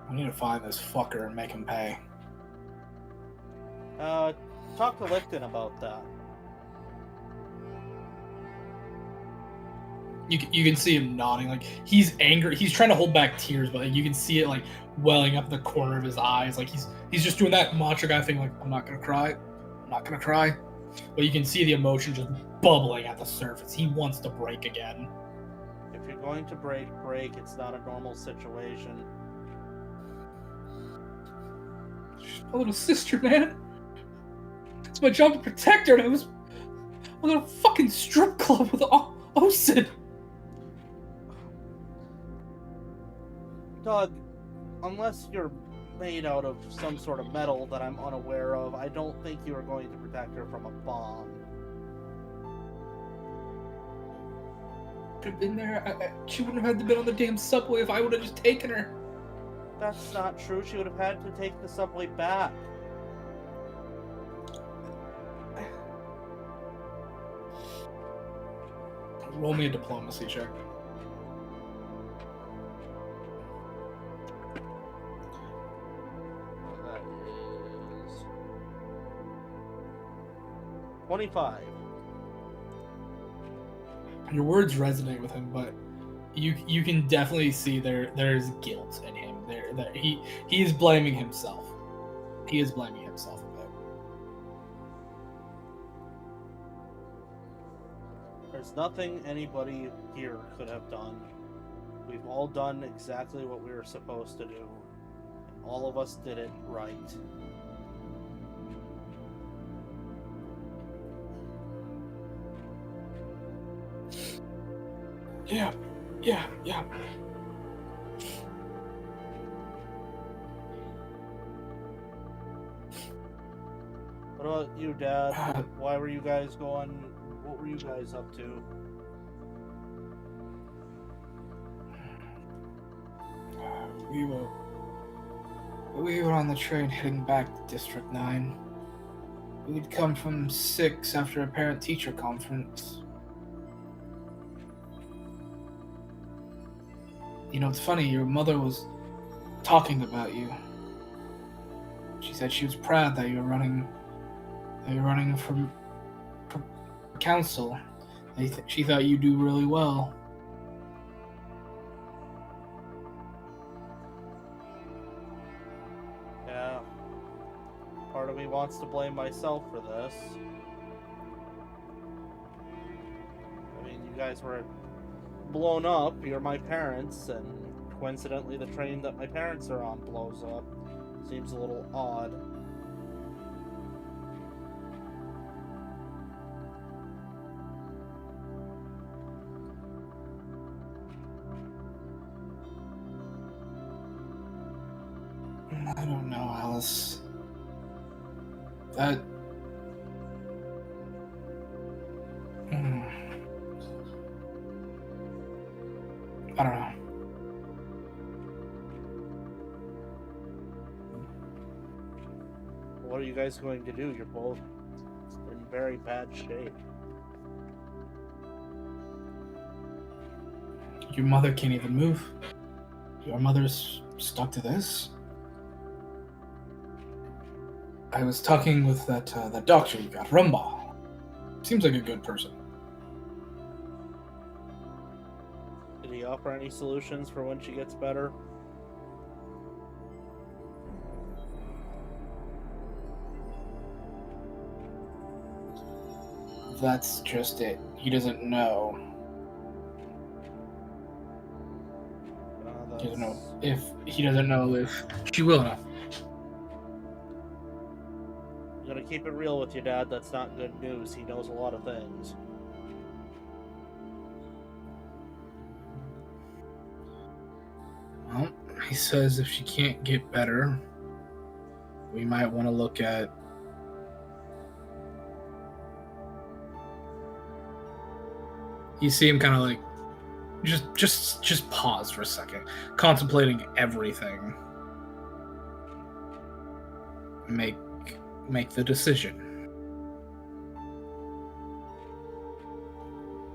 A: We need to find this fucker and make him pay.
C: Talk to Lipton about that.
A: You can see him nodding, like he's angry. He's trying to hold back tears, but like, you can see it like welling up in the corner of his eyes. Like he's just doing that macho guy thing, like I'm not gonna cry. But you can see the emotion just bubbling at the surface. He wants to break again.
C: If you're going to break. It's not a normal situation.
A: She's my little sister, man. It's my job to protect her, and I was at a fucking strip club with Osid.
C: Doug, unless you're made out of some sort of metal that I'm unaware of, I don't think you are going to protect her from a bomb.
A: Could have been there. She wouldn't have had to been on the damn subway if I would have just taken her.
C: That's not true. She would have had to take the subway back.
A: Roll me a diplomacy check.
C: That is 25.
A: your words resonate with him, but you can definitely see there's guilt in him. There he is blaming himself. He is blaming himself a bit.
C: There's nothing anybody here could have done. We've all done exactly what we were supposed to do. All of us did it right.
A: Yeah.
C: What about you, Dad? Why were you guys going? What were you guys up to?
F: We were on the train heading back to District 9. We'd come from 6 after a parent-teacher conference. You know, it's funny, your mother was talking about you. She said she was proud that you were running for council. She thought you'd do really well.
C: Yeah. Part of me wants to blame myself for this. I mean, you guys were blown up. You're my parents, and coincidentally, the train that my parents are on blows up. Seems a little odd.
F: I don't know, Alice. That... I don't know.
C: What are you guys going to do? You're both in very bad shape.
F: Your mother can't even move. Your mother's stuck to this. I was talking with that doctor you got, Rumba. Seems like a good person.
C: Did he offer any solutions for when she gets better?
F: That's just it. He doesn't know. He doesn't know if she will or not.
C: I'm gonna keep it real with you, Dad. That's not good news. He knows a lot of things.
F: Well, he says if she can't get better, we might want to look at...
A: You see him kind of like just pause for a second, contemplating everything. Make the decision.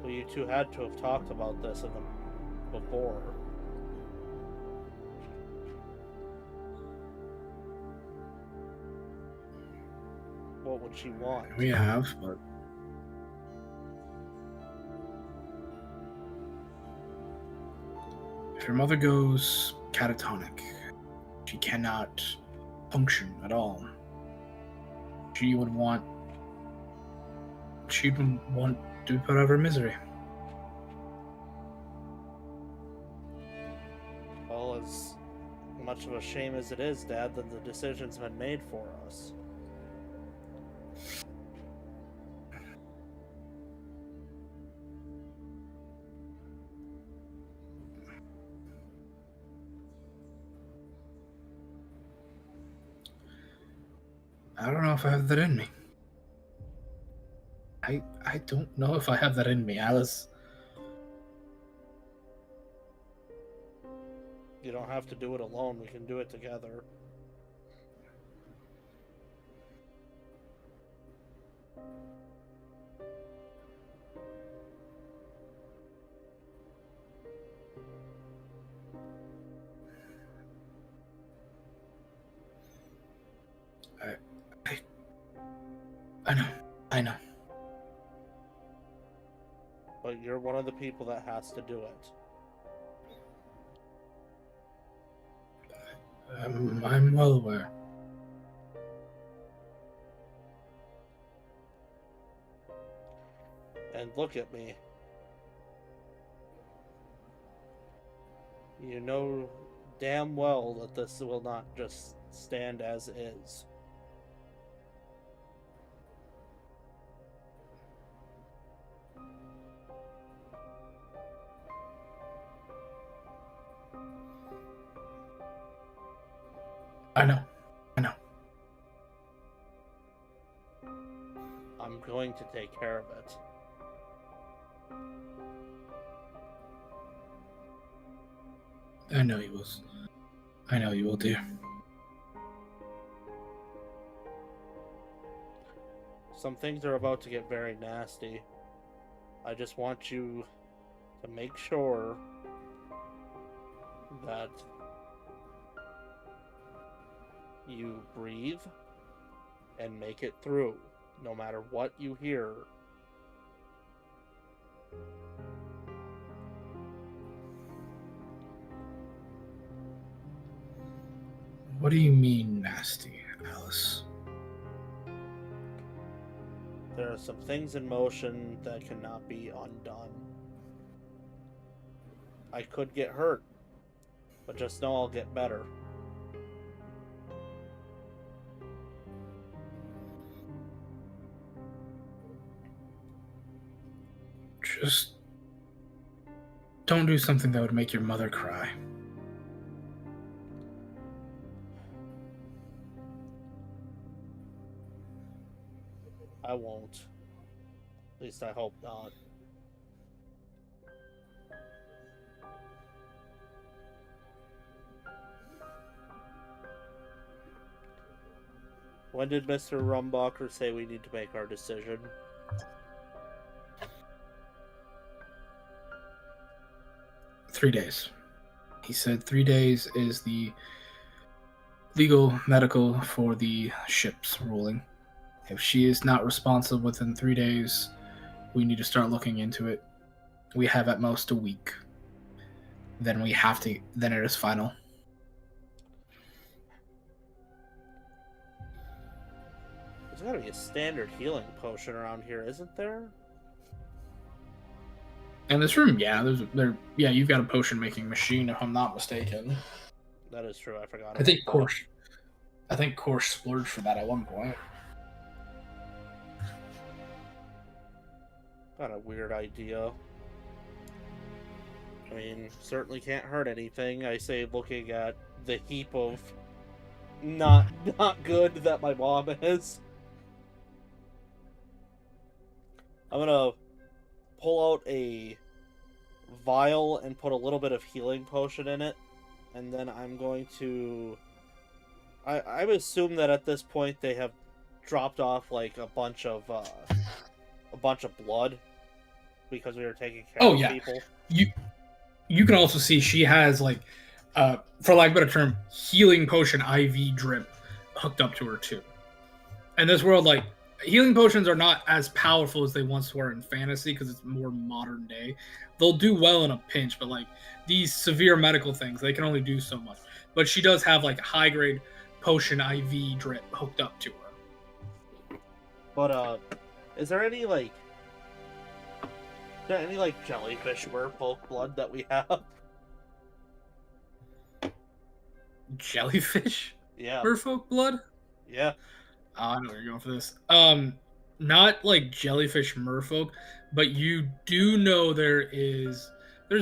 C: Well, you two had to have talked about this before. What would she want?
F: We have, but... If your mother goes catatonic, she cannot function at all. She'd want to be put out of her misery.
C: Well, as much of a shame as it is, Dad, that the decision's been made for us.
F: I don't know if I have that in me. I don't know if I have that in me, Alice.
C: You don't have to do it alone. We can do it together.
F: I know.
C: But You're one of the people that has to do it.
F: I'm well aware.
C: And look at me. You know damn well that this will not just stand as is.
F: I know.
C: I'm going to take care of it.
F: I know you will. I know you will, dear.
C: Some things are about to get very nasty. I just want you to make sure that you breathe and make it through, no matter what you hear.
F: What do you mean, nasty, Alice?
C: There are some things in motion that cannot be undone. I could get hurt, but just know I'll get better.
F: Just don't do something that would make your mother cry.
C: I won't. At least I hope not. When did Mr. Rumbacher say we need to make our decision?
F: "3 days." He said 3 days is the legal medical for the ship's ruling. If she is not responsive within 3 days, we need to start looking into it. We have at most a week. Then it is final.
C: There's gotta be a standard healing potion around here, isn't there?
F: In this room, yeah, you've got a potion making machine, if I'm not mistaken.
C: That is true, I forgot.
F: I think Korsh splurged for that at one point.
C: Got a weird idea. I mean, certainly can't hurt anything. I say, looking at the heap of not good that my mom is. I'm gonna pull out a vial and put a little bit of healing potion in it, and then I'm going to. I would assume that at this point they have dropped off like a bunch of blood because we were taking care of people.
F: You can also see she has like, for lack of a better term, healing potion IV drip hooked up to her too. In this world, like, healing potions are not as powerful as they once were in fantasy because it's more modern day. They'll do well in a pinch, but like these severe medical things, they can only do so much. But she does have like high grade potion IV drip hooked up to her.
C: But is there any like jellyfish merfolk blood that we have?
F: Jellyfish?
C: Yeah.
F: Merfolk blood?
C: Yeah.
F: I know where you're going for this. Not like jellyfish merfolk, but you do know there's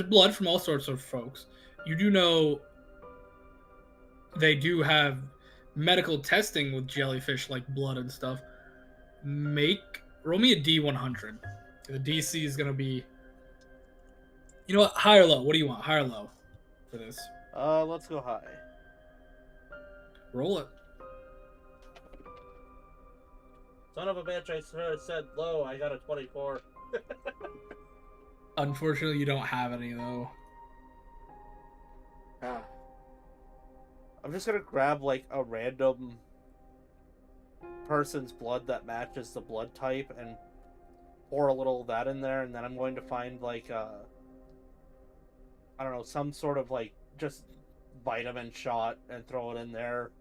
F: blood from all sorts of folks. You do know they do have medical testing with jellyfish, like blood and stuff. Roll me a D100. The DC is gonna be, you know what, high or low? What do you want, high or low for this?
C: Let's go high.
F: Roll it.
C: Son of a bitch, I said low. I got a 24.
F: Unfortunately, you don't have any though.
C: I'm just gonna grab like a random person's blood that matches the blood type and pour a little of that in there, and then I'm going to find like I don't know, some sort of like just vitamin shot and throw it in there,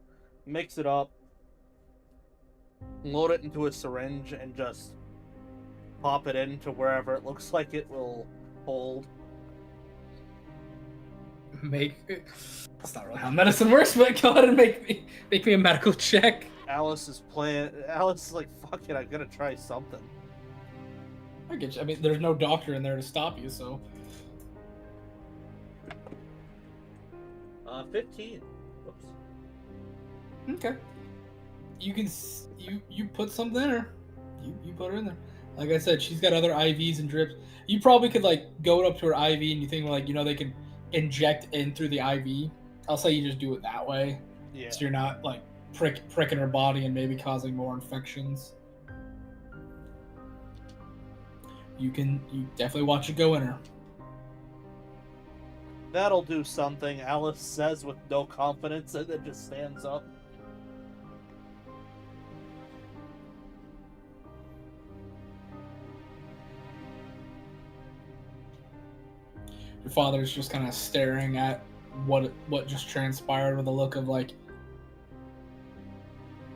C: mix it up, load it into a syringe, and just pop it into wherever it looks like it will hold.
F: That's not really how medicine works, but go ahead and make me a medical check.
C: Alice is like, fuck it, I'm gonna try something.
F: I get you. I mean, there's no doctor in there to stop you, so.
C: 15. Whoops.
F: Okay. You can you put something in her. You put her in there. Like I said, she's got other IVs and drips. You probably could like go up to her IV and you think like they can inject in through the IV. I'll say you just do it that way.
C: Yeah.
F: So you're not like pricking her body and maybe causing more infections. You definitely watch it go in her.
C: That'll do something, Alice says with no confidence, and then just stands up.
F: Your father's just kind of staring at what just transpired with a look of like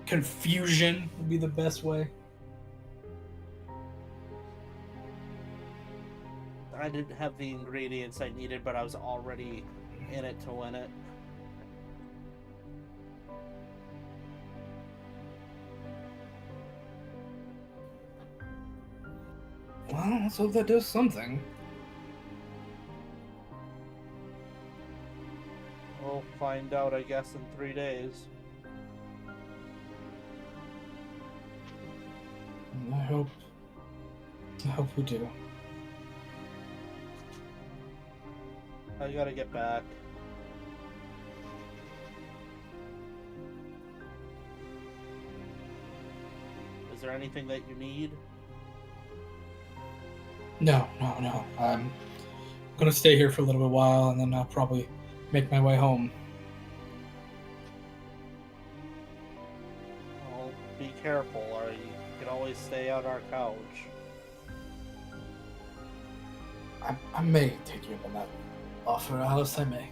F: confusion would be the best way.
C: I didn't have the ingredients I needed, but I was already in it to win it.
F: Well, let's hope that does something.
C: We'll find out, I guess, in 3 days.
F: I hope we do.
C: I gotta get back. Is there anything that you need?
F: No. I'm gonna stay here for a little bit while, and then I'll probably make my way home.
C: Well, be careful, or you can always stay on our couch.
F: I may take you up on that offer, Alice. I may.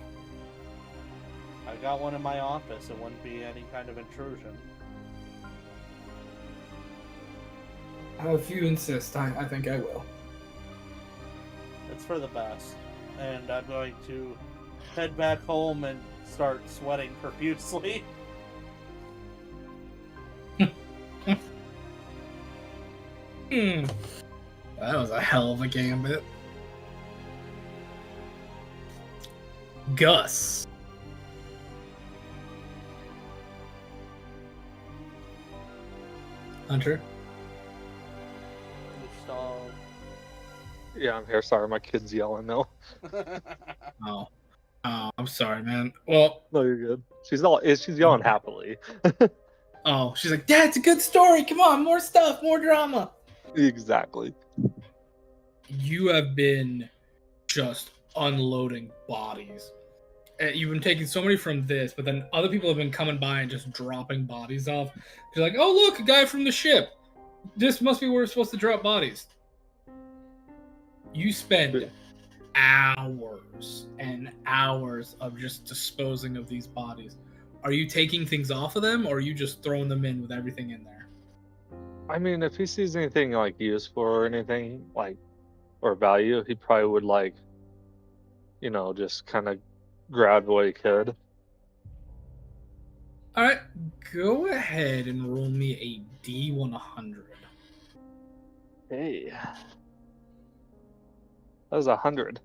C: I got one in my office. It wouldn't be any kind of intrusion.
F: If you insist, I think I will.
C: It's for the best. And I'm going to head back home and start sweating profusely.
F: That was a hell of a gambit. Gus. Hunter.
C: Gustav.
E: Yeah, I'm here. Sorry, my kid's yelling though.
F: Oh, I'm sorry, man. Well,
E: No, you're good. She's yelling happily.
F: oh, she's like, Dad, it's a good story. Come on, more stuff, more drama.
E: Exactly.
F: You have been just unloading bodies. You've been taking so many from this, but then other people have been coming by and just dropping bodies off. You're like, oh, look, a guy from the ship. This must be where we're supposed to drop bodies. You spend hours and hours of just disposing of these bodies. Are you taking things off of them, or are you just throwing them in with everything in there?
E: I mean, if he sees anything like useful or anything like or value, he probably would like, just kind of grab what he could.
F: All right, go ahead and roll me a D100.
E: Hey, that was 100.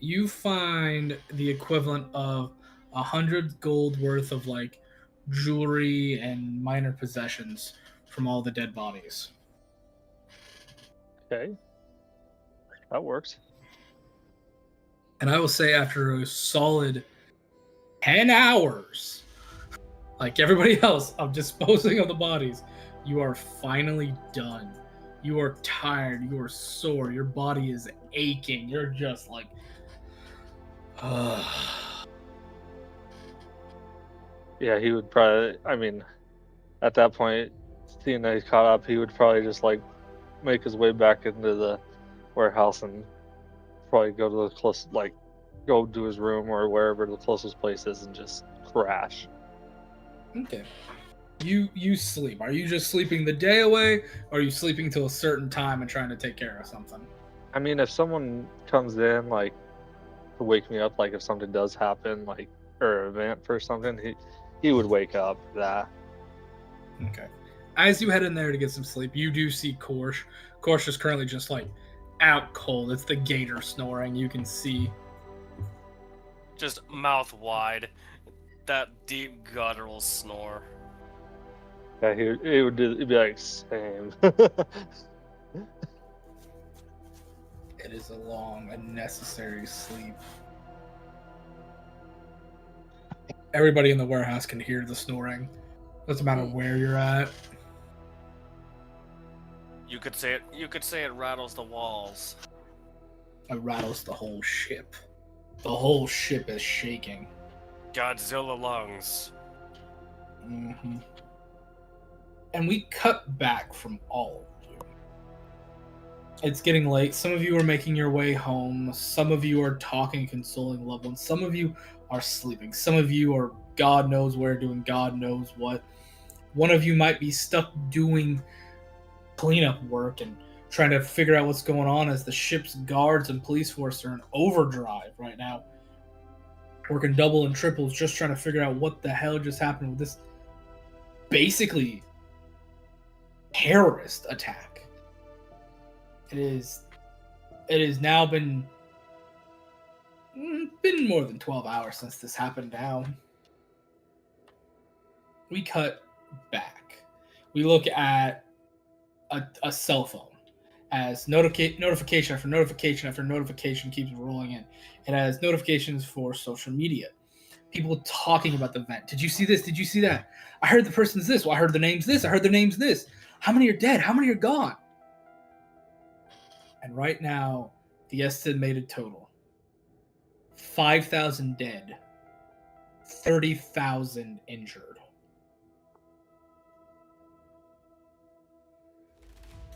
F: You find the equivalent of 100 gold worth of like jewelry and minor possessions from all the dead bodies.
E: Okay, that works.
F: And I will say, after a solid 10 hours, like everybody else, of disposing of the bodies, you are finally done. You are tired. You are sore. Your body is aching. You're just like,
E: Yeah, he would probably, at that point, seeing that he's caught up, he would probably just like make his way back into the warehouse and probably go to the close, like, go to his room or wherever the closest place is and just crash.
F: Okay. You sleep. Are you just sleeping the day away, or are you sleeping till a certain time and trying to take care of something?
E: I mean, if someone comes in, like, to wake me up, like if something does happen, like, or an event for something, he would wake up for that.
F: Okay. As you head in there to get some sleep, you do see Korsh. Korsh is currently just like out cold. It's the gator snoring. You can see.
B: Just mouth wide. That deep guttural snore.
E: Yeah, he'd be like, same.
F: It is a long and necessary sleep. Everybody in the warehouse can hear the snoring. Doesn't matter where you're at.
B: You could say it rattles the walls.
F: It rattles the whole ship. The whole ship is shaking.
B: Godzilla lungs.
F: Mm-hmm. And we cut back from all of you. It's getting late. Some of you are making your way home. Some of you are talking, consoling loved ones. Some of you are sleeping. Some of you are God knows where, doing God knows what. One of you might be stuck doing cleanup work and trying to figure out what's going on as the ship's guards and police force are in overdrive right now. Working double and triples just trying to figure out what the hell just happened with this basically terrorist attack. It has now been more than 12 hours since this happened now. We cut back. We look at a cell phone as notification after notification after notification keeps rolling in. It has notifications for social media. People talking about the event. Did you see this? Did you see that? I heard the person's this. Well, I heard the name's this. I heard the name's this. How many are dead? How many are gone? And right now, the estimated total, 5,000 dead, 30,000 injured.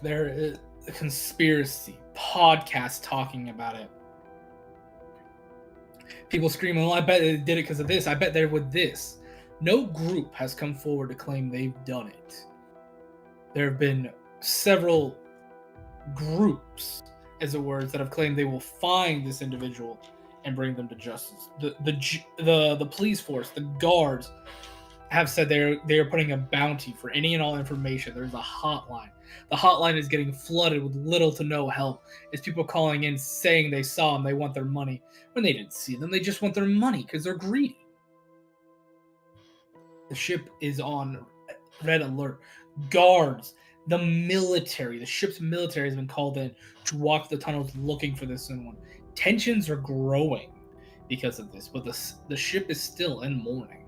F: There is a conspiracy, podcast talking about it. People screaming, well, I bet they did it because of this. I bet they're with this. No group has come forward to claim they've done it. There have been several groups, as it were, that have claimed they will find this individual and bring them to justice. The police force, the guards, have said they are putting a bounty for any and all information. There's a hotline. The hotline is getting flooded with little to no help. It's people calling in saying they saw them, they want their money. When they didn't see them, they just want their money because they're greedy. The ship is on red alert. Guards, the military, the ship's military has been called in to walk the tunnels looking for this one. Tensions are growing because of this, but the ship is still in mourning.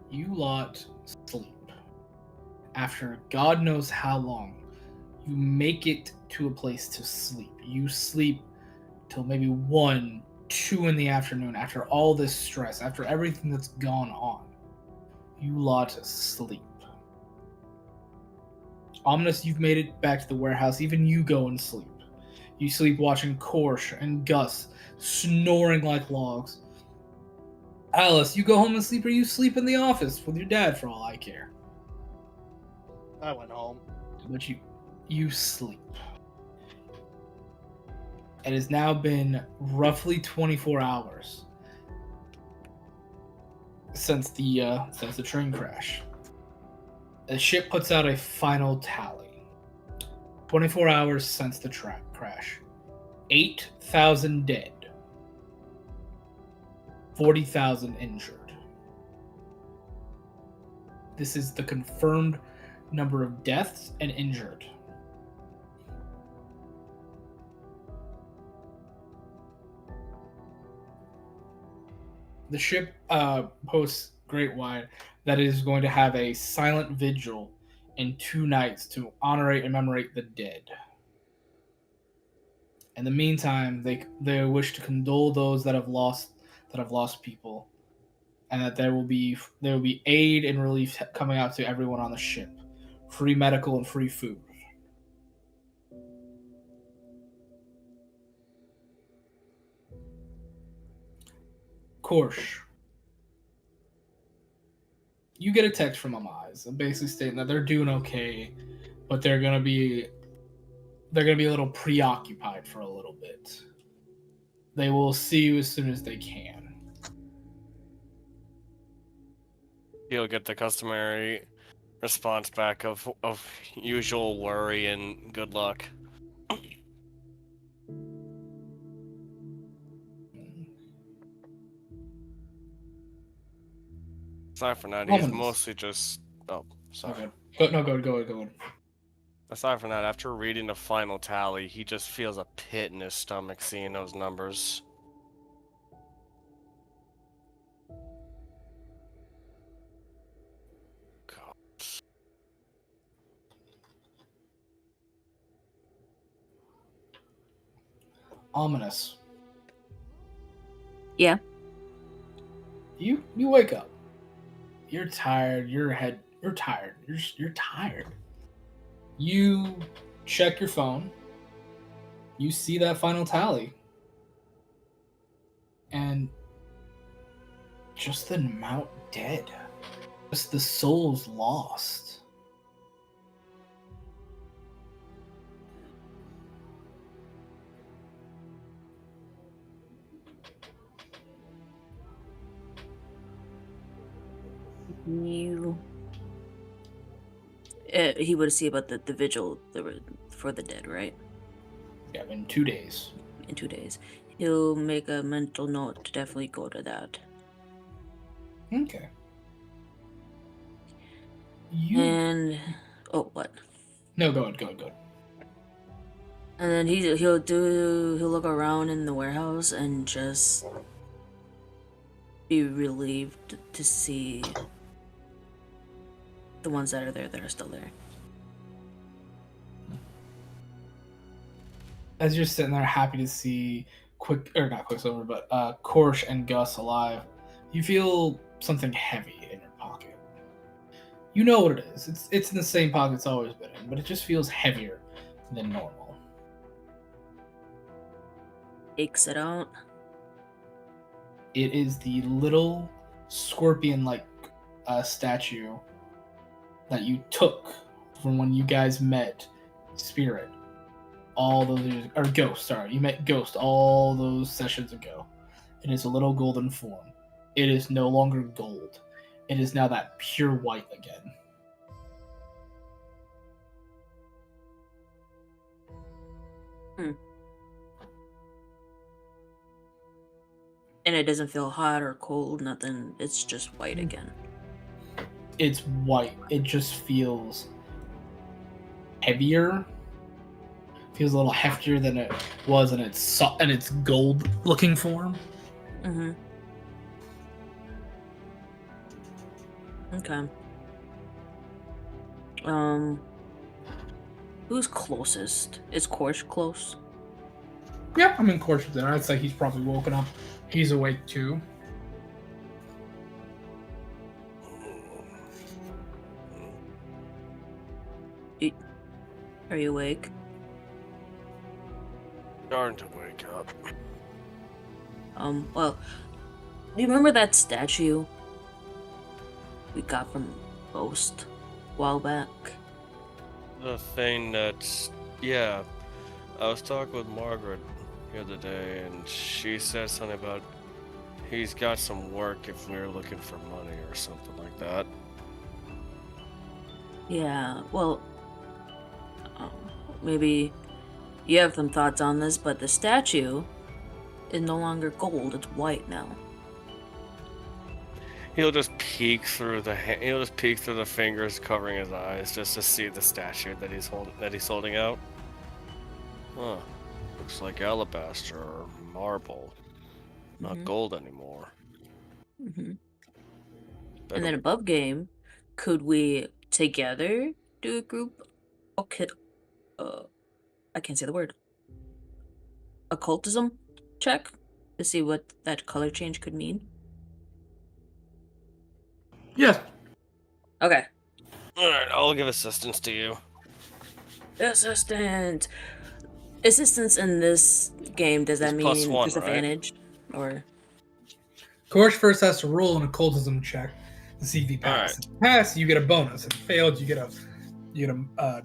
F: You lot sleep. After God knows how long, you make it to a place to sleep. You sleep till maybe 1, 2 in the afternoon after all this stress, after everything that's gone on. You lot sleep. Ominous, you've made it back to the warehouse. Even you go and sleep. You sleep watching Korsh and Gus snoring like logs. Alice, you go home and sleep, or you sleep in the office with your dad for all I care.
C: I went home.
F: But you sleep. It has now been roughly 24 hours since the train crash. The ship puts out a final tally. 24 hours since the crash. 8,000 dead. 40,000 injured. This is the confirmed number of deaths and injured. The ship posts Great Wide that it is going to have a silent vigil in 2 nights to honor and commemorate the dead. In the meantime, they wish to condole those that have lost people, and that there will be aid and relief coming out to everyone on the ship, free medical and free food. Korsh, you get a text from Amaz, basically stating that they're doing okay, but they're gonna be a little preoccupied for a little bit. They will see you as soon as they can.
B: He'll get the customary response back of usual worry and good luck. Aside from that, he's
F: Ominous.
B: mostly just. Oh, sorry.
F: Okay. Go ahead.
B: Aside from that, after reading the final tally, he just feels a pit in his stomach seeing those numbers. God.
F: Ominous.
D: Yeah.
F: You wake up. You're tired. You're tired. You're tired. You check your phone. You see that final tally. And just the amount dead. Just the souls lost.
D: He would see about the vigil for the dead, right?
F: Yeah, in 2 days.
D: In 2 days. He'll make a mental note to definitely go to that.
F: Okay.
D: And what?
F: No, go ahead.
D: And then he'll look around in the warehouse and just be relieved to see the ones that are there that are still there.
F: As you're sitting there happy to see Quicksilver, but Korsh and Gus alive, you feel something heavy in your pocket. You know what it is. It's in the same pocket it's always been in, but it just feels heavier than normal.
D: Takes it out.
F: It is the little scorpion-like statue that you took from when you guys met Spirit. All those years, or Ghost, sorry. You met Ghost all those sessions ago. It is a little golden form. It is no longer gold. It is now that pure white again.
D: And it doesn't feel hot or cold, nothing. It's just white again.
F: It's white. It just feels heavier. Feels a little heftier than it was in its gold-looking form.
D: Mm-hmm. Okay. Who's closest? Is Korsh close?
F: Yeah, I mean, Korsh is there. I'd say he's probably woken up. He's awake too.
D: Are you awake?
B: Darn to wake up.
D: Well, do you remember that statue we got from Ghost a while back?
B: The thing that's... Yeah. I was talking with Margaret the other day, and she said something about he's got some work if we're looking for money or something like that.
D: Yeah, well, maybe you have some thoughts on this, but the statue is no longer gold, it's white now.
B: He'll just peek through the fingers covering his eyes just to see the statue that he's holding out. Huh. Looks like alabaster or marble. Not gold anymore.
D: And then above game, could we together do a group? Okay. I can't say the word. Occultism check to see what that color change could mean.
F: Yes.
D: Okay.
B: Alright, I'll give assistance to you.
D: Assistant. Assistance in this game, does that
B: It's
D: mean
B: +1,
D: disadvantage? Or
F: Korsh first has to roll an occultism check to see if he passes. If he passes, you get a bonus. If he failed, you get a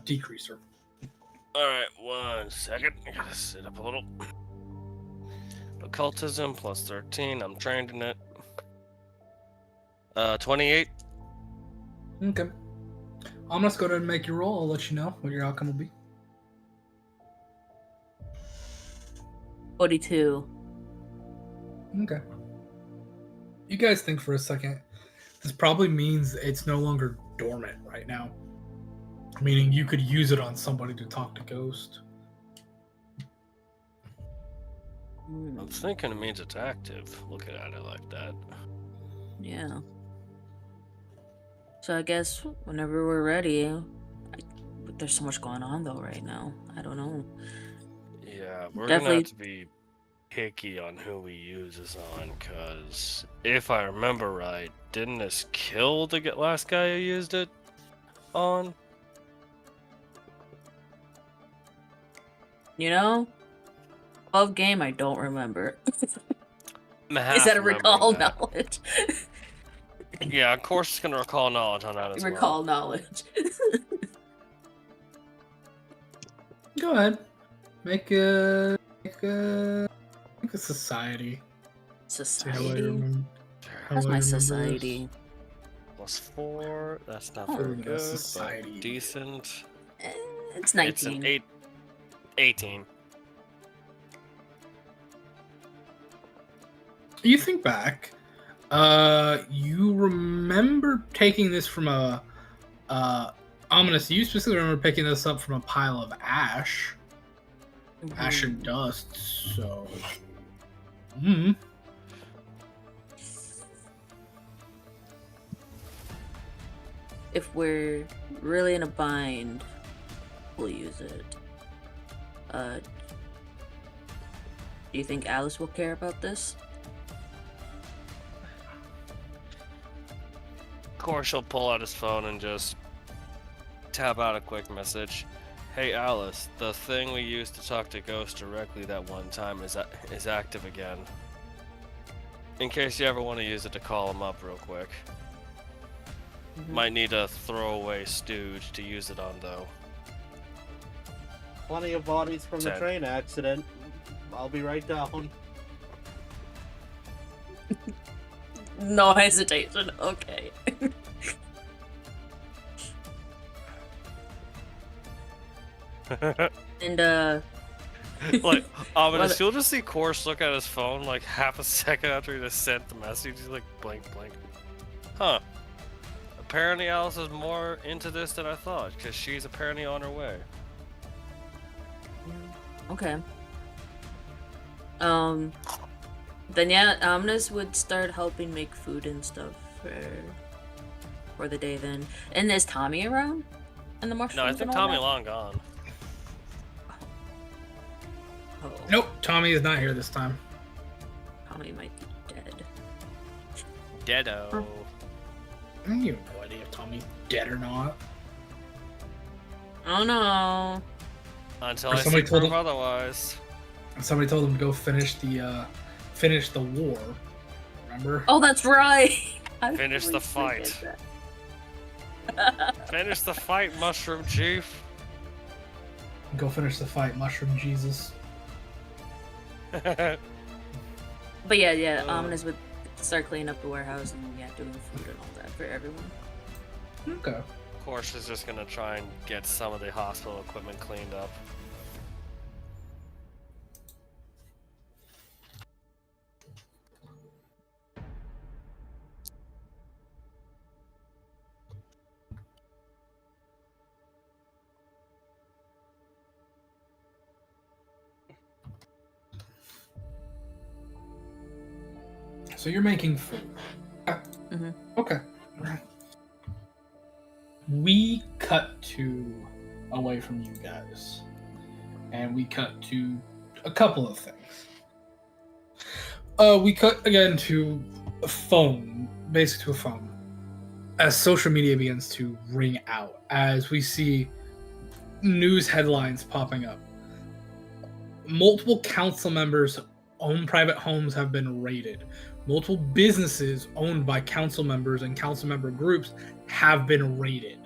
F: decreaser.
B: Alright, 1 second. I gotta sit up a little. Occultism +13. I'm trained in it. 28.
F: Okay. I'm just going to make your roll. I'll let you know what your outcome will be.
D: 42.
F: Okay. You guys think for a second. This probably means it's no longer dormant right now. Meaning you could use it on somebody to talk to Ghost.
B: I'm thinking it means it's active, looking at it like that.
D: Yeah. So I guess whenever we're ready, there's so much going on though right now. I don't know.
B: Yeah, we're
D: Definitely-
B: gonna have to be picky on who we use this on, because if I remember right, didn't this kill the last guy who used it on?
D: You know? Above game, I don't remember. Is
B: Half
D: that a
B: remembering
D: recall
B: that.
D: knowledge?
B: Yeah, of course it's gonna recall knowledge on that as
D: Recall
B: well.
D: knowledge.
F: Go ahead. Make a society. See how I
D: Society?
F: remember.
D: That's
F: how I
D: my
F: remember this.
D: society.
B: +4, that's not
D: Oh,
B: very
F: no,
B: good,
F: society.
B: but decent.
D: It's
B: It's
D: 19.
B: an 18.
F: You think back, you remember taking this from a ominous. You specifically remember picking this up from a pile of ash, ash and dust. So,
D: If we're really in a bind, we'll use it. Do you think Alice will care about this?
B: Of course, he'll pull out his phone and just tap out a quick message. Hey Alice, the thing we used to talk to Ghost directly that one time is active again. In case you ever want to use it to call him up real quick. Might need a throwaway stooge to use it on though.
C: Plenty of bodies from the
B: 10.
C: train accident. I'll be right down.
D: No hesitation. Okay. And
B: Like, ominous,
D: Well,
B: you'll just see Course look at his phone like half a second after he just sent the message. He's like, blank. Huh. Apparently Alice is more into this than I thought, because she's apparently on her way.
D: okay. Then yeah, Omnis would start helping make food and stuff for the day then. And is Tommy around? And the mushrooms?
B: No, I think
D: and all
B: Tommy
D: that?
B: long gone.
D: Oh,
F: nope. Tommy is not here this time.
D: Tommy might be dead.
B: Deado.
F: You have no idea if Tommy's dead or not.
D: Oh no.
B: Until
F: Or
B: I see
F: somebody told
B: proof
F: him-
B: otherwise.
F: Somebody told him to go finish the war. Remember?
D: Oh, that's right. I
B: Finish the
D: always forget
B: fight.
D: that.
B: Finish the fight, Mushroom Chief.
F: Go finish the fight, Mushroom Jesus.
D: But yeah, Omnis would start cleaning up the warehouse and doing food and all that for everyone.
F: Okay.
B: Of course, is just gonna try and get some of the hospital equipment cleaned up.
F: So you're making food.
D: Mhm.
F: Okay. We cut to away from you guys, and we cut to a couple of things. We cut again to a phone, basically to a phone. as social media begins to ring out, as we see news headlines popping up. Multiple council members' own private homes have been raided. Multiple businesses owned by council members and council member groups have been raided.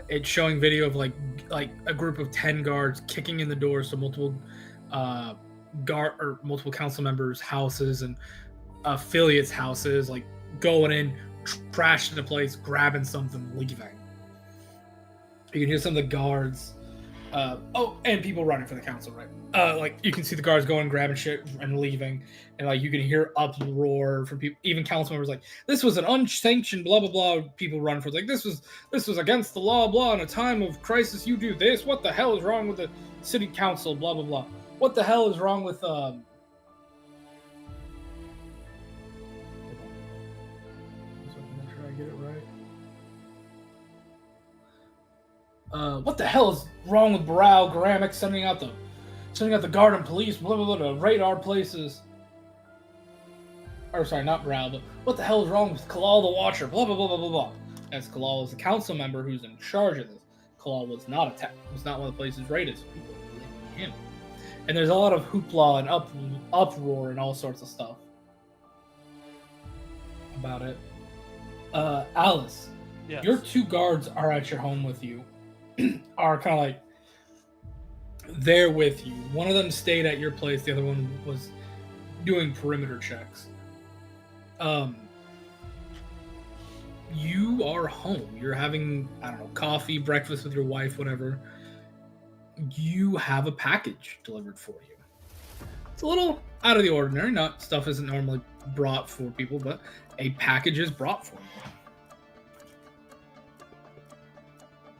F: It's showing video of like a group of 10 guards kicking in the doors to multiple multiple council members' houses and affiliates' houses, like going in, trashing the place, grabbing something, leaving. You can hear some of the guards. And people running for the council, right? Like you can see the guards going, grabbing shit, and leaving, and like you can hear uproar from people. Even council members like, "This was an unsanctioned blah blah blah." People run for it, like this was against the law, blah. In a time of crisis, you do this. What the hell is wrong with the city council? Blah blah blah. What the hell is wrong with Hold on. Just make sure I get it right. What the hell is wrong with Baral Garamic sending out the guard and police, blah blah blah, to raid our places? Or sorry, not Baral, but what the hell is wrong with Kalal the Watcher? Blah blah blah blah blah blah. As Kalal is the council member who's in charge of this, Kalal was not attacked. Was not one of the places raided. So people were blaming him. And there's a lot of hoopla and uproar and all sorts of stuff about it. Alice,
C: Yes.
F: your 2 guards are at your home with you. Are kind of like there with you. One of them stayed at your place. The other one was doing perimeter checks. You are home. You're having, I don't know, coffee, breakfast with your wife, whatever. You have a package delivered for you. It's a little out of the ordinary. Not stuff isn't normally brought for people, but a package is brought for you.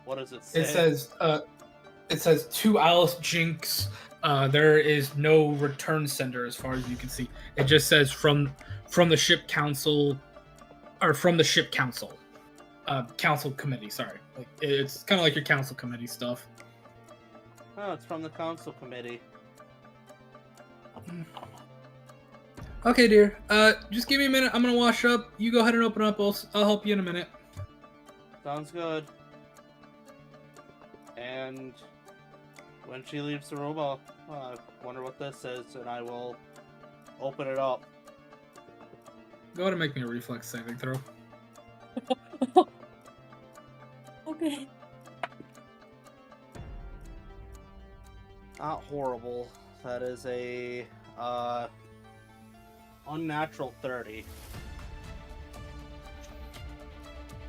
C: What does it say?
F: It says to Alice Jinx. There is no return sender as far as you can see. It just says from the ship council, or from the ship council, council committee. Sorry, like it's kind of like your council committee stuff.
C: Oh, it's from the council committee.
F: Okay, dear. Just give me a minute. I'm gonna wash up. You go ahead and open up. I'll help you in a minute.
C: Sounds good. And when she leaves the room, I'll wonder what this is, and I will open it up.
F: Go ahead and make me a reflex saving throw.
D: Okay.
C: Not horrible. That is a unnatural 30.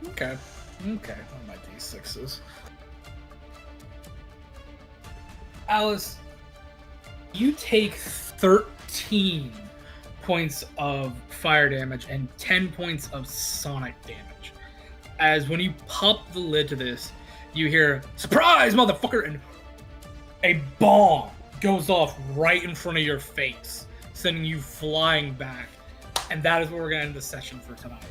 F: Okay. On my d6s. Alice, you take 13 points of fire damage and 10 points of sonic damage. As when you pop the lid to this, you hear, "Surprise, motherfucker!" and a bomb goes off right in front of your face, sending you flying back. And that is where we're going to end the session for tonight.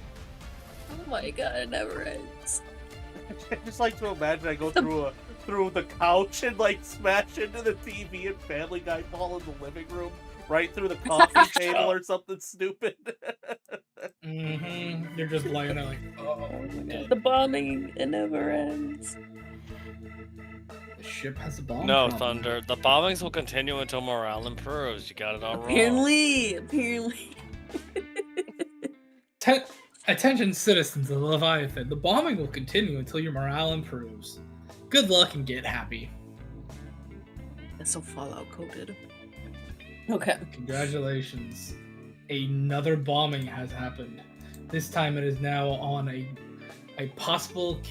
D: Oh my god, it never ends.
C: I just like to imagine I go through the couch and like smash into the TV and Family Guy fall in the living room, right through the coffee table or something stupid.
F: You're just laying there like, oh, dead.
D: The bombing, it never ends.
F: The ship has a bomb.
B: No,
F: problem.
B: Thunder. The bombings will continue until morale improves. You got it all wrong.
D: Apparently.
F: Attention, citizens of Leviathan. The bombing will continue until your morale improves. Good luck and get happy.
D: That's so Fallout coded. Okay.
F: Congratulations. Another bombing has happened. This time it is now on a possible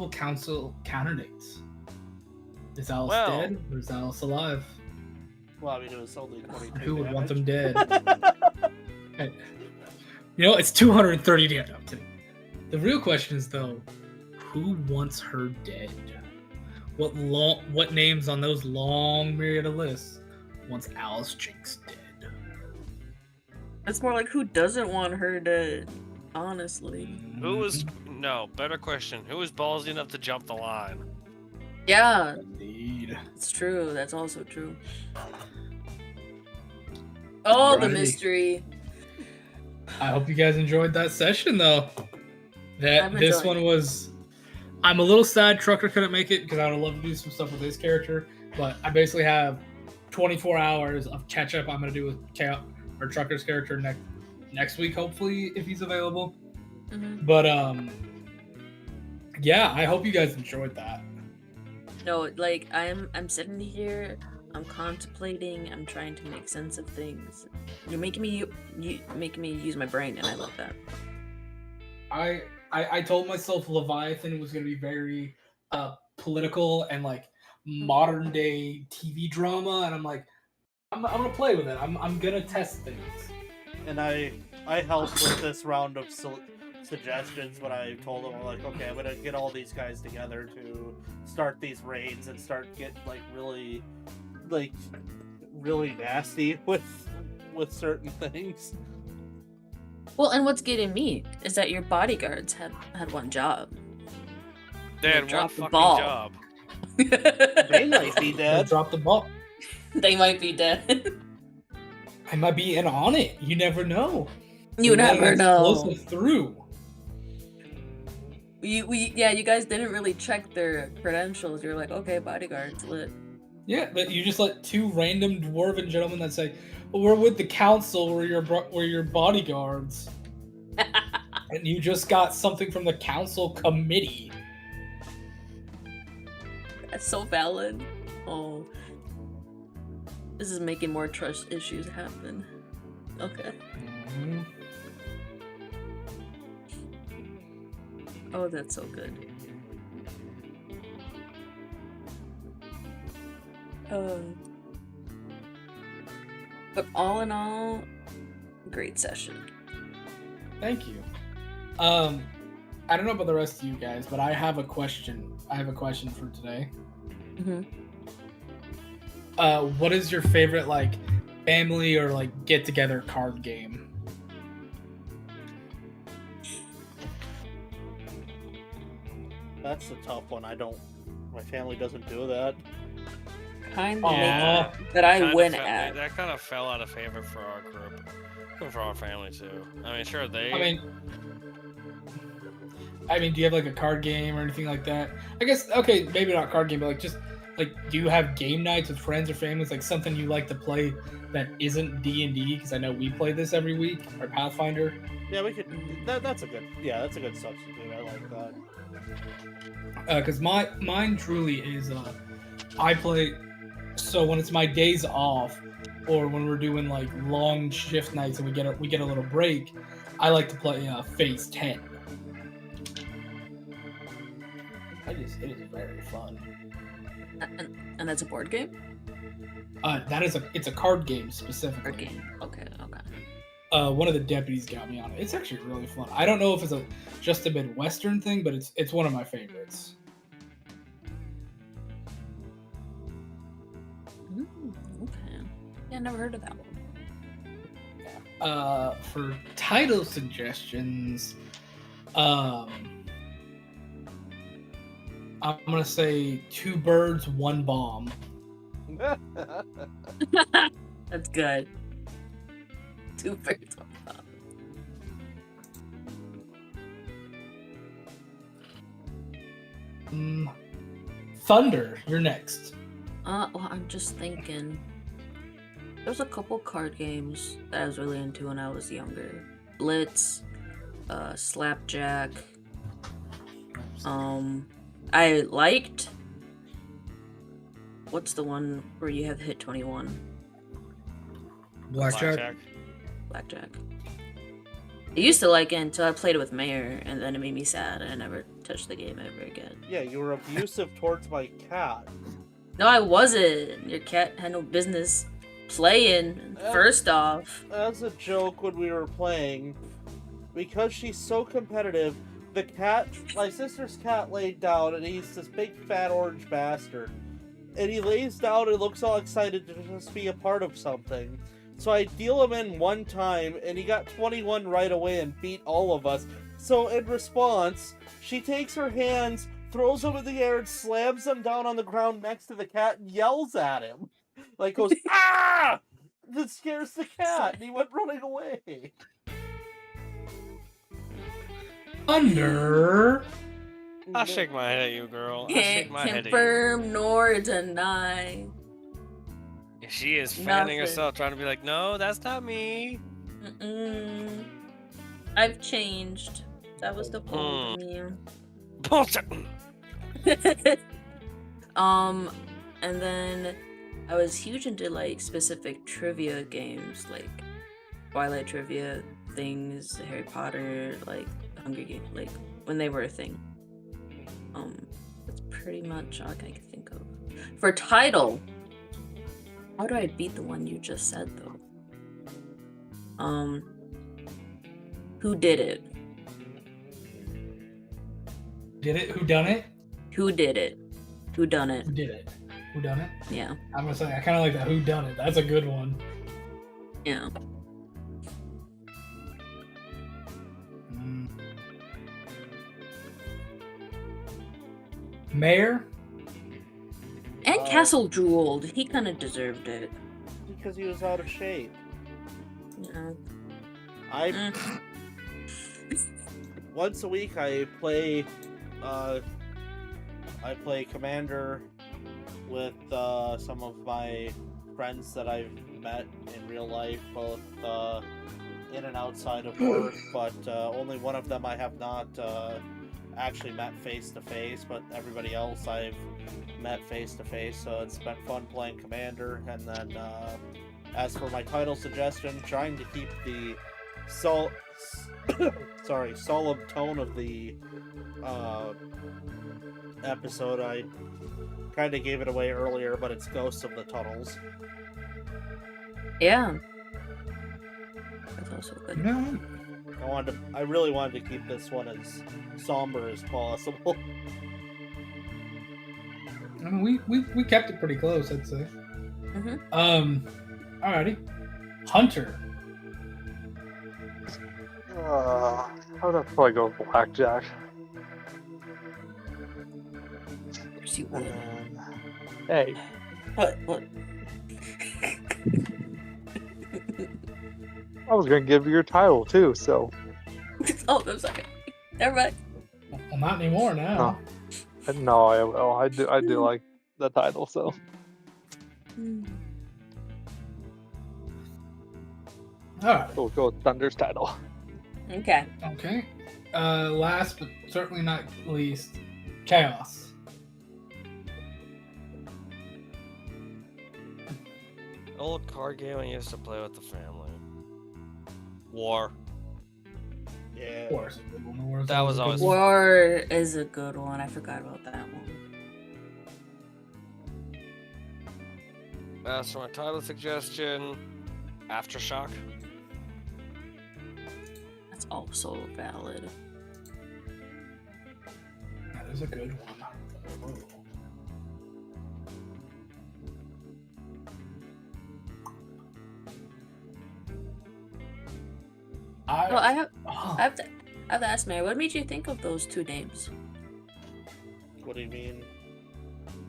F: council candidates. Is Alice dead or is Alice alive?
C: Well, I mean, it was only 22
F: Who would want them
C: damage.
F: dead? You know, it's 230 damage. I'm kidding. The real question is though, who wants her dead? What names on those long myriad of lists wants Alice Jinx dead?
D: It's more like who doesn't want her dead, honestly.
B: Better question. Who was ballsy enough to jump the line?
D: Yeah,
F: Indeed.
D: it's true. That's also true. Oh, the
F: Alrighty.
D: mystery.
F: I hope you guys enjoyed that session, though. This one was. I'm a little sad Trucker couldn't make it because I would love to do some stuff with his character, but I basically have 24 hours of catch up I'm going to do with Trucker's character next week, hopefully, if he's available.
D: Mm-hmm.
F: But yeah, I hope you guys enjoyed that.
D: No, like I'm sitting here, I'm contemplating, I'm trying to make sense of things. You're making me use my brain, and I love that.
F: I told myself Leviathan was going to be very political and like modern day TV drama, and I'm like, I'm gonna play with it. I'm gonna test things.
C: And I helped with this round of suggestions when I told them, like, okay, I'm gonna get all these guys together to start these raids and start get really nasty with certain things.
D: Well, and what's getting me is that your bodyguards had one job.
B: They had one
D: dropped the
B: fucking
D: ball.
B: job.
C: They might be dead.
F: Drop the ball.
D: They might be dead.
F: I might be in on it. You never know.
D: You never know.
F: Explosive through.
D: You guys didn't really check their credentials. You're like, okay, bodyguards lit.
F: Yeah, but you just let two random dwarven gentlemen that say, well, we're with the council, we're your bodyguards. And you just got something from the council committee.
D: That's so valid. Oh. This is making more trust issues happen. Okay.
F: Mm-hmm.
D: Oh, that's so good. But all in all, great session.
F: Thank you. I don't know about the rest of you guys, but I have a question. For today.
D: Mm-hmm.
F: What is your favorite like family or like get together card game?
C: That's a tough one. My family doesn't do that.
D: Kind of
F: Aw.
D: that I
B: Kinda
D: win
B: fe-
D: at.
B: That kind of fell out of favor for our group. And for our family too. I mean, sure,
F: I mean, do you have like a card game or anything like that? I guess okay, maybe not card game, but like just like do you have game nights with friends or families? Like something you like to play that isn't D&D? Because I know we play this every week, or Pathfinder.
C: Yeah, we could. That's a good substitute. I like that.
F: Because mine truly is I play. So when it's my days off, or when we're doing like long shift nights and we get a little break, I like to play Phase 10. It is very fun.
D: And that's a board game?
F: It's a card game specifically.
D: Board game. Okay.
F: One of the deputies got me on it. It's actually really fun. I don't know if it's just a Midwestern thing, but it's one of my favorites.
D: Okay. Yeah, never heard of that one.
F: For title suggestions, I'm gonna say 2 birds, 1 bomb.
D: That's good. 2 birds.
F: Thunder, you're next.
D: Well, I'm just thinking. There's a couple card games that I was really into when I was younger. Blitz, Slapjack. I liked. What's the one where you have hit 21?
F: Blackjack.
D: Blackjack. I used to like it until I played it with Mayor, and then it made me sad, and I never touched the game ever again.
C: Yeah, you were abusive towards my cat.
D: No, I wasn't. Your cat had no business playing, first off.
C: As a joke when we were playing, because she's so competitive, my sister's cat laid down, and he's this big fat orange bastard. And he lays down and looks all excited to just be a part of something. So I deal him in one time, and he got 21 right away and beat all of us. So in response, she takes her hands, throws them in the air, and slams them down on the ground next to the cat and yells at him. Like goes, ah! That scares the cat, and he went running away.
F: Thunder.
B: I shake my head at you, girl. I shake
D: Can't
B: my head at you.
D: confirm nor deny.
B: She is fanning
D: Nothing.
B: herself, trying to be like, no, that's not me.
D: Mm-mm. I've changed. That was the old me.
B: Bullshit.
D: And then I was huge into like specific trivia games, like Twilight trivia things, Harry Potter, like Hunger Games, like when they were a thing. That's pretty much all I can think of. For title, how do I beat the one you just said though? Who did it?
F: Did it? Who done it?
D: Who did it? Who done it?
F: Who did it? Who done it?
D: Yeah.
F: I'm gonna say I kind of like that. Who done it? That's a good one.
D: Yeah.
F: Mayor.
D: And Castle drooled. He kind of deserved it.
C: Because he was out of shape.
D: Yeah.
C: Once a week I play Commander with some of my friends that I've met in real life, both in and outside of work, but only one of them I have not actually met face to face, but everybody else I've met face to face, so it's been fun playing Commander. And then as for my title suggestion, trying to keep the solemn tone of the episode, I kind of gave it away earlier, but it's Ghosts of the Tunnels.
D: Yeah. That's also good.
F: No.
C: I really wanted to keep this one as somber as possible.
F: I mean, we kept it pretty close, I'd say.
D: Mm-hmm.
F: Alrighty. Hunter.
E: I would probably go with Blackjack.
D: Yes, you would.
E: Hey,
D: What?
E: I was gonna give you your title too, so
D: Oh, I'm sorry. Never mind.
F: Well, not anymore now.
E: no, I will. I do like the title, so
F: Alright.
E: we'll go with Thunder's title.
D: Okay.
F: Okay. Last but certainly not least, Chaos.
B: Old card game I used to play with the family. War.
C: Yeah.
F: Of course.
B: That was always
D: War is a good one. I forgot about that one.
B: As for my title suggestion, Aftershock.
D: That's also valid.
F: That is a good one.
D: I have to ask Mary, what made you think of those two names?
C: What do you mean?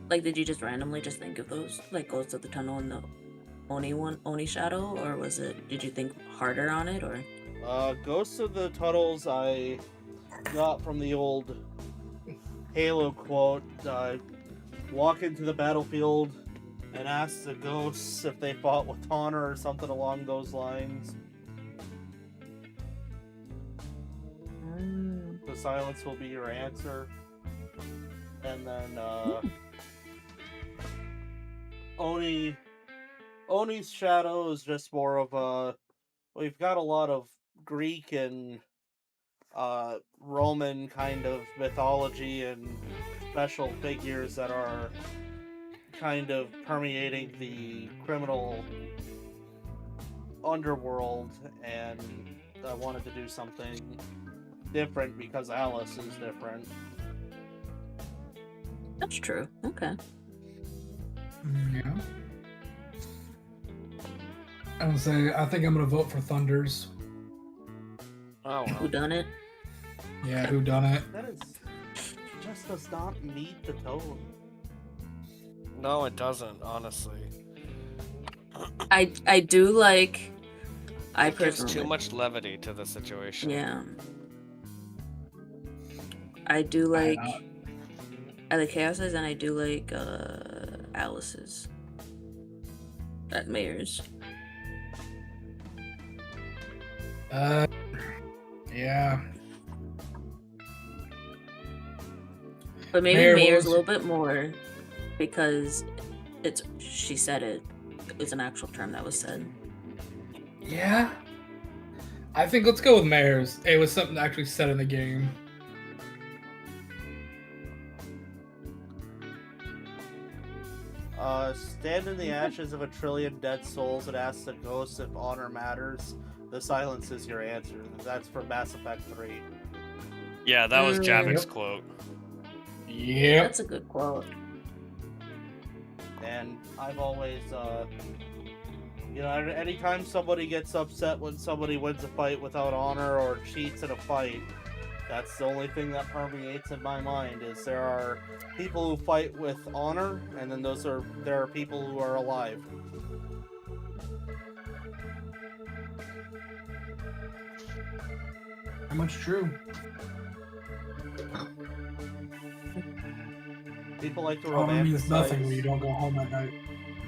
D: Like, did you just randomly just think of those, like Ghosts of the Tunnel and the Oni Shadow, or did you think harder on it, or?
C: Ghosts of the Tunnels I got from the old Halo quote, walk into the battlefield and ask the ghosts if they fought with honor or something along those lines. The silence will be your answer. And then Oni's Shadow is just more of a... We've got a lot of Greek and Roman kind of mythology and special figures that are kind of permeating the criminal underworld, and I wanted to do something different because Alice is different.
D: That's true. Okay.
F: Yeah. I would say I think I'm gonna vote for Thunders.
B: Oh, well.
D: Who done it?
F: Yeah, who done it?
C: That is just does not meet the tone.
B: No, it doesn't, honestly.
D: I do like. I
B: It gives
D: personally.
B: too much levity to the situation.
D: Yeah. I do like
F: not.
D: I like Chaos's and I do like Alice's. At Mayor's.
F: Yeah.
D: But maybe
F: Mayor
D: Mayor's
F: was-
D: a little bit more because she said it. It was an actual term that was said.
F: Yeah. I think let's go with Mayor's. It was something actually said in the game.
C: Stand in the ashes of a trillion dead souls and ask the ghosts if honor matters. The silence is your answer. That's for Mass Effect 3.
B: Yeah, that was Javik's
F: Yep.
B: quote.
F: Yep.
D: That's a good quote.
C: And I've always, anytime somebody gets upset when somebody wins a fight without honor or cheats in a fight, that's the only thing that permeates in my mind, is there are people who fight with honor, and then there are people who are alive.
F: How much true?
C: People like to
F: Honor means nothing when you
C: romanticize.
F: don't go home at night.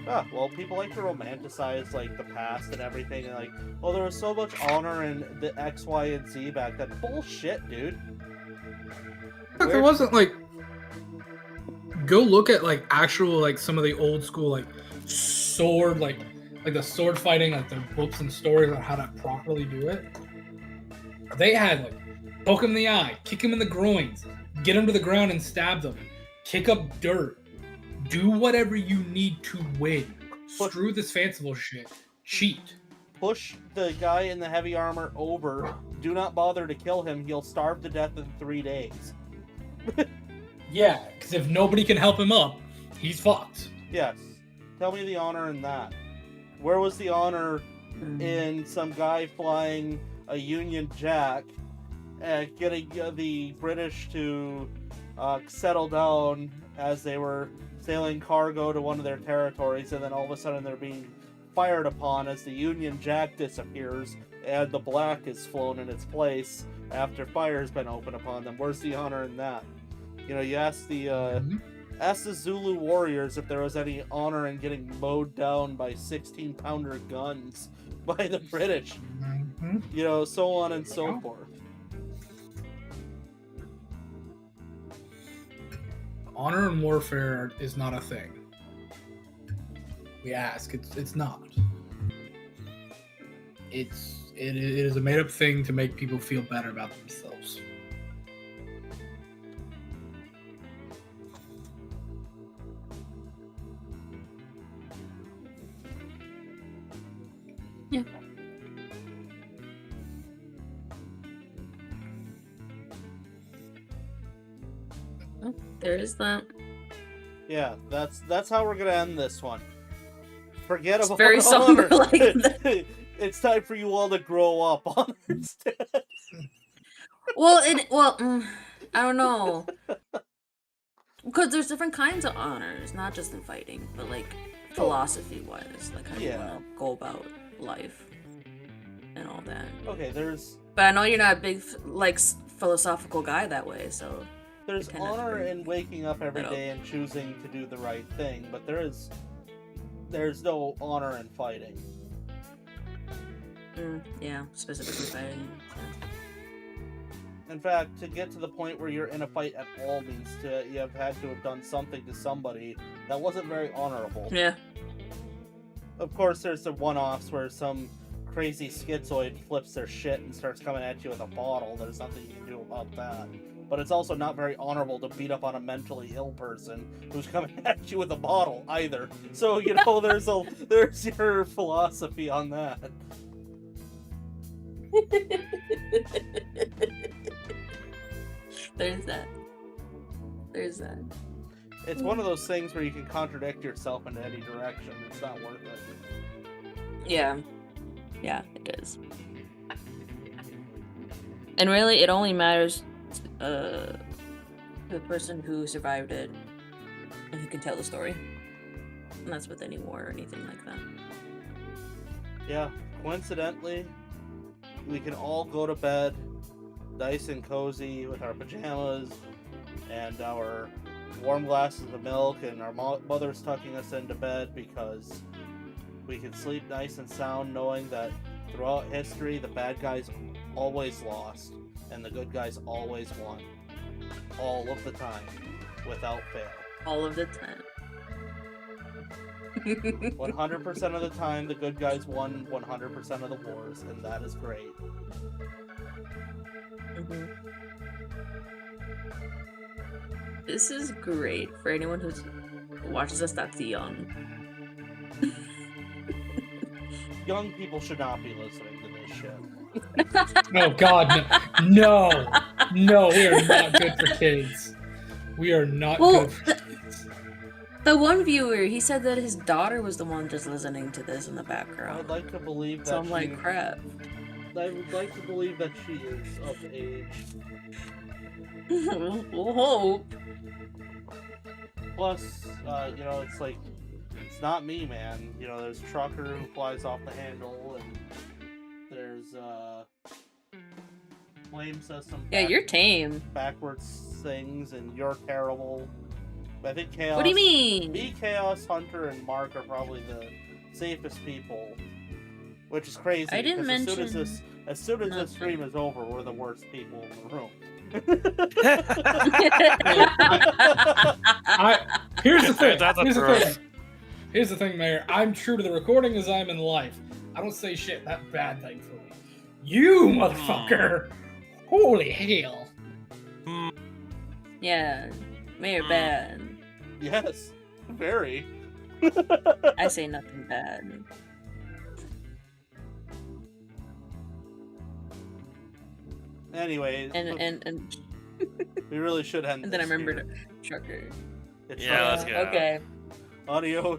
C: Yeah, well, people like to romanticize like the past and everything, and like, oh, there was so much honor in the X, Y, and Z back then. Bullshit, dude.
F: But there wasn't like. Go look at like actual like some of the old school like sword like the sword fighting, like the books and stories on how to properly do it. They had like poke him in the eye, kick him in the groins, get him to the ground and stab them, kick up dirt, do whatever you need to win. Screw this fanciful shit. Cheat.
C: Push the guy in the heavy armor over. Do not bother to kill him. He'll starve to death in 3 days.
F: Yeah, because if nobody can help him up, he's fucked.
C: Yes. Tell me the honor in that. Where was the honor in some guy flying a Union Jack and getting the British to settle down as they were sailing cargo to one of their territories, and then all of a sudden they're being fired upon as the Union Jack disappears and the Black is flown in its place after fire has been opened upon them? Where's the honor in that? You know, you ask the Zulu warriors if there was any honor in getting mowed down by 16-pounder guns by the British.
F: Mm-hmm.
C: You know, so on and so forth.
F: Honor in warfare is not a thing. We ask, it's not. It is a made up thing to make people feel better about themselves.
D: Yeah. Oh, there is that.
C: Yeah, that's how we're gonna end this one. Forget
D: It's
C: about
D: very somber
C: honor.
D: like that.
C: It's time for you all to grow up on instead.
D: Well, I don't know. Because there's different kinds of honors, not just in fighting, but like philosophy-wise, like how you
C: Yeah.
D: want to go about life and all that.
C: Okay, there's
D: But I know you're not a big philosophical guy that way, so
C: there's
D: kind of
C: honor
D: bring
C: in waking up every
D: that up.
C: day and choosing to do the right thing, but there's no honor in fighting.
D: yeah, specifically fighting.
C: In fact, to get to the point where you're in a fight at all means you have had to have done something to somebody that wasn't very honorable.
D: Yeah.
C: Of course, there's the one-offs where some crazy schizoid flips their shit and starts coming at you with a bottle. There's nothing you can do about that. But it's also not very honorable to beat up on a mentally ill person who's coming at you with a bottle either. So, you know, there's your philosophy on that.
D: There's that.
C: It's one of those things where you can contradict yourself in any direction. It's not worth it.
D: Yeah, it is. And really, it only matters to the person who survived it and who can tell the story. And that's with any war or anything like that.
C: Yeah, coincidentally, we can all go to bed nice and cozy with our pajamas and our warm glasses of milk, and our mother's tucking us into bed because we can sleep nice and sound knowing that throughout history the bad guys always lost and the good guys always won. All of the time, without fail.
D: All of the time.
C: 100% of the time, the good guys won 100% of the wars, and that is great.
D: Mhm. This is great for anyone who watches us that's young.
C: Young people should not be listening to this shit.
F: Oh God, no, no, we are not good for kids. We are not good for kids.
D: The one viewer, he said that his daughter was the one just listening to this in the
C: I
D: background.
C: would like to believe that
D: So I'm like, crap.
C: I would like to believe that she is of age.
D: We'll hope.
C: Plus, you know, it's like, it's not me, man. You know, there's Trucker who flies off the handle, and there's, Flame says some
D: Yeah, you're tame.
C: backwards things, and you're terrible. But I think Chaos...
D: What do you mean?
C: Me, Chaos, Hunter, and Mark are probably the safest people. Which is crazy.
D: I didn't
C: 'cause
D: mention
C: as soon as this
D: nothing.
C: stream is over, we're the worst people in the room.
F: Here's the thing.
B: That's a
F: Here's the
B: throw.
F: thing. Here's the thing, Mayor. I'm true to the recording as I am in life. I don't say shit that bad, thankfully. You motherfucker! Holy hell!
D: Yeah, Mayor bad.
C: Yes, very.
D: I say nothing bad.
C: Anyway,
D: And
C: we really should end
D: and then I
C: this
D: remembered
C: here.
D: Trucker.
C: It's
B: Yeah, let's
C: Trucker.
B: get out.
D: Okay.
C: Adios.